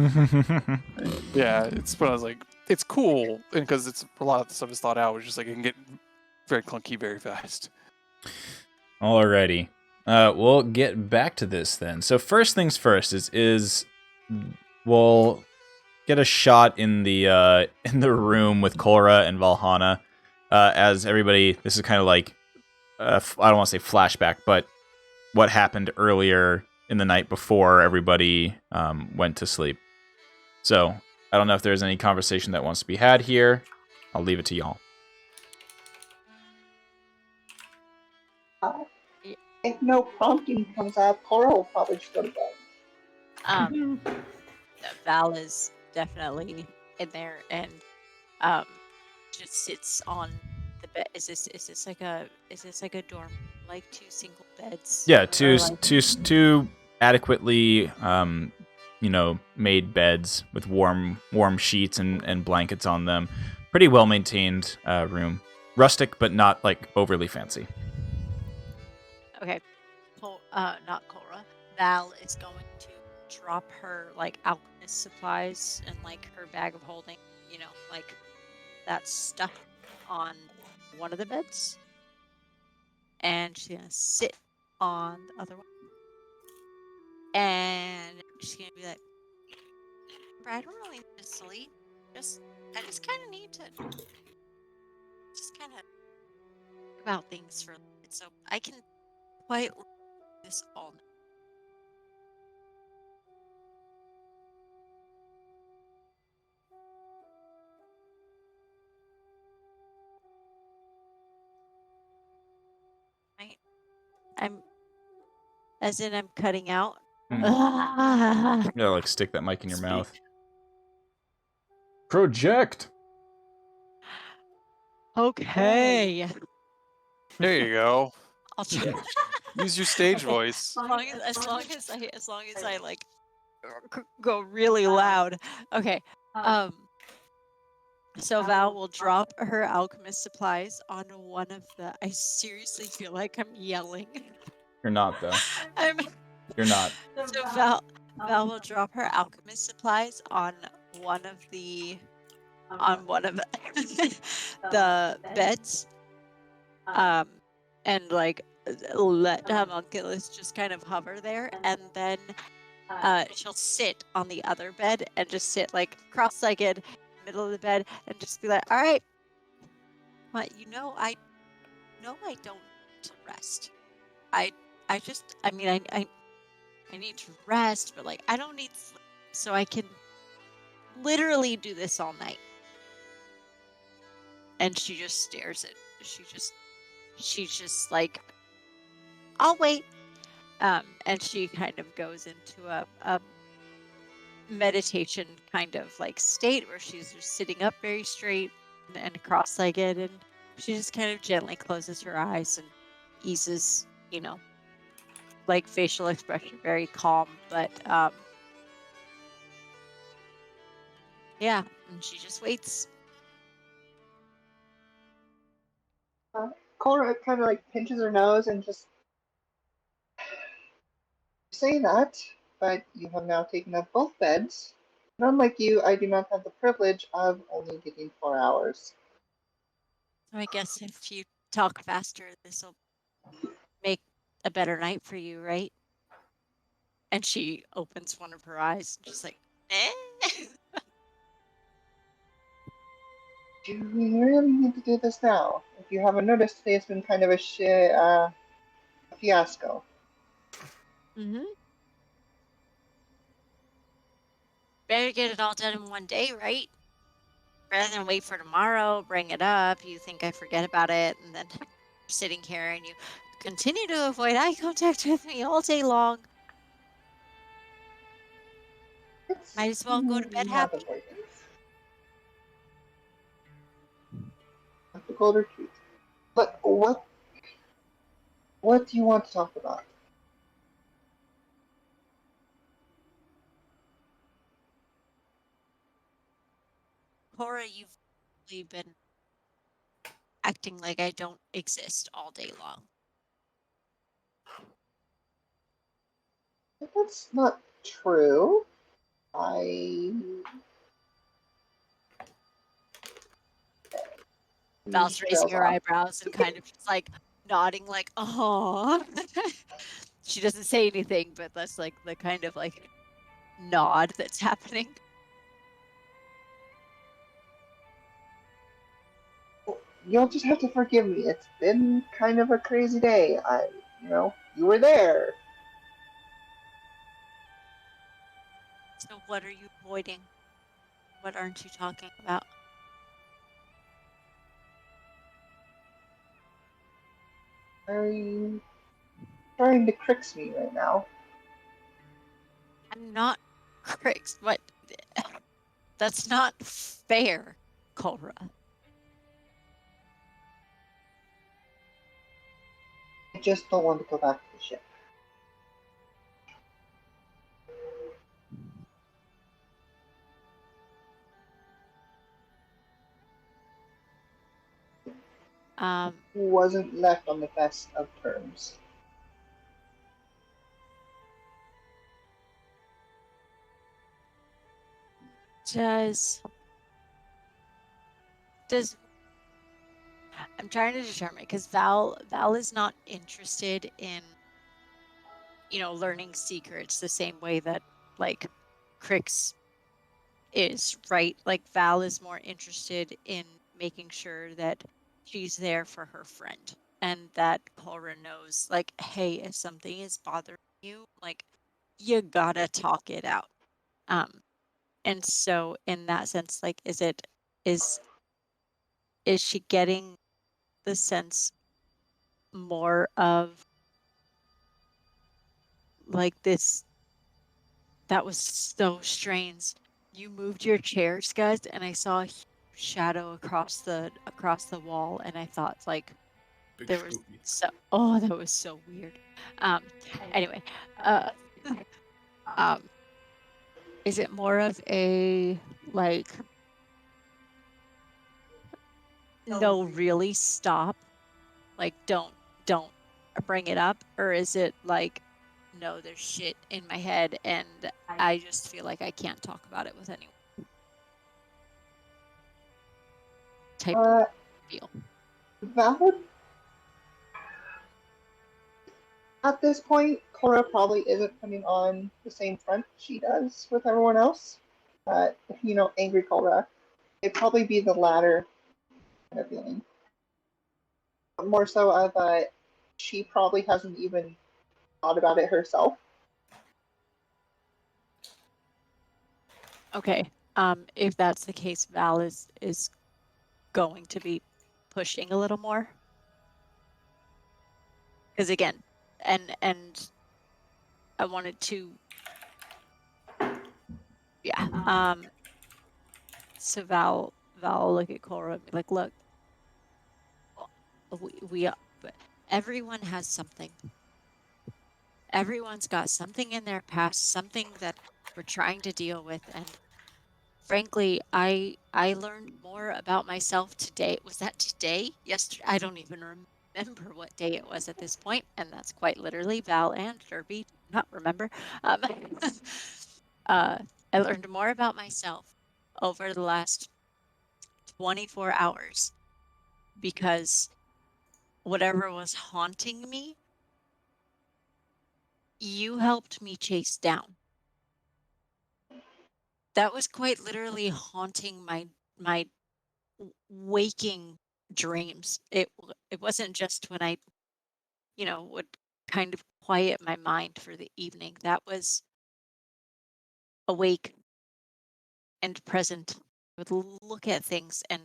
[SPEAKER 2] yeah, it's when I was like, it's cool, and because it's a lot of the stuff is thought out. It's just like it can get very clunky very fast.
[SPEAKER 1] Alrighty. We'll get back to this then. So first things first is we'll get a shot in the room with Cora and Valhana as everybody. This is kind of like I don't want to say flashback, but what happened earlier in the night before everybody went to sleep. So I don't know if there's any conversation that wants to be had here. I'll leave it to y'all.
[SPEAKER 7] If no prompting comes up, Cora will probably just go to bed.
[SPEAKER 3] Val is definitely in there and just sits on the bed. Is this like a dorm, like 2 single beds?
[SPEAKER 1] Yeah,
[SPEAKER 3] Or
[SPEAKER 1] two adequately made beds with warm sheets and blankets on them. Pretty well maintained room. Rustic, but not like overly fancy.
[SPEAKER 3] Okay, not Cora. Val is going to drop her like alchemist supplies and like her bag of holding, like that stuff on one of the beds, and she's gonna sit on the other one, and she's gonna be like, "I don't really need to sleep. I just kind of need to just kind of think about things for a little bit, so I can quietly do this all night." I'm, as in, I'm cutting out.
[SPEAKER 1] You
[SPEAKER 3] Ah,
[SPEAKER 1] gotta like stick that mic in your
[SPEAKER 3] Speak.
[SPEAKER 1] mouth. Project.
[SPEAKER 3] Okay.
[SPEAKER 2] There you go.
[SPEAKER 3] I'll try.
[SPEAKER 2] Use your stage voice.
[SPEAKER 3] As long as I like go really loud. Okay. So Val will drop her alchemist supplies on one of the. I seriously feel like I'm yelling.
[SPEAKER 1] You're not though. You're not.
[SPEAKER 3] So Val will drop her alchemist supplies on one of the the beds, and like let homunculus just kind of hover there, and then she'll sit on the other bed and just sit like cross-legged, middle of the bed, and just be like, "All right, but I don't need to rest. I need to rest, but like I don't need sleep, so I can literally do this all night." And she just stares at. She's just like, "I'll wait." And she kind of goes into a meditation kind of like state where she's just sitting up very straight and cross-legged, and she just kind of gently closes her eyes and eases, like facial expression very calm, but yeah, and she just waits.
[SPEAKER 7] Cora kind of like pinches her nose and just say that, but you have now taken up both beds. And unlike you, I do not have the privilege of only getting 4 hours.
[SPEAKER 3] So I guess if you talk faster, this will make a better night for you, right? And she opens one of her eyes, just like, eh?
[SPEAKER 7] Do we really need to do this now? If you haven't noticed, today has been kind of a fiasco.
[SPEAKER 3] Mm-hmm. Better get it all done in one day, right? Rather than wait for tomorrow, bring it up, you think I forget about it, and then you're sitting here and you continue to avoid eye contact with me all day long.
[SPEAKER 7] It's
[SPEAKER 3] Might as well go to bed
[SPEAKER 7] not
[SPEAKER 3] happy.
[SPEAKER 7] avoidance. Not the golden treat. But what do you want to talk about?
[SPEAKER 3] Cora, you've really been acting like I don't exist all day long.
[SPEAKER 7] That's not true. I.
[SPEAKER 3] Val's raising
[SPEAKER 7] Trails
[SPEAKER 3] her
[SPEAKER 7] off.
[SPEAKER 3] eyebrows and kind of just like nodding, like, oh. She doesn't say anything, but that's like the kind of like nod that's happening.
[SPEAKER 7] You'll just have to forgive me. It's been kind of a crazy day. You were there.
[SPEAKER 3] So what are you avoiding? What aren't you talking about?
[SPEAKER 7] Are you trying to crix me right now?
[SPEAKER 3] I'm not Crix. What? That's not fair, Cora.
[SPEAKER 7] I just don't want to go back to the ship. Wasn't left on the best of terms.
[SPEAKER 3] Does I'm trying to determine because Val is not interested in learning secrets the same way that like Crix is, right? Like Val is more interested in making sure that she's there for her friend and that Cora knows, like, hey, if something is bothering you, like, you gotta talk it out. And so in that sense, like, is she getting the sense more of like this? That was so strange. You moved your chair, Scuzz, and I saw a huge shadow across the wall, and I thought like
[SPEAKER 4] Big
[SPEAKER 3] there was
[SPEAKER 4] spooky.
[SPEAKER 3] that was so weird. Anyway, uh, is it more of a like no, really stop, like don't bring it up, or is it like no, there's shit in my head and I just feel like I can't talk about it with anyone type
[SPEAKER 7] Uh,
[SPEAKER 3] feel?
[SPEAKER 7] Valid. At this point, Cora probably isn't putting on the same front she does with everyone else. Angry Cora. It'd probably be the latter kind of feeling. More so of she probably hasn't even thought about it herself.
[SPEAKER 3] Okay. If that's the case, Val is going to be pushing a little more. Because again, and I wanted to yeah. So Val will look at Cora and be like, look, we but everyone has something. Everyone's got something in their past, something that we're trying to deal with, and frankly, I learned more about myself today. Was that today? Yesterday? I don't even remember what day it was at this point, and that's quite literally Val and Derby do not remember. Um, uh, I learned more about myself over the last 24 hours because whatever was haunting me, you helped me chase down. That was quite literally haunting my waking dreams. It wasn't just when I, would kind of quiet my mind for the evening. That was awake and present. I would look at things and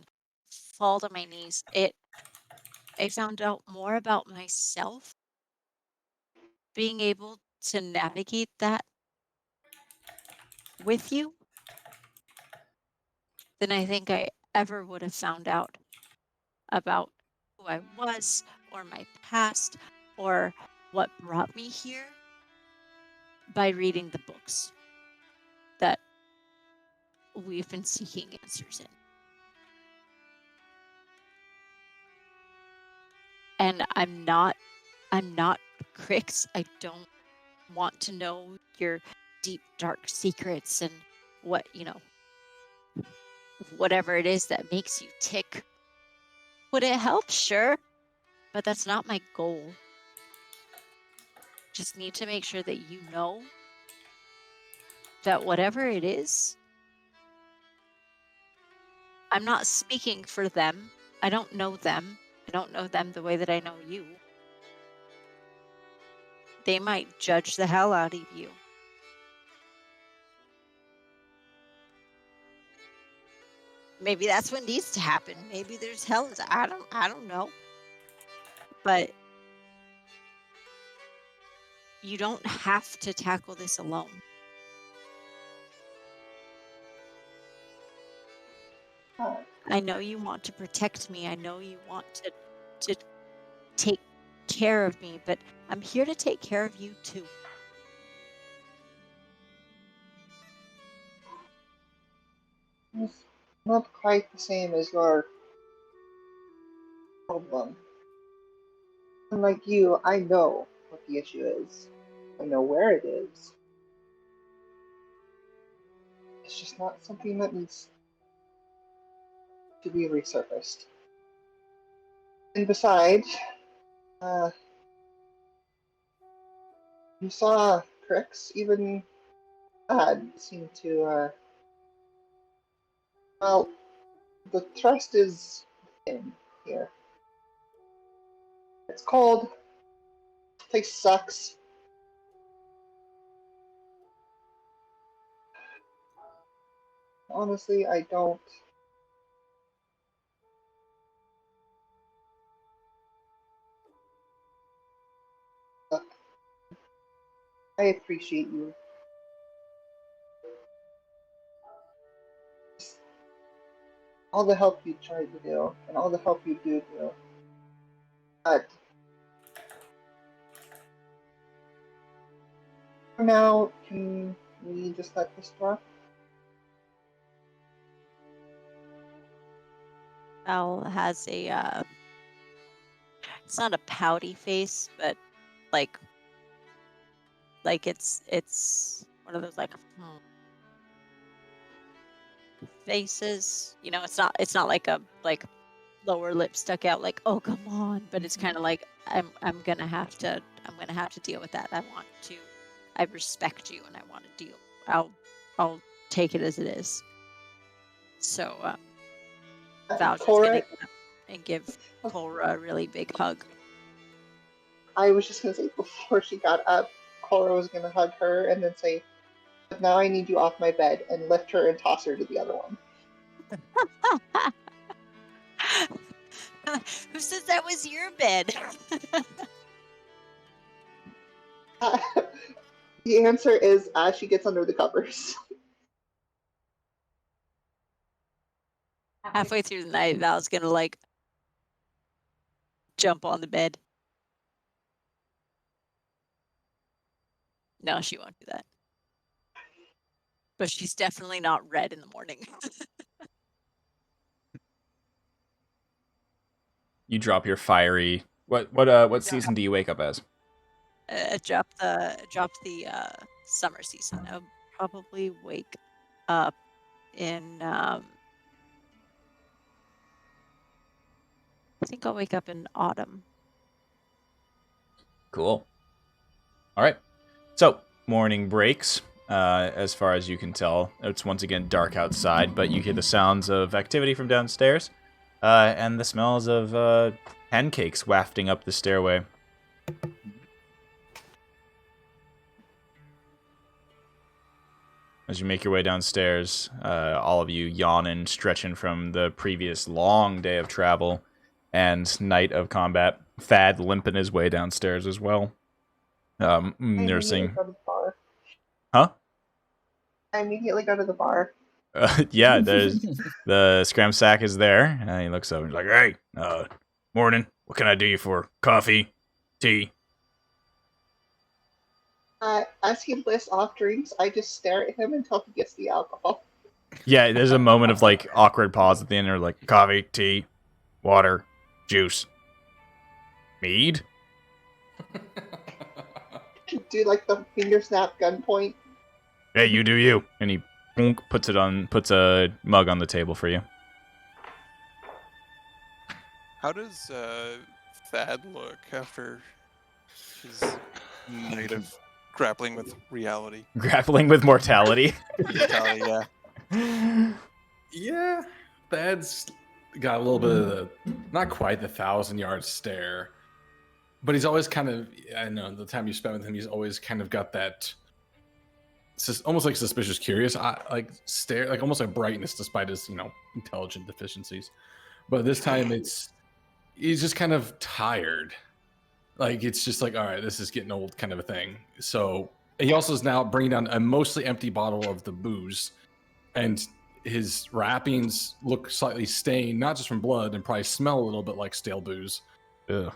[SPEAKER 3] fall to my knees. I found out more about myself, being able to navigate that with you than I think I ever would have found out about who I was or my past or what brought me here by reading the books that we've been seeking answers in. And I'm not Crix. I don't want to know your deep dark secrets and what, whatever it is that makes you tick. Would it help? Sure. But that's not my goal. Just need to make sure that you know that whatever it is, I'm not speaking for them. I don't know them. I don't know them the way that I know you. They might judge the hell out of you. Maybe that's what needs to happen. Maybe there's hell. I don't know. But you don't have to tackle this alone. I know you want to protect me. I know you want to take care of me, but I'm here to take care of you too.
[SPEAKER 7] It's not quite the same as your problem. Unlike you, I know what the issue is. I know where it is. It's just not something that needs to be resurfaced. And besides, you saw Crix, even God seemed to, well, the trust is thin here. It's cold. The place sucks. Honestly, I don't. Look, I appreciate you. All the help you tried to do, and all the help you do. But for now, can we just let this drop?
[SPEAKER 3] Val has a it's not a pouty face, but like it's one of those like faces. It's not like a lower lip stuck out like, oh come on, but it's kind of like I'm gonna have to deal with that. I respect you and I want to deal. I'll take it as it is. So Val's just gonna get up and give Cora a really big hug.
[SPEAKER 7] I was just gonna say before she got up, Cora was gonna hug her and then say, "But now I need you off my bed," and lift her and toss her to the other one.
[SPEAKER 3] Who says that was your bed?
[SPEAKER 7] The answer is as she gets under the covers.
[SPEAKER 3] Halfway through the night, Val's gonna like jump on the bed. No, she won't do that. But she's definitely not red in the morning.
[SPEAKER 1] You drop your fiery. What season do you wake up as?
[SPEAKER 3] Drop the summer season. I'll probably wake up in I think I'll wake up in autumn.
[SPEAKER 1] Cool. All right. So morning breaks. As far as you can tell, it's once again dark outside, but you hear the sounds of activity from downstairs, and the smells of pancakes wafting up the stairway. as you make your way downstairs, all of you yawning, stretching from the previous long day of travel and night of combat. Thad limping his way downstairs as well.
[SPEAKER 7] I immediately
[SPEAKER 1] Nursing.
[SPEAKER 7] go to the bar.
[SPEAKER 1] Huh?
[SPEAKER 7] I immediately go to the bar.
[SPEAKER 1] Yeah, there's the scram sack is there. And he looks over and he's like, "Hey, morning. What can I do you for? Coffee? Tea?"
[SPEAKER 7] As he lists off drinks, I just stare at him until he gets the alcohol.
[SPEAKER 1] Yeah, there's a moment of like awkward pause at the end. Or like coffee, tea, water, juice, mead.
[SPEAKER 7] Do like the finger snap gunpoint.
[SPEAKER 1] Hey, you do you. And he puts a mug on the table for you.
[SPEAKER 2] How does Thad look after his night of grappling with reality?
[SPEAKER 1] Grappling with mortality.
[SPEAKER 2] Yeah.
[SPEAKER 4] Yeah, Thad's got a little bit of the, not quite the 1,000-yard stare, but he's always kind of, I know, the time you spent with him, he's always kind of got that, almost like suspicious, curious, like stare, like almost like brightness despite his, intelligent deficiencies. But this time he's just kind of tired. Like, it's just like, all right, this is getting old kind of a thing. So he also is now bringing down a mostly empty bottle of the booze, and his wrappings look slightly stained, not just from blood, and probably smell a little bit like stale booze.
[SPEAKER 1] Ugh.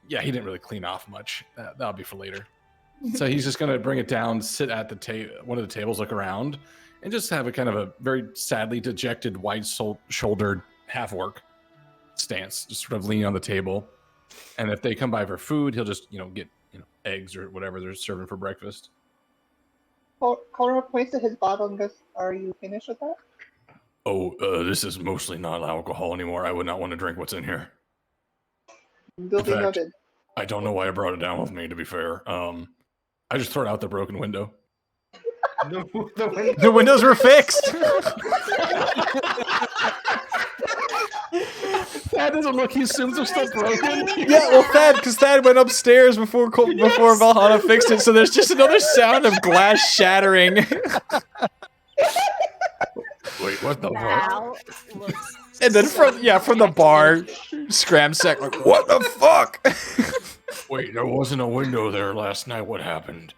[SPEAKER 4] Yeah, he didn't really clean off much. That'll be for later. So he's just going to bring it down, sit at the one of the tables, look around, and just have a kind of a very sadly dejected, wide-shouldered half-work stance, just sort of leaning on the table. And if they come by for food, he'll just, get, eggs or whatever they're serving for breakfast.
[SPEAKER 7] Cora points at his bottle and goes, "Are you finished with that?"
[SPEAKER 8] Oh, this is mostly not alcohol anymore. I would not want to drink what's in here.
[SPEAKER 7] Duly
[SPEAKER 8] fact-
[SPEAKER 7] noted.
[SPEAKER 8] I don't know why I brought it down with me, to be fair. I just throw it out the broken window.
[SPEAKER 1] The windows were fixed.
[SPEAKER 4] Thad doesn't look, he assumes they're still broken.
[SPEAKER 1] Yeah, well, because Thad went upstairs before Valhalla fixed it, so there's just another sound of glass shattering.
[SPEAKER 8] Wait, what the fuck?
[SPEAKER 3] Val looks
[SPEAKER 1] And then from the bar, Scramsack like, "What the fuck?"
[SPEAKER 8] Wait, there wasn't a window there last night. What happened?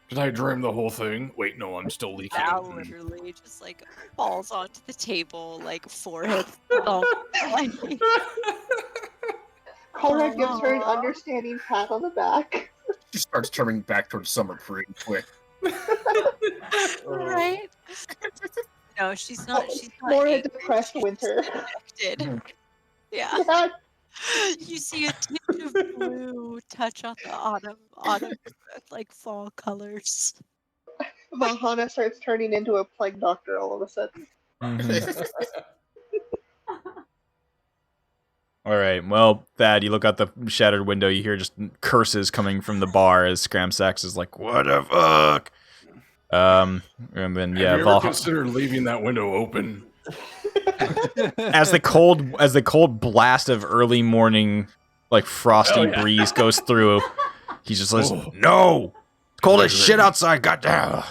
[SPEAKER 8] Did I dream the whole thing? Wait, no, I'm still leaking.
[SPEAKER 3] Val literally just like falls onto the table, like forehead thump.
[SPEAKER 7] Cora gives her an
[SPEAKER 3] Aw.
[SPEAKER 7] understanding pat on the back.
[SPEAKER 6] She starts turning back towards Summer pretty quick.
[SPEAKER 3] Right? No, she's not. She's not
[SPEAKER 7] More a
[SPEAKER 3] angry,
[SPEAKER 7] depressed
[SPEAKER 3] she's
[SPEAKER 7] winter.
[SPEAKER 3] dejected. Yeah.
[SPEAKER 7] Yeah,
[SPEAKER 3] You see a tinge of blue touch on the autumn, like fall colors.
[SPEAKER 7] Valhalla starts turning into a plague doctor all of a sudden.
[SPEAKER 1] All right, well, Thad, you look out the shattered window, you hear just curses coming from the bar as Scramsax is like, "What the fuck?" And then
[SPEAKER 8] Have you ever
[SPEAKER 1] Valhalla,
[SPEAKER 8] considered leaving that window open?
[SPEAKER 1] as the cold blast of early morning, like frosty breeze goes through, he just says,
[SPEAKER 8] Oh.
[SPEAKER 1] "No, it's cold as shit outside. Goddamn."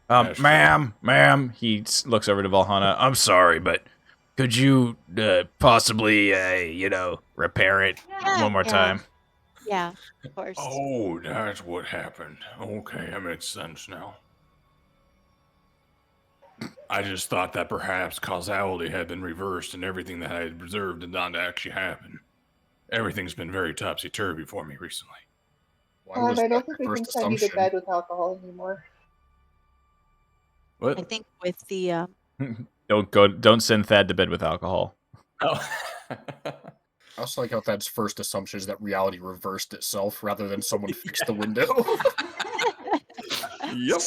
[SPEAKER 8] That's
[SPEAKER 1] Ma'am. He looks over to Valhalla. "I'm sorry, but could you possibly, repair it one more time?"
[SPEAKER 3] Yeah, of course.
[SPEAKER 8] Oh, that's what happened. Okay, that makes sense now. I just thought that perhaps causality had been reversed and everything that I had observed did not actually happen. Everything's been very topsy-turvy for me recently.
[SPEAKER 6] Why was
[SPEAKER 7] I don't
[SPEAKER 6] that
[SPEAKER 7] think
[SPEAKER 6] my
[SPEAKER 7] we can
[SPEAKER 6] first
[SPEAKER 7] send you to
[SPEAKER 6] assumption?
[SPEAKER 7] bed with alcohol anymore.
[SPEAKER 3] I
[SPEAKER 4] What?
[SPEAKER 3] think with the
[SPEAKER 1] Don't send Thad to bed with alcohol.
[SPEAKER 4] Oh.
[SPEAKER 6] I also like how Thad's first assumption is that reality reversed itself rather than someone fixed the window.
[SPEAKER 4] Yep.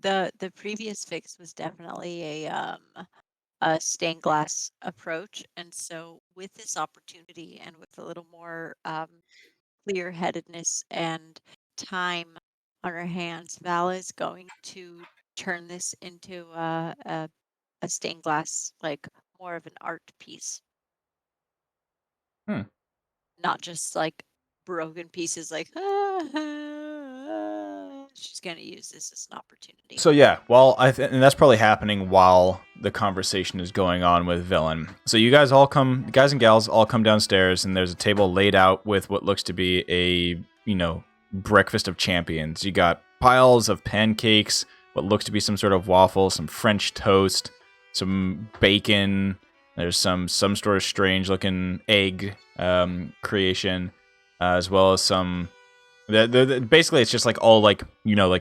[SPEAKER 3] the previous fix was definitely a stained glass approach, and so with this opportunity and with a little more clear-headedness and time on her hands, Val is going to turn this into a stained glass, like more of an art piece.
[SPEAKER 1] Hmm.
[SPEAKER 3] Not just like broken pieces, like she's gonna use this as an opportunity.
[SPEAKER 1] So yeah, and that's probably happening while the conversation is going on with Villain. So you guys and gals all come downstairs, and there's a table laid out with what looks to be a breakfast of champions. You got piles of pancakes, what looks to be some sort of waffle, some French toast, some bacon. There's some sort of strange looking egg creation, as well as some. Basically, it's just like all like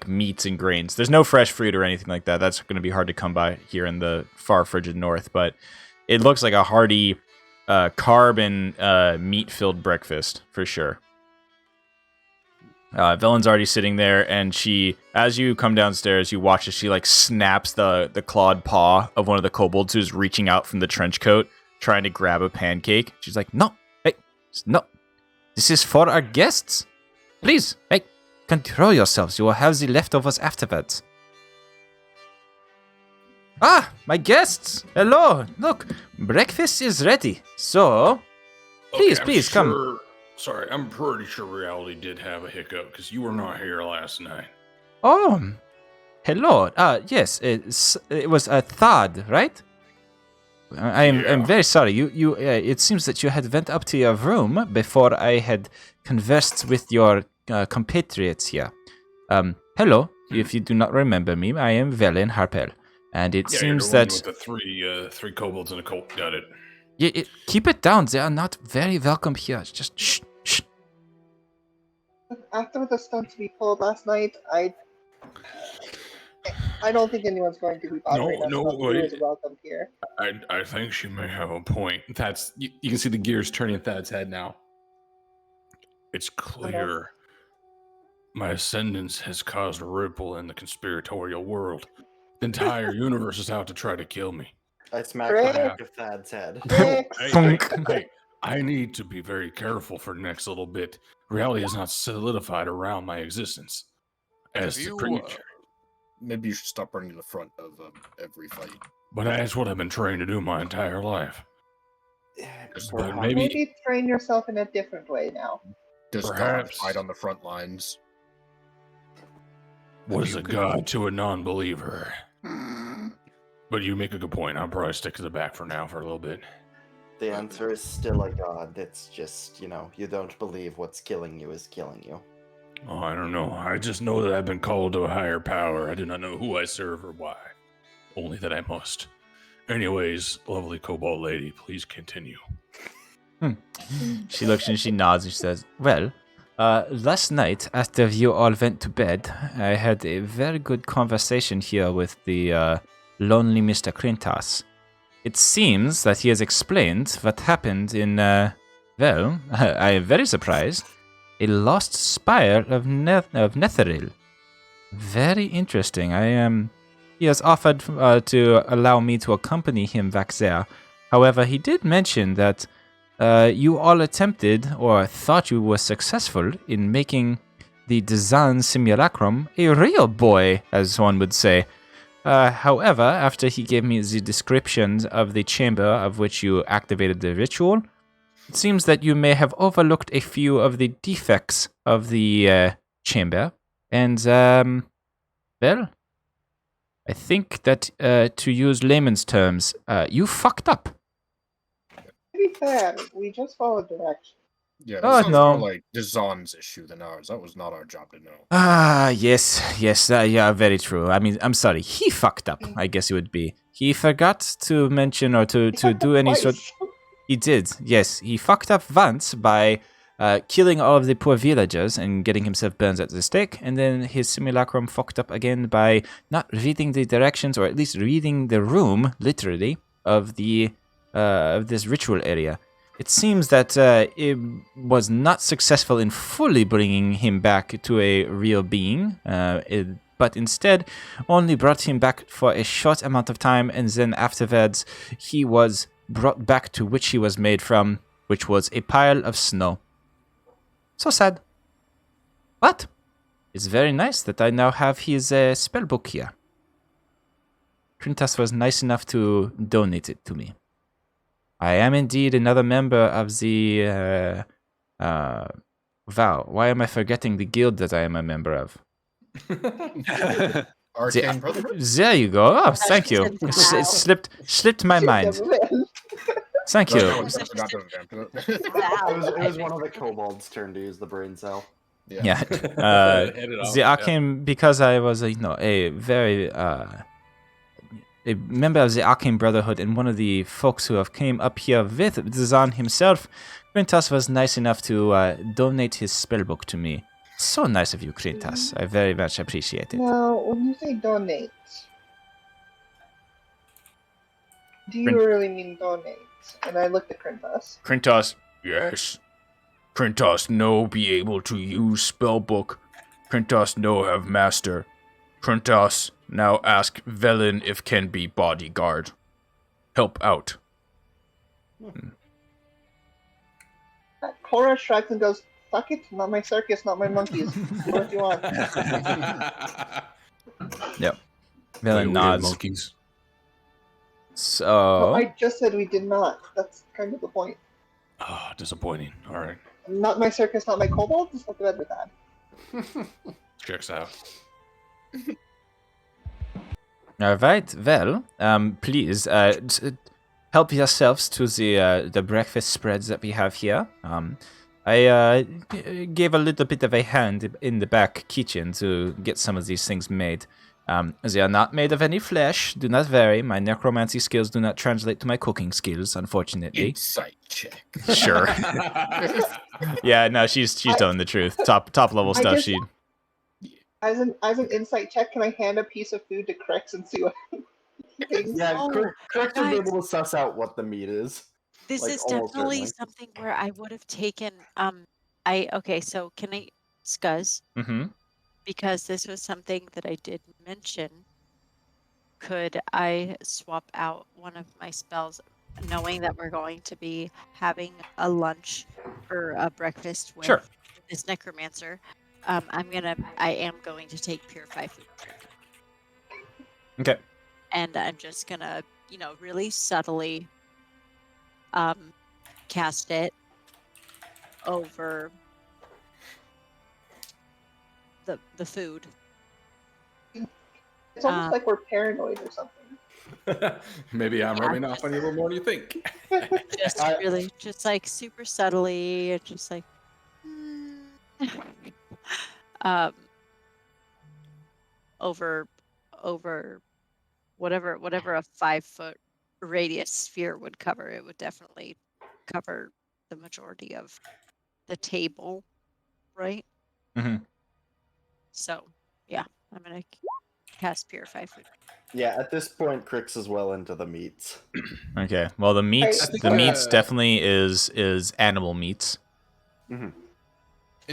[SPEAKER 1] meats and grains. There's no fresh fruit or anything like that. That's going to be hard to come by here in the far frigid north. But it looks like a hearty carb and meat-filled breakfast for sure. Villain's already sitting there, and she, as you come downstairs, you watch as she like snaps the clawed paw of one of the kobolds who's reaching out from the trench coat, trying to grab a pancake. She's like, "No, hey, no, this is for our guests. Please, hey, control yourselves. You will have the leftovers afterwards." Ah, my guests! Hello, look, breakfast is ready. So, please, please come.
[SPEAKER 8] Sorry, I'm pretty sure reality did have a hiccup because you were not here last night.
[SPEAKER 1] Oh, hello. Yes, it was a Thad, right? I'm very sorry. You. It seems that you had went up to your room before I had conversed with your compatriots here. Hello. If you do not remember me, I am Velen Harpel, and it seems
[SPEAKER 8] you're
[SPEAKER 1] that
[SPEAKER 8] the one with the three kobolds and a cult. Got it.
[SPEAKER 1] Keep it down. They are not very welcome here. Just shh.
[SPEAKER 7] After the stunts we pulled last night, I don't think anyone's going to be bothering us about who is welcome here.
[SPEAKER 8] I think she may have a point.
[SPEAKER 4] Thad's, you can see the gears turning in Thad's head now.
[SPEAKER 8] It's clear my ascendance has caused a ripple in the conspiratorial world. The entire universe is out to try to kill me.
[SPEAKER 5] I smacked the back of Thad's head.
[SPEAKER 8] I need to be very careful for the next little bit. Reality has not solidified around my existence as the creature.
[SPEAKER 6] Maybe you should stop running to the front of every fight.
[SPEAKER 8] But that's what I've been trained to do my entire life. But
[SPEAKER 7] maybe train yourself in a different way now.
[SPEAKER 6] Does God fight on the front lines?
[SPEAKER 8] What is a god to a non-believer? But you make a good point. I'll probably stick to the back for now for a little bit.
[SPEAKER 5] The answer is still a god. It's just, you don't believe what's killing you is killing you.
[SPEAKER 8] Oh, I don't know. I just know that I've been called to a higher power. I do not know who I serve or why. Only that I must. Anyways, lovely kobold lady, please continue.
[SPEAKER 1] She looks and she nods and she says, "Well, last night after you all went to bed, I had a very good conversation here with the lonely Mr. Krintas. It seems that he has explained what happened in, well, I am very surprised, a lost spire of Netheril. Very interesting. He has offered to allow me to accompany him back there. However, he did mention that you all attempted, or thought you were successful, in making the Dazan simulacrum a real boy, as one would say. However, after he gave me the descriptions of the chamber of which you activated the ritual, it seems that you may have overlooked a few of the defects of the chamber. And, well, I think that, to use layman's terms, you fucked up.
[SPEAKER 7] To be fair, we just followed directions.
[SPEAKER 6] Yeah, that more like Dazan's issue than ours. That was not our job to know.
[SPEAKER 1] Yes, yeah, very true. I mean, I'm sorry, he fucked up, I guess it would be. He forgot to mention or to do any sort... He did, yes. He fucked up once by killing all of the poor villagers and getting himself burned at the stake, and then his simulacrum fucked up again by not reading the directions, or at least reading the room, literally, of this ritual area. It seems that it was not successful in fully bringing him back to a real being, but instead only brought him back for a short amount of time, and then afterwards he was brought back to which he was made from, which was a pile of snow. So sad. But it's very nice that I now have his spellbook here. Krintas was nice enough to donate it to me. I am indeed another member of the... Wow, why am I forgetting the guild that I am a member of?
[SPEAKER 6] Arcane Brotherhood?
[SPEAKER 1] There you go. Oh, thank you.
[SPEAKER 3] Wow.
[SPEAKER 1] It slipped my mind. Thank
[SPEAKER 6] No,
[SPEAKER 1] you.
[SPEAKER 6] that was not the vampire.
[SPEAKER 5] It was one of the kobolds' turn to use the brain cell.
[SPEAKER 1] Yeah.
[SPEAKER 4] Head it off,
[SPEAKER 1] The
[SPEAKER 4] yeah.
[SPEAKER 1] Arcane, because I was, a very a member of the Arcane Brotherhood and one of the folks who have came up here with Zan himself, Krintas was nice enough to donate his spellbook to me. So nice of you, Krintas. I very much appreciate it.
[SPEAKER 7] Now, when you say donate, do you
[SPEAKER 1] Crin-
[SPEAKER 7] really mean donate? And I looked at Krintas.
[SPEAKER 8] Krintas, yes. Krintas no be able to use spellbook. Krintas no have master. Krintas now ask Velen if can be bodyguard. Help out.
[SPEAKER 7] Cora shrugs and goes, "Fuck it, not my circus, not my monkeys. What do you want?"
[SPEAKER 1] Velen nods.
[SPEAKER 8] Monkeys.
[SPEAKER 1] So,
[SPEAKER 7] Oh, I just said we did not. That's kind of the point.
[SPEAKER 8] Ah, disappointing. All right.
[SPEAKER 7] Not my circus, not my kobolds. Just let the bed with that.
[SPEAKER 8] Checks out.
[SPEAKER 1] all right. Well, please help yourselves to the breakfast spreads that we have here. I gave a little bit of a hand in the back kitchen to get some of these things made. They are not made of any flesh. Do not worry. My necromancy skills do not translate to my cooking skills, unfortunately.
[SPEAKER 6] Insight check.
[SPEAKER 1] Sure. Yeah, no, she's telling the truth. Top level
[SPEAKER 7] I
[SPEAKER 1] stuff.
[SPEAKER 7] just-
[SPEAKER 1] She.
[SPEAKER 7] As an insight check, can I hand a piece of food to Crex and see what?
[SPEAKER 5] Yeah,
[SPEAKER 3] Oh,
[SPEAKER 5] Correct will be
[SPEAKER 3] guys.
[SPEAKER 5] able to suss out what the meat is.
[SPEAKER 3] This
[SPEAKER 5] Like,
[SPEAKER 3] is
[SPEAKER 5] almost
[SPEAKER 3] definitely
[SPEAKER 5] certainly.
[SPEAKER 3] something where I would have taken okay, so can I Scuzz?
[SPEAKER 1] Mm-hmm.
[SPEAKER 3] Because this was something that I did mention. Could I swap out one of my spells, knowing that we're going to be having a lunch or a breakfast with
[SPEAKER 1] Sure.
[SPEAKER 3] this necromancer? I am going to take Purify Food Drink.
[SPEAKER 1] Okay.
[SPEAKER 3] And I'm just gonna, really subtly cast it over the food.
[SPEAKER 7] It's almost like we're paranoid or something.
[SPEAKER 4] Maybe I'm
[SPEAKER 3] Yeah,
[SPEAKER 4] rubbing off on you a little more than you think.
[SPEAKER 3] Just really, just like super subtly, just like over whatever a 5-foot radius sphere would cover. It would definitely cover the majority of the table, right?
[SPEAKER 1] Mhm.
[SPEAKER 3] So yeah, I'm gonna cast Purify Food.
[SPEAKER 5] Yeah, at this point, Crix is well into the meats.
[SPEAKER 1] Okay. Well, the meats,
[SPEAKER 7] I think,
[SPEAKER 1] the meats definitely is animal meats.
[SPEAKER 4] And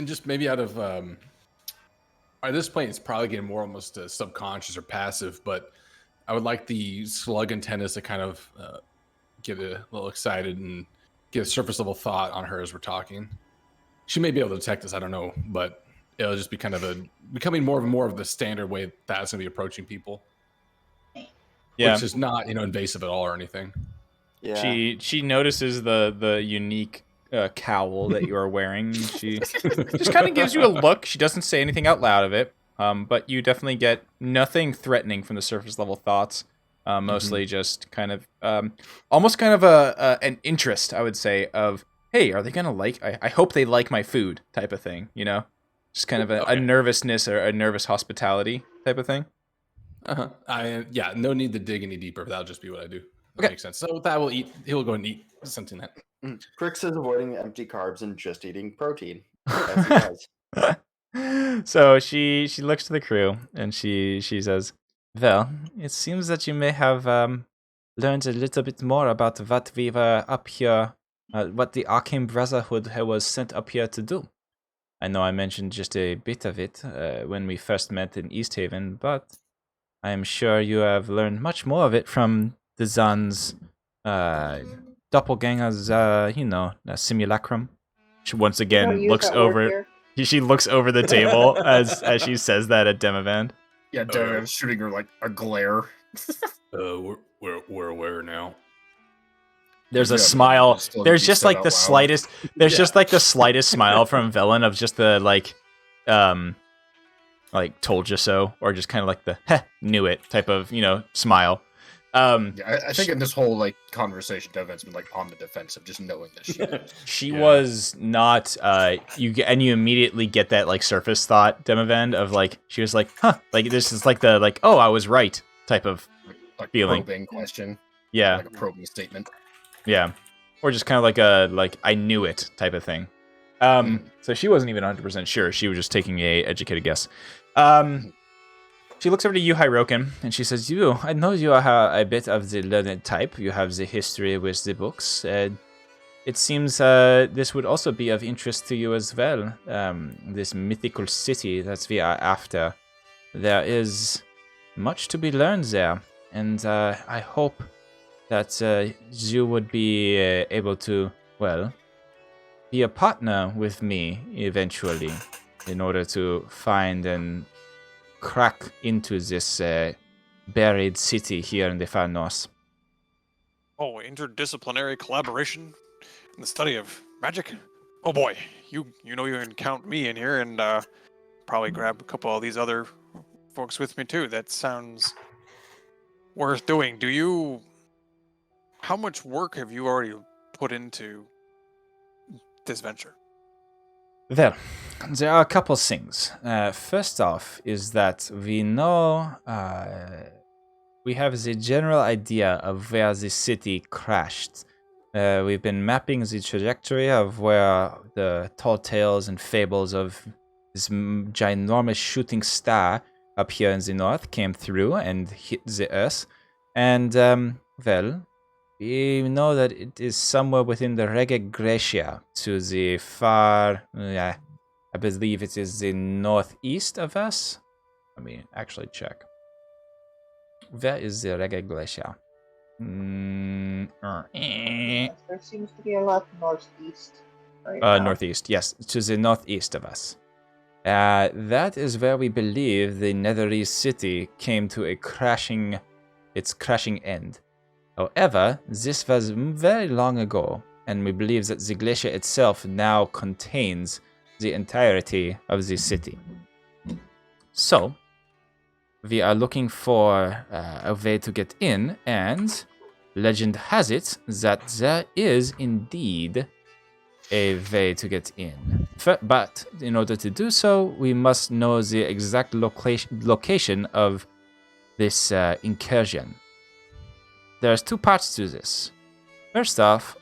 [SPEAKER 4] just maybe out of at this point, it's probably getting more almost subconscious or passive. But I would like the slug and tennis to kind of get a little excited and get a surface level thought on her as we're talking. She may be able to detect us. I don't know, but it'll just be kind of becoming more of the standard way that's going to be approaching people.
[SPEAKER 1] Yeah.
[SPEAKER 4] Which is not invasive at all or anything.
[SPEAKER 5] Yeah.
[SPEAKER 1] She notices the unique cowl that you are wearing. She just kind of gives you a look. She doesn't say anything out loud of it, but you definitely get nothing threatening from the surface level thoughts. Mostly just kind of almost kind of an interest, I would say, of, hey, are they gonna like? I hope they like my food, type of thing. Just kind of a nervousness or a nervous hospitality type of thing.
[SPEAKER 4] No need to dig any deeper. That'll just be what I do. That
[SPEAKER 1] Okay.
[SPEAKER 4] makes sense. So that will eat. He'll go and eat something that.
[SPEAKER 5] Crix is avoiding empty carbs and just eating protein. As he does.
[SPEAKER 1] So she looks to the crew and she says, "Well, it seems that you may have learned a little bit more about what we were up here, what the Arcane Brotherhood was sent up here to do. I know I mentioned just a bit of it when we first met in East Haven, but I am sure you have learned much more of it from the Zan's doppelganger's, simulacrum." She once
[SPEAKER 7] We don't
[SPEAKER 1] again
[SPEAKER 7] use
[SPEAKER 1] looks
[SPEAKER 7] that word
[SPEAKER 1] over.
[SPEAKER 7] here.
[SPEAKER 1] She looks over the table as she says that at Demavand.
[SPEAKER 6] Yeah, Devin's shooting her like a glare.
[SPEAKER 8] We're aware now.
[SPEAKER 1] There's a
[SPEAKER 6] Yeah,
[SPEAKER 1] smile.
[SPEAKER 6] it's still
[SPEAKER 1] There's
[SPEAKER 6] be
[SPEAKER 1] just
[SPEAKER 6] said
[SPEAKER 1] like
[SPEAKER 6] out
[SPEAKER 1] the
[SPEAKER 6] loud.
[SPEAKER 1] slightest. There's just like the slightest smile from Velen of just the like, like told you so, or just kind of like the heh, knew it type of, smile.
[SPEAKER 6] Yeah, I think in this whole like conversation, Devin's been like on the defensive, just knowing that
[SPEAKER 1] She was not. You immediately get that like surface thought, Demovan, of like she was like, huh, like this is like the like, oh, I was right type of
[SPEAKER 6] like
[SPEAKER 1] feeling.
[SPEAKER 6] probing question,
[SPEAKER 1] Yeah,
[SPEAKER 6] like a probing statement.
[SPEAKER 1] yeah, or just kind of like a like I knew it type of thing. So she wasn't even 100% sure. She was just taking a educated guess. She looks over to you, Hirokin, and she says, I know you are a bit of the learned type. You have the history with the books. It seems this would also be of interest to you as well. This mythical city that we are after. There is much to be learned there, and I hope that you would be able to, well, be a partner with me eventually in order to find and crack into this buried city here in the far north.
[SPEAKER 2] Oh, interdisciplinary collaboration in the study of magic. Oh boy, you know you can count me in here, and probably grab a couple of these other folks with me too. That sounds worth doing. How much work have you already put into this venture?
[SPEAKER 1] Well, there are a couple things. First off is that we know we have the general idea of where the city crashed. We've been mapping the trajectory of where the tall tales and fables of this ginormous shooting star up here in the north came through and hit the earth. And, well, we know that it is somewhere within the Rega Glacier to the far, I believe it is the northeast of us. Let me actually check. Where is the Rega Glacier?
[SPEAKER 7] Yes, there seems to be a lot northeast. Right now.
[SPEAKER 1] Northeast, yes, to the northeast of us. That is where we believe the Netherese city came to its crashing end. However, this was very long ago, and we believe that the glacier itself now contains the entirety of the city. So, we are looking for a way to get in, and legend has it that there is indeed a way to get in. But in order to do so, we must know the exact location of this incursion. There's two parts to this. First off,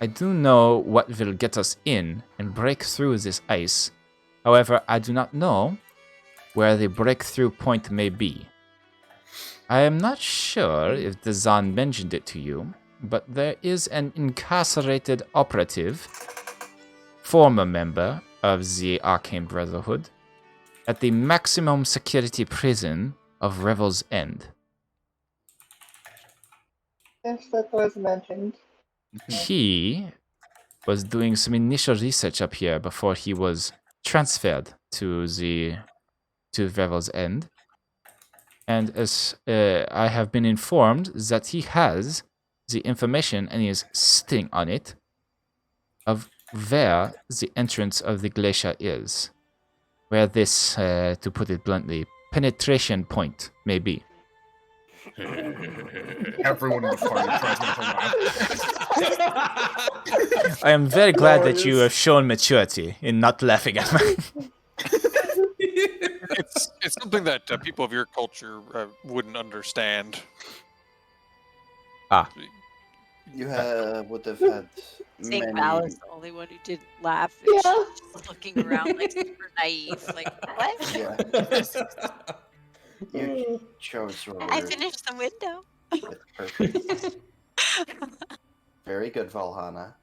[SPEAKER 1] I do know what will get us in and break through this ice. However, I do not know where the breakthrough point may be. I am not sure if the Zan mentioned it to you, but there is an incarcerated operative, former member of the Arcane Brotherhood, at the maximum security prison of Revel's End.
[SPEAKER 7] Yes, that was mentioned.
[SPEAKER 1] He was doing some initial research up here before he was transferred to Revel's End. And as I have been informed that he has the information and he is sitting on it of where the entrance of the glacier is. Where this, to put it bluntly, penetration point may be.
[SPEAKER 6] Everyone in the party tries not to laugh.
[SPEAKER 1] I am very glad that you have shown maturity in not laughing at me.
[SPEAKER 2] It's something that people of your culture wouldn't understand.
[SPEAKER 5] You would have had
[SPEAKER 3] I think
[SPEAKER 5] many.
[SPEAKER 3] Val is the only one who didn't laugh. And
[SPEAKER 7] Yeah.
[SPEAKER 3] she's just looking around like super naive. Like, what?
[SPEAKER 5] Yeah. You chose your
[SPEAKER 3] I
[SPEAKER 5] word.
[SPEAKER 3] finished the window.
[SPEAKER 5] It's perfect. Very good, Valhalla.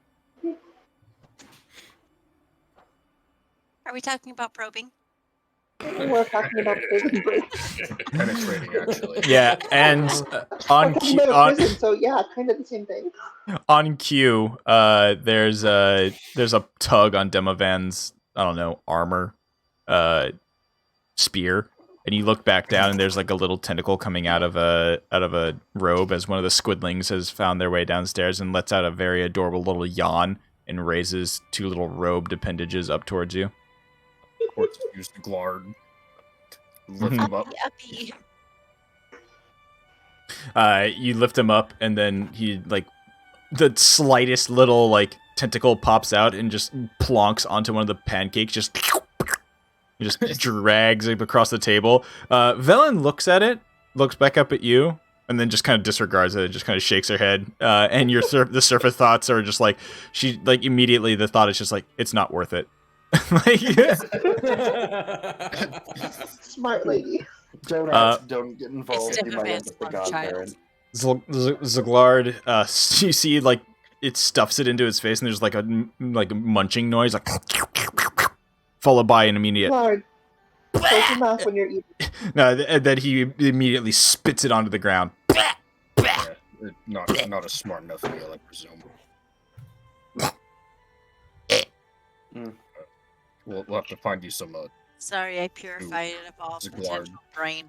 [SPEAKER 3] Are we talking about probing?
[SPEAKER 7] We're talking about prison break.
[SPEAKER 6] Penetrating, actually.
[SPEAKER 1] Yeah, and on
[SPEAKER 7] Talking
[SPEAKER 1] cue,
[SPEAKER 7] about prison, so yeah, kind of the same thing.
[SPEAKER 1] on cue, there's a tug on Demovan's, I don't know, armor, spear, and you look back down and there's like a little tentacle coming out of a robe as one of the squidlings has found their way downstairs and lets out a very adorable little yawn and raises two little robed appendages up towards you.
[SPEAKER 6] Of course, use the Glard Lift him up.
[SPEAKER 3] Uppy.
[SPEAKER 1] You lift him up, and then he like the slightest little like tentacle pops out and just plonks onto one of the pancakes. Just drags it across the table. Velen looks at it, looks back up at you, and then just kind of disregards it. Just kind of shakes her head. And your the surface thoughts are just like she like immediately the thought is just like it's not worth it. Like,
[SPEAKER 7] Smart lady.
[SPEAKER 5] Don't get involved.
[SPEAKER 3] Step
[SPEAKER 5] You might end
[SPEAKER 3] advance
[SPEAKER 5] up the
[SPEAKER 3] on child.
[SPEAKER 5] godparent.
[SPEAKER 1] Zaglard, you see like it stuffs it into its face, and there's like a munching noise, like followed by an immediate.
[SPEAKER 7] Lord, close your mouth when you're eating.
[SPEAKER 1] No, and then he immediately spits it onto the ground.
[SPEAKER 6] Yeah, not a smart enough meal, I presume. We'll have to find you some.
[SPEAKER 3] Sorry, I purified it of all
[SPEAKER 6] Zaglard.
[SPEAKER 3] potential brain.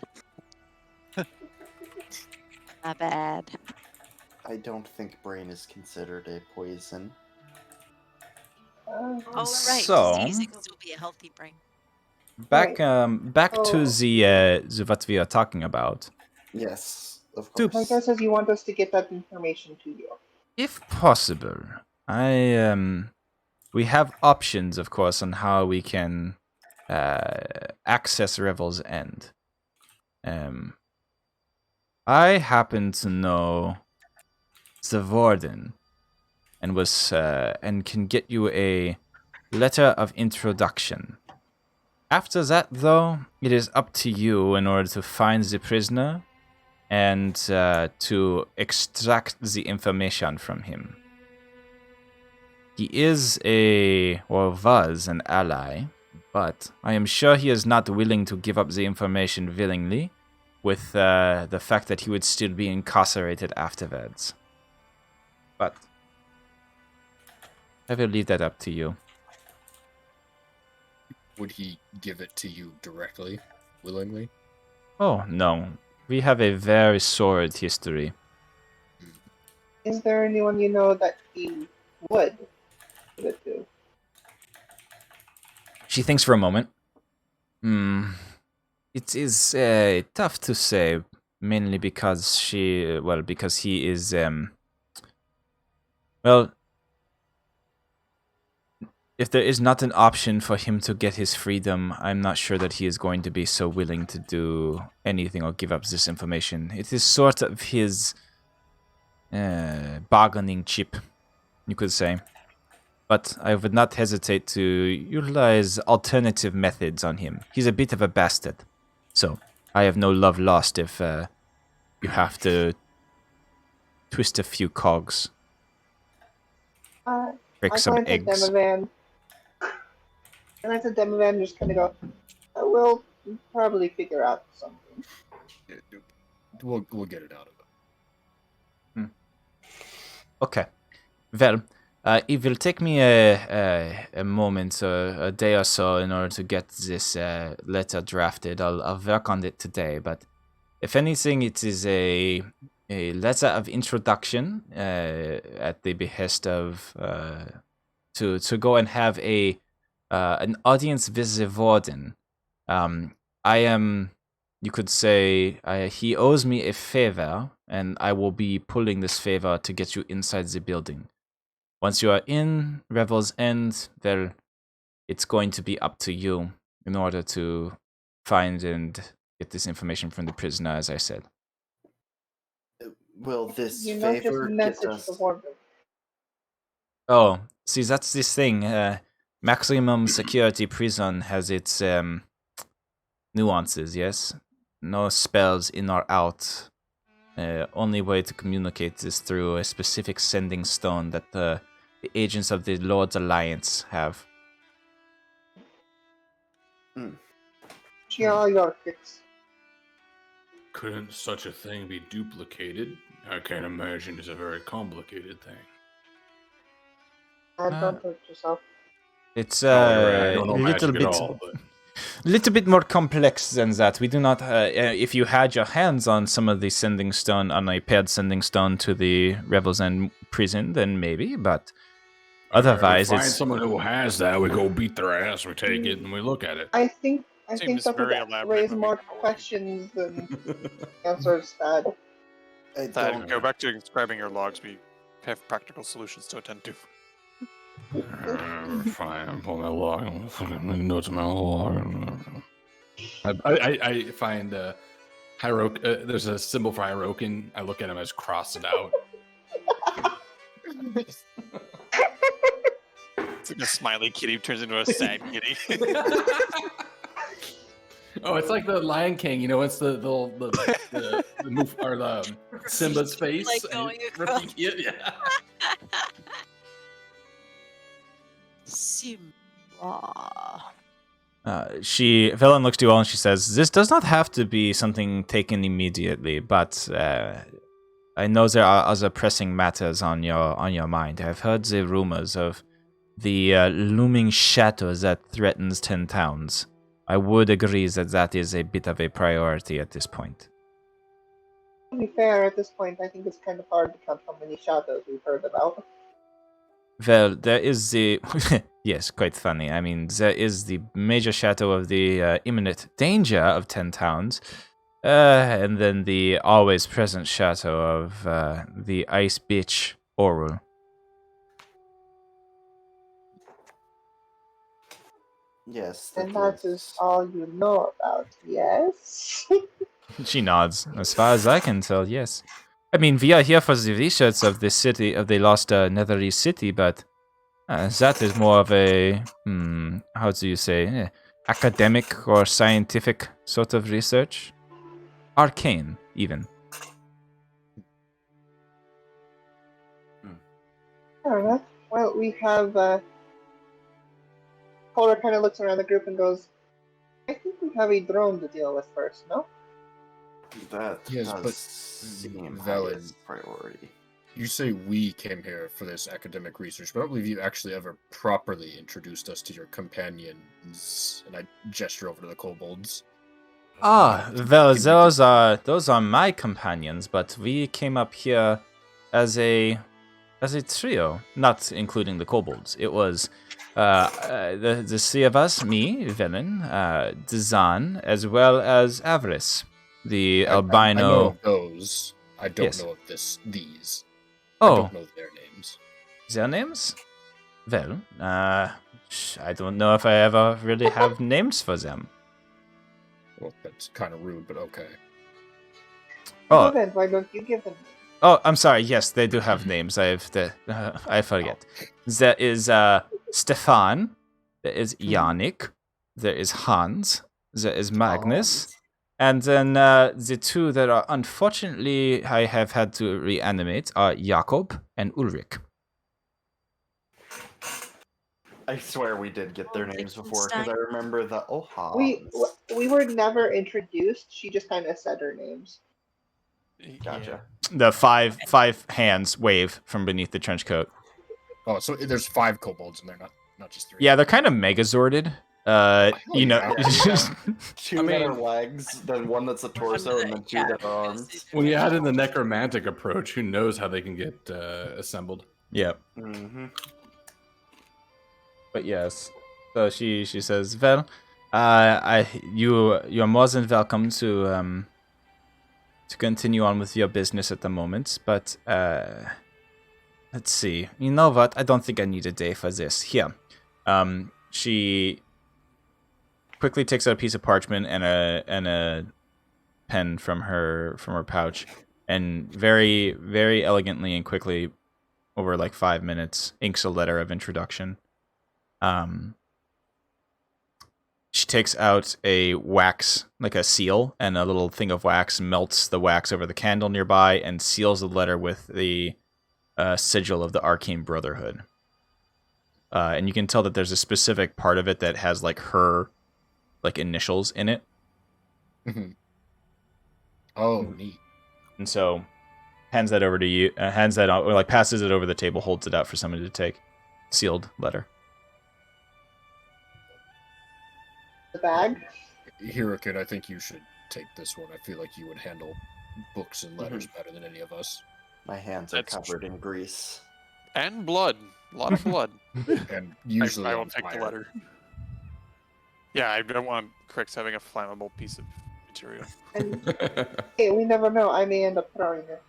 [SPEAKER 3] Not bad.
[SPEAKER 5] I don't think brain is considered a poison.
[SPEAKER 3] Oh, right.
[SPEAKER 1] So-
[SPEAKER 3] Disease, it can still be a healthy brain.
[SPEAKER 1] Back
[SPEAKER 7] Right.
[SPEAKER 1] to
[SPEAKER 7] Oh.
[SPEAKER 1] the what we are talking about.
[SPEAKER 5] Yes, of
[SPEAKER 1] Dude.
[SPEAKER 5] course.
[SPEAKER 7] My guess is you want us to get that information to you.
[SPEAKER 1] If possible, we have options, of course, on how we can access Revel's End. I happen to know the warden, and and can get you a letter of introduction. After that, though, it is up to you in order to find the prisoner and to extract the information from him. He is was an ally, but I am sure he is not willing to give up the information willingly, with the fact that he would still be incarcerated afterwards. But I will leave that up to you.
[SPEAKER 6] Would he give it to you directly, willingly?
[SPEAKER 1] Oh, no. We have a very sordid history.
[SPEAKER 7] Is there anyone you know that he would give it to?
[SPEAKER 1] She thinks for a moment. It is tough to say, mainly because because he is, if there is not an option for him to get his freedom, I'm not sure that he is going to be so willing to do anything or give up this information. It is sort of his bargaining chip, you could say. But I would not hesitate to utilize alternative methods on him. He's a bit of a bastard. So, I have no love lost if you have to twist a few cogs. Break
[SPEAKER 7] I
[SPEAKER 1] some
[SPEAKER 7] glance at
[SPEAKER 1] eggs.
[SPEAKER 7] Demovan. And I said Demovan just kind of go, we'll probably figure out something.
[SPEAKER 6] Yeah, we'll get it out of it.
[SPEAKER 1] Okay. Well, it will take me a moment, a day or so, in order to get this letter drafted. I'll work on it today, but if anything, it is a letter of introduction at the behest of to go and have an audience with the warden. I am, you could say, he owes me a favor, and I will be pulling this favor to get you inside the building. Once you are in Revel's End, well, it's going to be up to you in order to find and get this information from the prisoner, as I said.
[SPEAKER 5] Will this
[SPEAKER 7] You know, just
[SPEAKER 5] favor get
[SPEAKER 7] message
[SPEAKER 5] us?
[SPEAKER 7] the warden.
[SPEAKER 1] Oh, see, that's this thing. Maximum security prison has its nuances, yes? No spells in or out. Only way to communicate is through a specific sending stone that the agents of the Lord's Alliance have.
[SPEAKER 7] Yorkits.
[SPEAKER 4] Couldn't such a thing be duplicated? I can't imagine it's a very complicated thing.
[SPEAKER 7] Don't hurt yourself.
[SPEAKER 1] It's
[SPEAKER 4] I
[SPEAKER 1] a
[SPEAKER 4] don't know
[SPEAKER 1] little
[SPEAKER 4] magic
[SPEAKER 1] bit,
[SPEAKER 4] at all, but
[SPEAKER 1] little bit more complex than that. We do not. If you had your hands on some of the sending stone, on a paired sending stone to the Rebels End prison, then maybe. But otherwise,
[SPEAKER 4] we find
[SPEAKER 1] it's
[SPEAKER 4] someone who has that. We go beat their ass. We take it and we look at it.
[SPEAKER 7] I think I think
[SPEAKER 2] Seems
[SPEAKER 7] that would
[SPEAKER 2] very elaborate
[SPEAKER 7] raise
[SPEAKER 2] moving
[SPEAKER 7] more
[SPEAKER 2] forward.
[SPEAKER 7] questions than answers, Thad.
[SPEAKER 5] I
[SPEAKER 2] Thad,
[SPEAKER 5] don't.
[SPEAKER 2] go back to describing your logs. We have practical solutions to attend to.
[SPEAKER 4] Fine, pull my log. Fucking notes in my log. I find there's a symbol for Hirokin. I look at him as crossed it out.
[SPEAKER 2] It's like a smiley kitty turns into a sad kitty.
[SPEAKER 4] Oh, it's like the Lion King. You know, it's the move or the Simba's face.
[SPEAKER 3] Like
[SPEAKER 4] and
[SPEAKER 3] going
[SPEAKER 4] he's
[SPEAKER 3] across.
[SPEAKER 4] ripping it, yeah.
[SPEAKER 3] Simba.
[SPEAKER 1] Velen looks to you all and she says, "This does not have to be something taken immediately, but I know there are other pressing matters on your mind. I've heard the rumors of the looming shadow that threatens 10 towns. I would agree that that is a bit of a priority at this point."
[SPEAKER 7] To be fair, at this point, I think it's kind of hard to count how many shadows we've heard about.
[SPEAKER 1] Well, there is the... yes, quite funny. I mean, there is the major shadow of the imminent danger of 10 towns, and then the always present shadow of the ice bitch, Auril.
[SPEAKER 5] Yes.
[SPEAKER 7] And that is all you know about, yes?
[SPEAKER 1] She nods. As far as I can tell, yes. I mean, we are here for the research of the city, of the lost Netherese city, but that is more of a, how do you say, academic or scientific sort of research. Arcane, even.
[SPEAKER 7] Fair enough. Well, we have, Cora kind of looks around the group and goes, I think we have a drone to deal with first, no?
[SPEAKER 5] That
[SPEAKER 6] Yes,
[SPEAKER 5] does
[SPEAKER 6] but
[SPEAKER 5] seem
[SPEAKER 6] valid.
[SPEAKER 5] highest priority.
[SPEAKER 6] You say we came here for this academic research, but I don't believe you actually ever properly introduced us to your companions. And I gesture over to the kobolds.
[SPEAKER 1] Ah, well, those are my companions, but we came up here as a trio, not including the kobolds. It was the three of us, me, Velen, Dazan, as well as Avarice, the albino.
[SPEAKER 6] I know of those. I don't
[SPEAKER 1] Yes.
[SPEAKER 6] know of these. I
[SPEAKER 1] Oh,
[SPEAKER 6] don't know their names.
[SPEAKER 1] their names? Well, I don't know if I ever really have names for them.
[SPEAKER 6] Well, that's kind of rude, but okay.
[SPEAKER 1] Oh,
[SPEAKER 7] Then why don't you give them?
[SPEAKER 1] oh, I'm sorry. Yes, they do have names. I forget. There is Stefan. There is Yannick. There is Hans. There is Magnus. And then the two that are unfortunately I have had to reanimate are Jakob and Ulrich.
[SPEAKER 5] I swear we did get their names before because I remember the
[SPEAKER 7] We were never introduced. She just kind of said her names.
[SPEAKER 5] Gotcha.
[SPEAKER 1] The five hands wave from beneath the trench coat.
[SPEAKER 6] Oh, so there's 5 kobolds in there, not just 3.
[SPEAKER 1] Yeah, they're kind of megazorded. You know,
[SPEAKER 5] Two that are legs, then one that's a torso, and then 2 that are arms.
[SPEAKER 4] When you add in the necromantic approach, who knows how they can get assembled?
[SPEAKER 1] yeah.
[SPEAKER 5] Mm-hmm.
[SPEAKER 1] But yes, so she says, "Well, you're more than welcome to continue on with your business at the moment. But let's see. You know what? I don't think I need a day for this. Here, she quickly takes out a piece of parchment and a pen from her pouch, and very very elegantly and quickly, over like 5 minutes, inks a letter of introduction." She takes out a wax, like a seal, and a little thing of wax, melts the wax over the candle nearby, and seals the letter with the sigil of the Arcane Brotherhood. And you can tell that there's a specific part of it that has like her initials in it.
[SPEAKER 6] Mm-hmm. Oh, neat.
[SPEAKER 1] And so hands that over to you, passes it over the table, holds it out for somebody to take. Sealed letter.
[SPEAKER 7] The bag.
[SPEAKER 6] Hirokin, I think you should take this one. I feel like you would handle books and letters better than any of us.
[SPEAKER 5] My hands are covered in grease.
[SPEAKER 2] And blood. A lot of blood.
[SPEAKER 6] And usually
[SPEAKER 2] I
[SPEAKER 6] on
[SPEAKER 2] will take the
[SPEAKER 6] fire.
[SPEAKER 2] letter. Yeah, I don't want Crix having a flammable piece of material.
[SPEAKER 7] And hey, we never know. I may end up throwing it.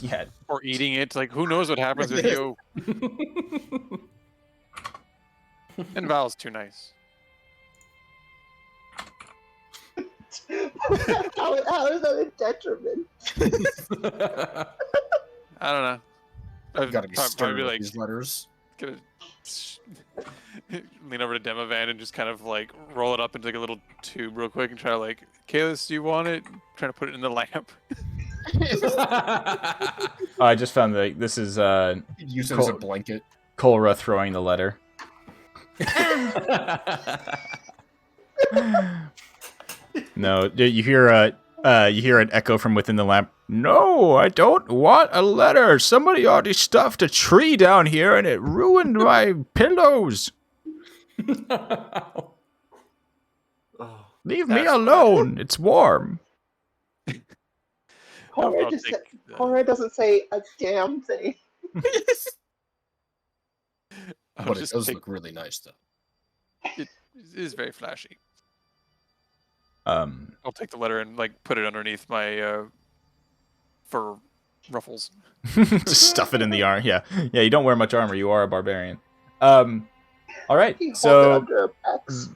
[SPEAKER 1] Yeah.
[SPEAKER 2] Or eating it. Like, who knows what happens with you? And Val's too nice.
[SPEAKER 7] How is that a detriment?
[SPEAKER 2] I don't know.
[SPEAKER 6] I've got to be stern
[SPEAKER 2] probably
[SPEAKER 6] with
[SPEAKER 2] like
[SPEAKER 6] these letters.
[SPEAKER 2] gonna lean over to Demovan and just kind of like roll it up into like a little tube real quick and try to like, Kalis, do you want it? Trying to put it in the lamp.
[SPEAKER 1] Oh, I just found that this is
[SPEAKER 6] Use it as a blanket.
[SPEAKER 1] Kolra throwing the letter. No, you hear an echo from within the lamp. No, I don't want a letter. Somebody already stuffed a tree down here, and it ruined my pillows. Leave me alone. It's warm.
[SPEAKER 7] Cora doesn't say a damn thing.
[SPEAKER 6] But it does look really nice, though.
[SPEAKER 2] It is very flashy.
[SPEAKER 1] I'll
[SPEAKER 2] I'll take the letter and like put it underneath my fur ruffles.
[SPEAKER 1] just stuff it in the arm. Yeah, you don't wear much armor. You are a barbarian. All right. So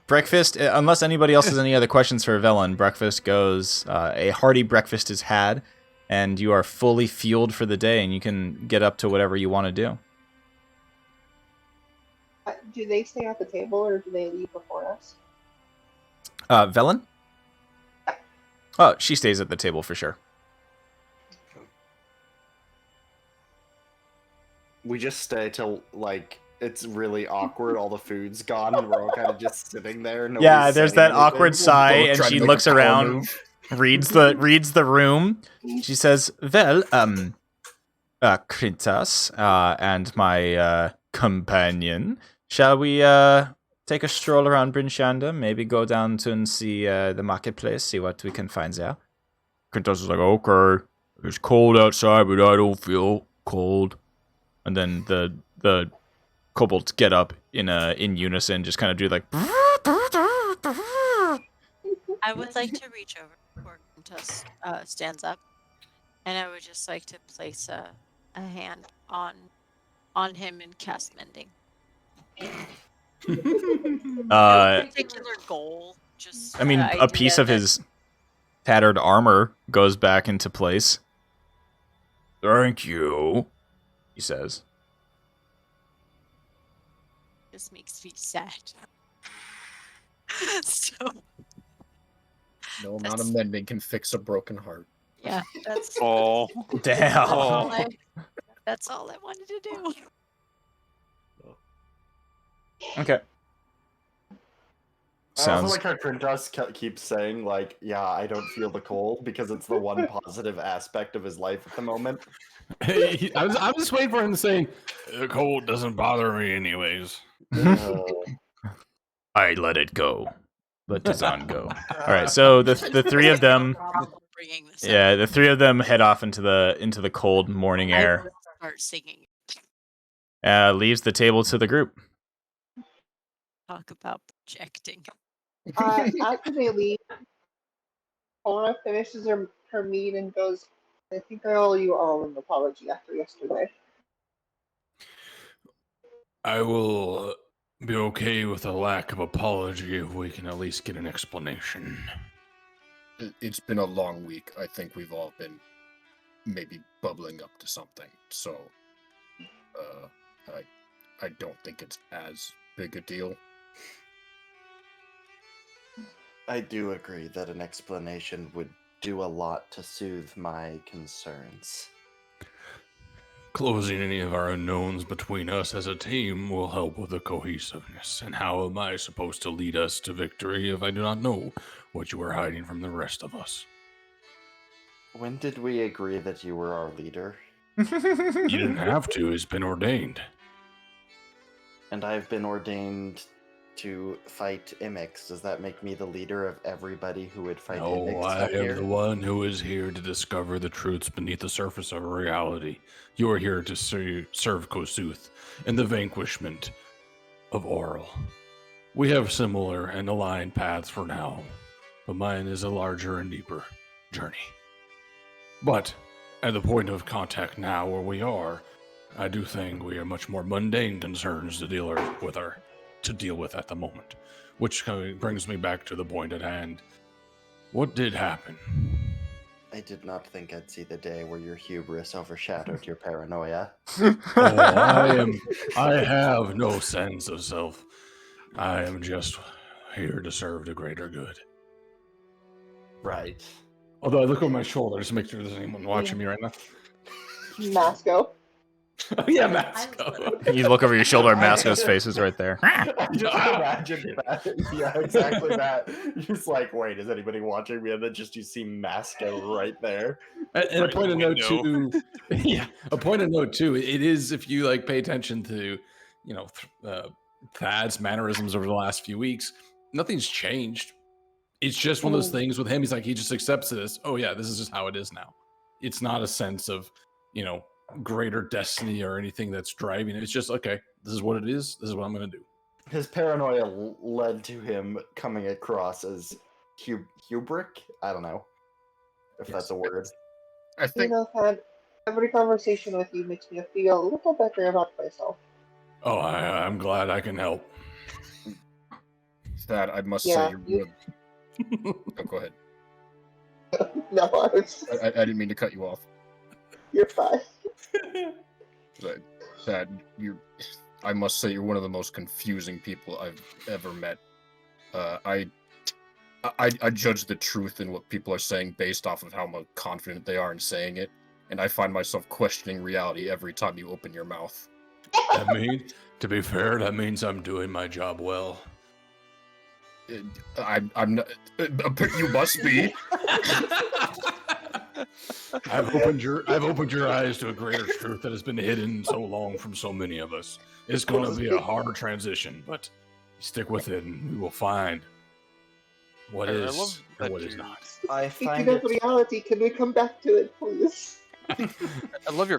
[SPEAKER 1] breakfast. Unless anybody else has any other questions for Velen, breakfast goes. A hearty breakfast is had, and you are fully fueled for the day, and you can get up to whatever you want to do.
[SPEAKER 7] Do they stay at the table or do they leave before us?
[SPEAKER 1] Velen? Oh, she stays at the table for sure.
[SPEAKER 5] We just stay till, like, it's really awkward, all the food's gone, and we're all kind of just sitting there.
[SPEAKER 1] Yeah, there's that
[SPEAKER 5] anything.
[SPEAKER 1] awkward sigh,
[SPEAKER 6] Both
[SPEAKER 1] and
[SPEAKER 6] trying to
[SPEAKER 1] she
[SPEAKER 6] make
[SPEAKER 1] looks
[SPEAKER 6] a power
[SPEAKER 1] around,
[SPEAKER 6] move.
[SPEAKER 1] reads the room. She says, well, Krintas, and my companion, shall we take a stroll around Bryn Shander? Maybe go down to and see the marketplace, see what we can find there.
[SPEAKER 8] Krintas is like, okay, it's cold outside, but I don't feel cold.
[SPEAKER 1] And then the kobolds get up in unison, just kind of do like.
[SPEAKER 3] I would like to reach over before Quintus stands up, and I would just like to place a hand on him and cast mending. No particular goal, just
[SPEAKER 1] I mean,
[SPEAKER 3] the
[SPEAKER 1] a piece
[SPEAKER 3] idea
[SPEAKER 1] of
[SPEAKER 3] that-
[SPEAKER 1] his tattered armor goes back into place.
[SPEAKER 8] Thank you.
[SPEAKER 1] He says.
[SPEAKER 3] just makes me sad. So
[SPEAKER 6] No amount of mending can fix a broken heart.
[SPEAKER 3] yeah, that's
[SPEAKER 2] Oh,
[SPEAKER 1] Damn.
[SPEAKER 3] that's all I wanted to do.
[SPEAKER 1] Okay.
[SPEAKER 5] I
[SPEAKER 1] Sounds.
[SPEAKER 5] also like how Krintas keeps saying, like, yeah, I don't feel the cold, because it's the one positive aspect of his life at the moment.
[SPEAKER 4] I'm just waiting for him to say, the cold doesn't bother me anyways.
[SPEAKER 8] I let it go. Let Tazan go.
[SPEAKER 1] All right. So the three of them,
[SPEAKER 3] Bringing this up.
[SPEAKER 1] yeah, the three of them head off into the cold morning
[SPEAKER 3] I
[SPEAKER 1] air.
[SPEAKER 3] will start singing.
[SPEAKER 1] Leaves the table to the group.
[SPEAKER 3] Talk about projecting.
[SPEAKER 7] After they leave, Cora finishes her meat and goes, I think I owe you all an apology after yesterday.
[SPEAKER 4] I will be okay with a lack of apology if we can at least get an explanation.
[SPEAKER 6] It's been a long week. I think we've all been maybe bubbling up to something. So, I don't think it's as big a deal.
[SPEAKER 5] I do agree that an explanation would do a lot to soothe my concerns.
[SPEAKER 4] Closing any of our unknowns between us as a team will help with the cohesiveness. And how am I supposed to lead us to victory if I do not know what you are hiding from the rest of us?
[SPEAKER 5] When did we agree that you were our leader?
[SPEAKER 4] You didn't have to, it's been ordained.
[SPEAKER 5] And I've been ordained to fight Imix. Does that make me the leader of everybody who would fight
[SPEAKER 4] No,
[SPEAKER 5] Imix
[SPEAKER 4] I
[SPEAKER 5] up
[SPEAKER 4] am
[SPEAKER 5] here?
[SPEAKER 4] the one who is here to discover the truths beneath the surface of reality. You are here to serve Kosuth in the vanquishment of Auril. We have similar and aligned paths for now, but mine is a larger and deeper journey. But at the point of contact now where we are, I do think we are much more mundane concerns to deal with at the moment. Which kind of brings me back to the point at hand. What did happen?
[SPEAKER 5] I did not think I'd see the day where your hubris overshadowed your paranoia.
[SPEAKER 4] I have no sense of self. I am just here to serve the greater good.
[SPEAKER 5] Right.
[SPEAKER 4] Although I look over my shoulder just to make sure there's anyone watching me right now.
[SPEAKER 7] Masco.
[SPEAKER 4] Oh yeah, Masco.
[SPEAKER 1] You look over your shoulder, and Masco's face is right there.
[SPEAKER 5] I just imagine that. Yeah, exactly that. You're just like, wait, is anybody watching me? And then just you see Masco right there.
[SPEAKER 4] And a point of note too. Yeah, a point of note too. It is, if you like pay attention to, Thad's mannerisms over the last few weeks, nothing's changed. It's just one of those things with him. He's like, he just accepts this. Oh yeah, this is just how it is now. It's not a sense of, greater destiny or anything that's driving it. It's just, okay, this is what it is. This is what I'm going to do.
[SPEAKER 5] His paranoia led to him coming across as hubris. I don't know if that's a word.
[SPEAKER 6] I think
[SPEAKER 7] Thad, every conversation with you makes me feel a little better about myself.
[SPEAKER 4] Oh, I'm glad I can help.
[SPEAKER 6] that I must
[SPEAKER 7] Yeah,
[SPEAKER 6] say you're oh, go ahead.
[SPEAKER 7] No,
[SPEAKER 6] I didn't mean to cut you off.
[SPEAKER 7] you're fine.
[SPEAKER 6] That I must say you're one of the most confusing people I've ever met. I judge the truth in what people are saying based off of how confident they are in saying it, and I find myself questioning reality every time you open your mouth.
[SPEAKER 4] To be fair, that means I'm doing my job well.
[SPEAKER 6] I'm not. You must be.
[SPEAKER 4] I've opened your eyes to a greater truth that has been hidden so long from so many of us. It's going to be a hard transition, but stick with it, and we will find what is and what is not.
[SPEAKER 5] I find
[SPEAKER 7] Speaking of reality, can we come back to it, please?
[SPEAKER 2] I love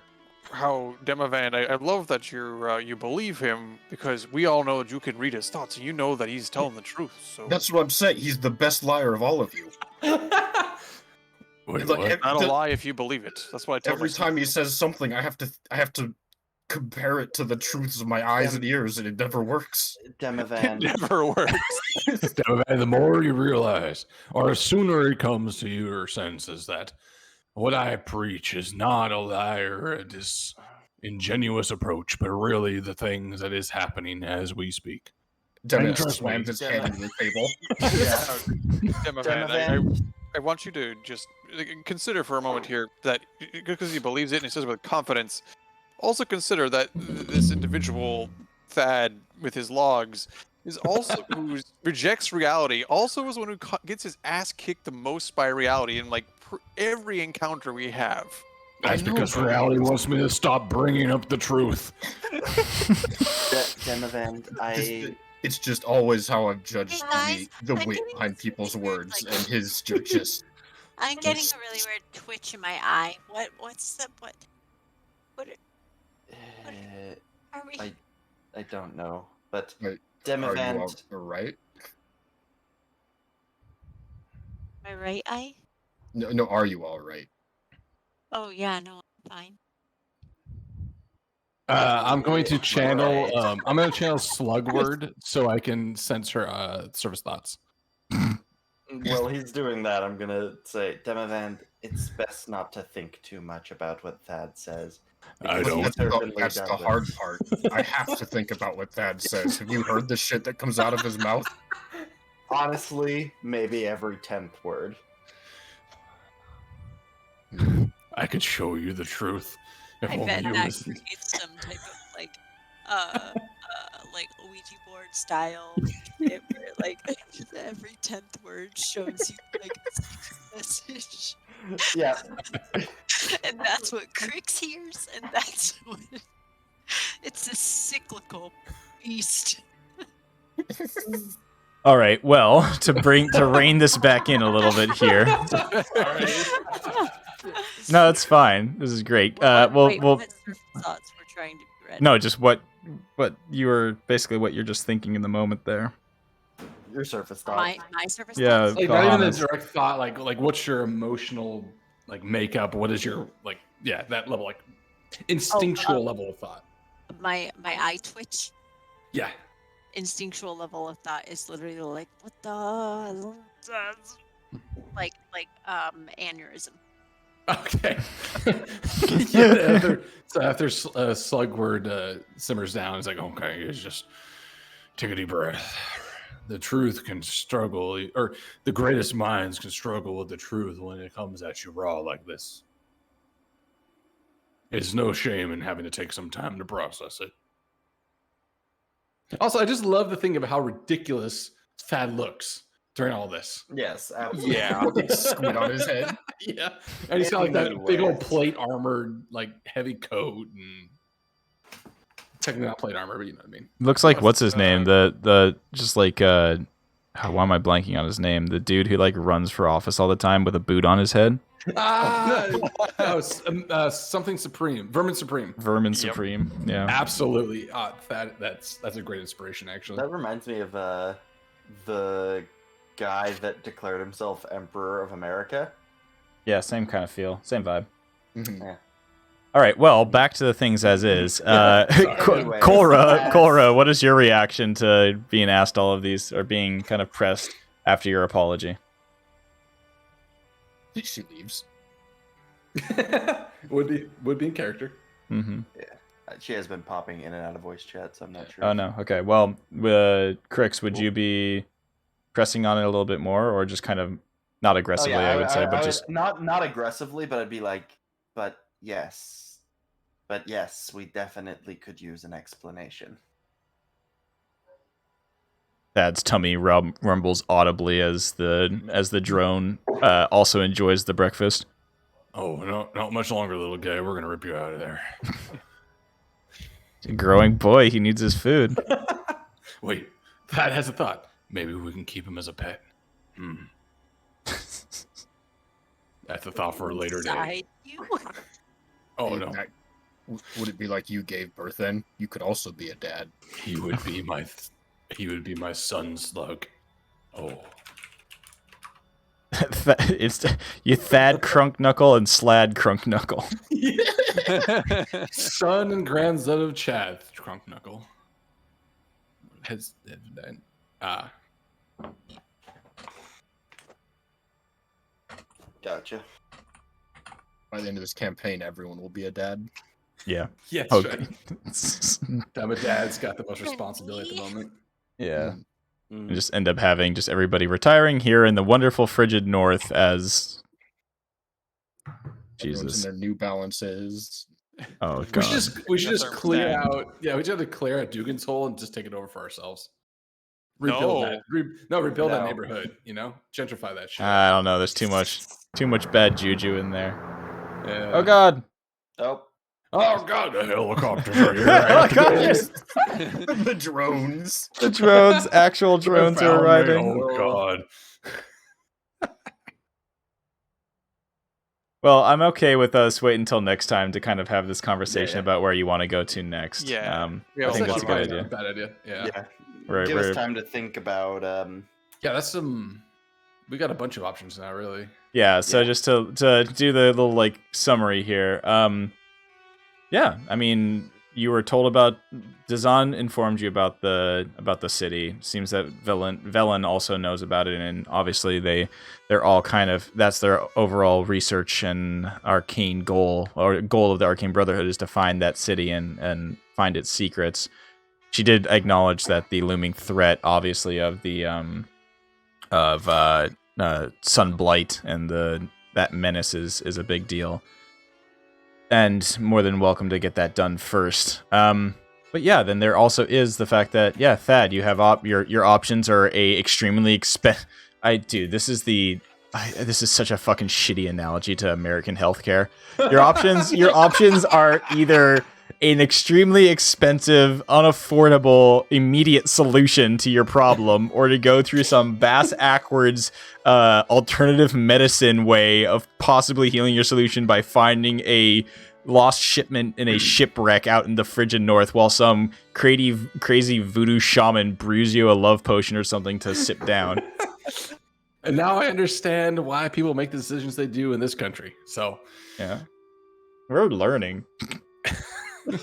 [SPEAKER 2] how Demavan. I love that you believe him, because we all know that you can read his thoughts and you know that he's telling the truth. So
[SPEAKER 6] That's what I'm saying. He's the best liar of all of you.
[SPEAKER 4] Wait,
[SPEAKER 6] Look,
[SPEAKER 4] what?
[SPEAKER 2] not a lie if you believe it. That's what I tell
[SPEAKER 6] Every
[SPEAKER 2] myself.
[SPEAKER 6] time he says something, I have to compare it to the truths of my eyes and ears, and it never works.
[SPEAKER 2] It
[SPEAKER 5] Demavan.
[SPEAKER 2] never works.
[SPEAKER 4] And the more you realize, or sooner it comes to your senses that what I preach is not a lie or a disingenuous approach, but really the things that is happening as we speak.
[SPEAKER 6] Dennis
[SPEAKER 4] trust me.
[SPEAKER 6] slams his hand on the table.
[SPEAKER 2] Demavan, I want you to just consider for a moment here that because he believes it and he says it with confidence, also consider that this individual, Thad, with his logs, is also who rejects reality, also is one who gets his ass kicked the most by reality in every encounter we have.
[SPEAKER 4] That's because reality wants me to stop bringing up the truth.
[SPEAKER 5] Demavan,
[SPEAKER 6] It's just always how I've judged
[SPEAKER 3] Hey, guys,
[SPEAKER 6] the
[SPEAKER 3] I'm
[SPEAKER 6] weight
[SPEAKER 3] getting
[SPEAKER 6] behind
[SPEAKER 3] this
[SPEAKER 6] people's
[SPEAKER 3] really weird,
[SPEAKER 6] words,
[SPEAKER 3] like-
[SPEAKER 6] and his are just.
[SPEAKER 3] I'm getting a really weird twitch in my eye. What's the what? What are we?
[SPEAKER 5] I don't know, but
[SPEAKER 6] Wait, Are you
[SPEAKER 5] Demavan.
[SPEAKER 6] all right?
[SPEAKER 3] My right eye?
[SPEAKER 6] No, are you all right?
[SPEAKER 3] Oh yeah, no, I'm fine.
[SPEAKER 4] I'm going to channel. I'm going to channel Slugword so I can sense her service thoughts.
[SPEAKER 5] While he's doing that, I'm gonna say, Demavan, it's best not to think too much about what Thad says.
[SPEAKER 4] I
[SPEAKER 5] because
[SPEAKER 4] don't.
[SPEAKER 5] he certainly
[SPEAKER 6] That's the
[SPEAKER 5] doesn't.
[SPEAKER 6] hard part. I have to think about what Thad says. Have you heard the shit that comes out of his mouth?
[SPEAKER 5] Honestly, maybe every 10th word.
[SPEAKER 4] I could show you the truth if
[SPEAKER 3] I
[SPEAKER 4] only
[SPEAKER 3] bet
[SPEAKER 4] you
[SPEAKER 3] that
[SPEAKER 4] listen.
[SPEAKER 3] creates some type of like Ouija board style bit where every 10th word shows you like a message.
[SPEAKER 5] Yeah.
[SPEAKER 3] And that's what Crix hears, and that's what it's a cyclical beast.
[SPEAKER 1] All right. Well, to rein this back in a little bit here. No, it's fine. This is great.
[SPEAKER 3] Wait,
[SPEAKER 1] Well,
[SPEAKER 3] what surface thoughts we're trying to be read?
[SPEAKER 1] no, just what you were basically what you're just thinking in the moment there.
[SPEAKER 5] Your surface thought.
[SPEAKER 3] My surface
[SPEAKER 1] Yeah.
[SPEAKER 3] thoughts?
[SPEAKER 4] Like not even a
[SPEAKER 1] Honest.
[SPEAKER 4] direct thought. Like what's your emotional like makeup? What is your like that level like instinctual level of thought?
[SPEAKER 3] My eye twitch.
[SPEAKER 4] Yeah.
[SPEAKER 3] Instinctual level of thought is literally like, what the like aneurysm.
[SPEAKER 4] Okay. Yeah, after Slugward simmers down, it's like, okay, it's just take a deep breath. The truth can struggle, or the greatest minds can struggle with the truth when it comes at you raw like this. It's no shame in having to take some time to process it. Also, I just love the thing of how ridiculous Thad looks during all this.
[SPEAKER 5] Yes, absolutely.
[SPEAKER 2] Yeah.
[SPEAKER 6] Squid on his head.
[SPEAKER 4] Yeah, and he's got like that big old plate armored, like heavy coat, and technically not plate armor, but you know what I mean.
[SPEAKER 1] Looks like what's his name? The just like why am I blanking on his name? The dude who like runs for office all the time with a boot on his head.
[SPEAKER 4] Something Supreme, Vermin Supreme.
[SPEAKER 1] Vermin
[SPEAKER 2] Yep.
[SPEAKER 1] Supreme. Yeah.
[SPEAKER 4] Absolutely, that's a great inspiration actually.
[SPEAKER 5] That reminds me of the guy that declared himself Emperor of America.
[SPEAKER 1] Yeah, same kind of feel. Same vibe.
[SPEAKER 6] Mhm.
[SPEAKER 1] All right, well, back to the things as is.
[SPEAKER 5] Anyways,
[SPEAKER 1] Cora, what is your reaction to being asked all of these, or being kind of pressed after your apology?
[SPEAKER 6] She leaves.
[SPEAKER 4] would be in character.
[SPEAKER 1] Mm-hmm.
[SPEAKER 5] She has been popping in and out of voice chat, so I'm not sure.
[SPEAKER 1] Oh, no. Okay, well, Crix, would you be pressing on it a little bit more, or just kind of not aggressively, I would say, but just...
[SPEAKER 5] not aggressively, but I'd be like, but yes, we definitely could use an explanation.
[SPEAKER 1] Thad's tummy rumbles audibly as the drone also enjoys the breakfast.
[SPEAKER 4] Oh, no, not much longer, little guy. We're gonna rip you out of there.
[SPEAKER 1] A growing boy, he needs his food.
[SPEAKER 4] Wait, Thad has a thought. Maybe we can keep him as a pet. That's a thought for a later day.
[SPEAKER 3] Inside you.
[SPEAKER 4] Oh no,
[SPEAKER 6] Would it be like you gave birth then? You could also be a dad.
[SPEAKER 4] he would be my son Slug. Oh,
[SPEAKER 1] It's you Thad Crunknuckle and Slad Crunknuckle.
[SPEAKER 4] son and grandson of Chad Crunknuckle.
[SPEAKER 5] Gotcha.
[SPEAKER 6] By the end of this campaign, everyone will be a dad.
[SPEAKER 1] Yeah.
[SPEAKER 4] Yes,
[SPEAKER 1] Okay.
[SPEAKER 4] I'm a dad's got the most responsibility at the moment.
[SPEAKER 1] Yeah.
[SPEAKER 5] Mm.
[SPEAKER 1] And just end up having just everybody retiring here in the wonderful frigid north as
[SPEAKER 6] Everyone's
[SPEAKER 1] Jesus.
[SPEAKER 6] in their New Balances.
[SPEAKER 1] Oh
[SPEAKER 4] We
[SPEAKER 1] god.
[SPEAKER 4] should just
[SPEAKER 2] That's our
[SPEAKER 4] clear
[SPEAKER 2] plan.
[SPEAKER 4] out. Yeah, we should have to clear out Dugan's Hole and just take it over for ourselves. Rebuild
[SPEAKER 2] No.
[SPEAKER 4] that. Rebuild that
[SPEAKER 5] No.
[SPEAKER 4] neighborhood. You know, gentrify that shit.
[SPEAKER 1] I don't know. There's too much bad juju in there.
[SPEAKER 4] Yeah.
[SPEAKER 1] Oh god.
[SPEAKER 5] Oh,
[SPEAKER 4] God, the helicopters are here.
[SPEAKER 1] Helicopters!
[SPEAKER 6] The drones.
[SPEAKER 1] The drones, actual drones are
[SPEAKER 4] Found me.
[SPEAKER 1] arriving.
[SPEAKER 4] Oh God.
[SPEAKER 1] Well, I'm okay with us waiting until next time to kind of have this conversation
[SPEAKER 5] Yeah.
[SPEAKER 1] about where you want to go to next.
[SPEAKER 2] Yeah.
[SPEAKER 1] I
[SPEAKER 2] We have
[SPEAKER 1] think
[SPEAKER 2] a
[SPEAKER 1] that's a
[SPEAKER 2] lot
[SPEAKER 1] good
[SPEAKER 2] of
[SPEAKER 1] idea.
[SPEAKER 4] Bad idea. Yeah.
[SPEAKER 5] yeah.
[SPEAKER 1] We're-
[SPEAKER 5] Give
[SPEAKER 1] we're-
[SPEAKER 5] us time to think about.
[SPEAKER 4] Yeah, that's some. We got a bunch of options now, really.
[SPEAKER 1] Yeah, so
[SPEAKER 5] Yeah.
[SPEAKER 1] just to do the little like summary here. Yeah, I mean, you were told about Dazan informed you about the city. Seems that Velen also knows about it, and obviously they're all kind of, that's their overall research and arcane goal, or goal of the Arcane Brotherhood is to find that city and find its secrets. She did acknowledge that the looming threat, obviously, of the Sunblight and that menace is a big deal. And more than welcome to get that done first. But yeah, then there also is the fact that, yeah, Thad, you have your options are a extremely this is such a fucking shitty analogy to American healthcare. Your options are either an extremely expensive, unaffordable, immediate solution to your problem, or to go through some bass-ackwards alternative medicine way of possibly healing your solution by finding a lost shipment in a shipwreck out in the frigid north while some crazy voodoo shaman brews you a love potion or something to sip down.
[SPEAKER 4] And now I understand why people make the decisions they do in this country. So,
[SPEAKER 1] Yeah. We're learning.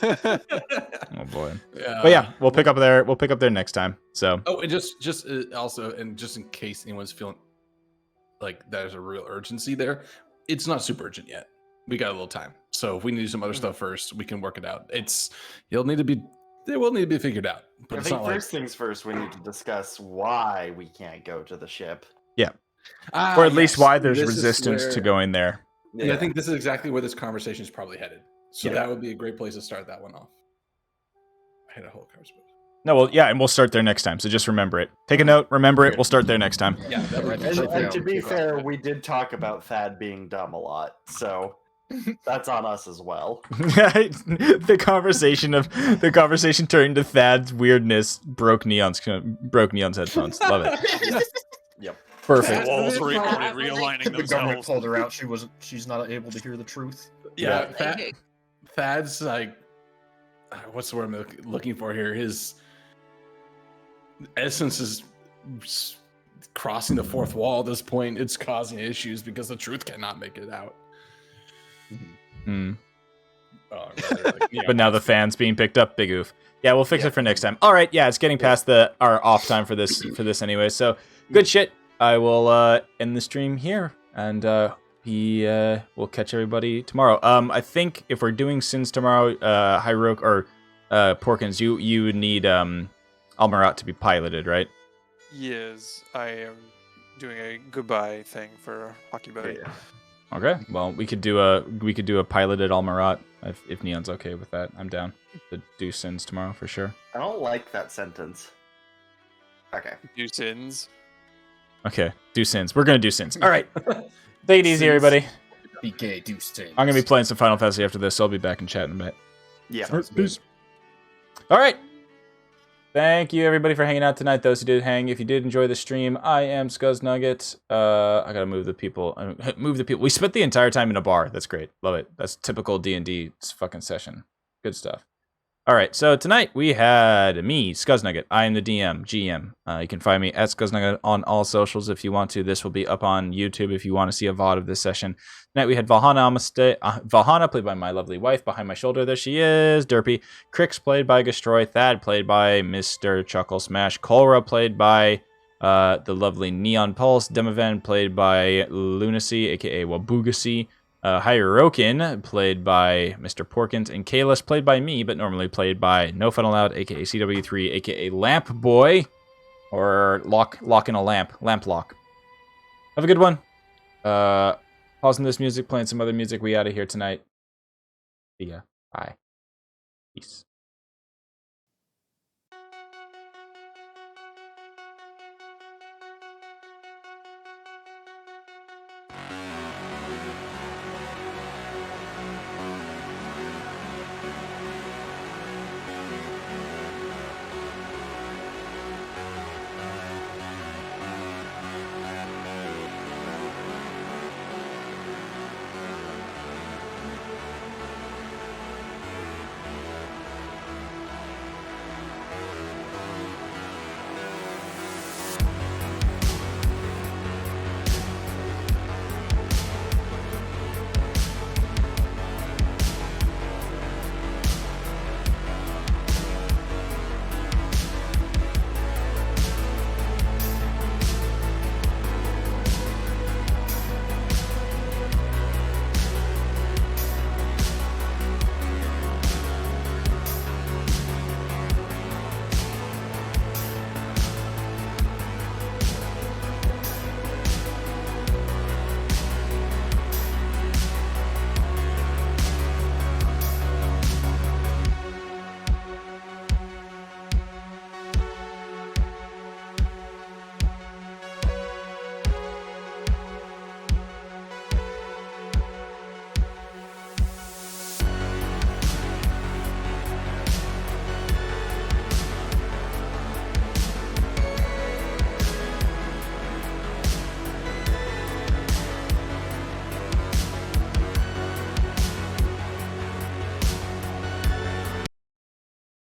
[SPEAKER 1] Oh boy. But yeah, we'll pick up there. We'll pick up there next time. So.
[SPEAKER 4] Oh, and just also, and just in case anyone's feeling like there's a real urgency there, it's not super urgent yet. We got a little time. So if we need to do some other stuff first, we can work it out. It will need to be figured out. But
[SPEAKER 5] I
[SPEAKER 4] it's
[SPEAKER 5] think
[SPEAKER 4] not
[SPEAKER 5] first things first, we need to discuss why we can't go to the ship.
[SPEAKER 1] Yeah. Or at least why there's resistance to going there.
[SPEAKER 4] And I think this is exactly where this conversation is probably headed. So
[SPEAKER 1] Yeah.
[SPEAKER 4] that would be a great place to start that one off. I had a whole conversation.
[SPEAKER 1] No, well, yeah, and we'll start there next time. So just remember it. Take a note, remember it. We'll start there next time.
[SPEAKER 4] Yeah,
[SPEAKER 5] And to be fair, we did talk about Thad being dumb a lot, so that's on us as well.
[SPEAKER 1] the conversation turned to Thad's weirdness broke Neon's headphones. Love it.
[SPEAKER 5] Yep.
[SPEAKER 1] Perfect.
[SPEAKER 2] Walls realigning
[SPEAKER 6] The government
[SPEAKER 2] themselves.
[SPEAKER 6] pulled her out. She's not able to hear the truth.
[SPEAKER 4] Yeah, Thad's like, what's the word I'm looking for here? His essence is crossing the fourth wall at this point. It's causing issues because the truth cannot make it out.
[SPEAKER 1] Hmm.
[SPEAKER 4] Like,
[SPEAKER 1] But now the fan's being picked up. Big oof. Yeah, we'll fix it for next time. All right. Yeah, it's getting past our off time for this anyway. So good shit. I will end the stream here, and we'll catch everybody tomorrow. I think if we're doing sins tomorrow, Hyrok or Porkins, you need Almarat to be piloted, right?
[SPEAKER 2] Yes, I am doing a goodbye thing for Hockey Buddy.
[SPEAKER 1] Okay. Well, we could do a piloted Almarat if Neon's okay with that. I'm down to do sins tomorrow for sure.
[SPEAKER 5] I don't like that sentence. Okay.
[SPEAKER 2] Do sins.
[SPEAKER 1] Okay, do sins. We're gonna do sins. All right. Take it easy, everybody.
[SPEAKER 6] Be gay, do sins.
[SPEAKER 1] I'm gonna be playing some Final Fantasy after this, so I'll be back in chat in a bit.
[SPEAKER 5] Yeah.
[SPEAKER 1] Peace. All right. Thank you, everybody, for hanging out tonight. Those who did hang, if you did enjoy the stream, I am Scuzz Nugget. I gotta move the people. We spent the entire time in a bar. That's great. Love it. That's typical D&D fucking session. Good stuff. All right, so tonight we had me, Scuzz Nugget. I am the GM. You can find me at Scuzz Nugget on all socials if you want to. This will be up on YouTube if you want to see a VOD of this session. Tonight we had Valhana, played by my lovely wife. Behind my shoulder, there she is, Derpy. Crix, played by Gastroy. Thad, played by Mr. Chuckle Smash. Kolra, played by the lovely Neon Pulse. Demovan, played by Lunacy, a.k.a. Wabugasi. Hyrokin, played by Mr. Porkins, and Kalis, played by me, but normally played by No Fun Allowed, aka CW3, aka Lamp Boy, or Lock in a Lamp Lock. Have a good one. Pausing this music, playing some other music. We out of here tonight. See ya. Bye. Peace.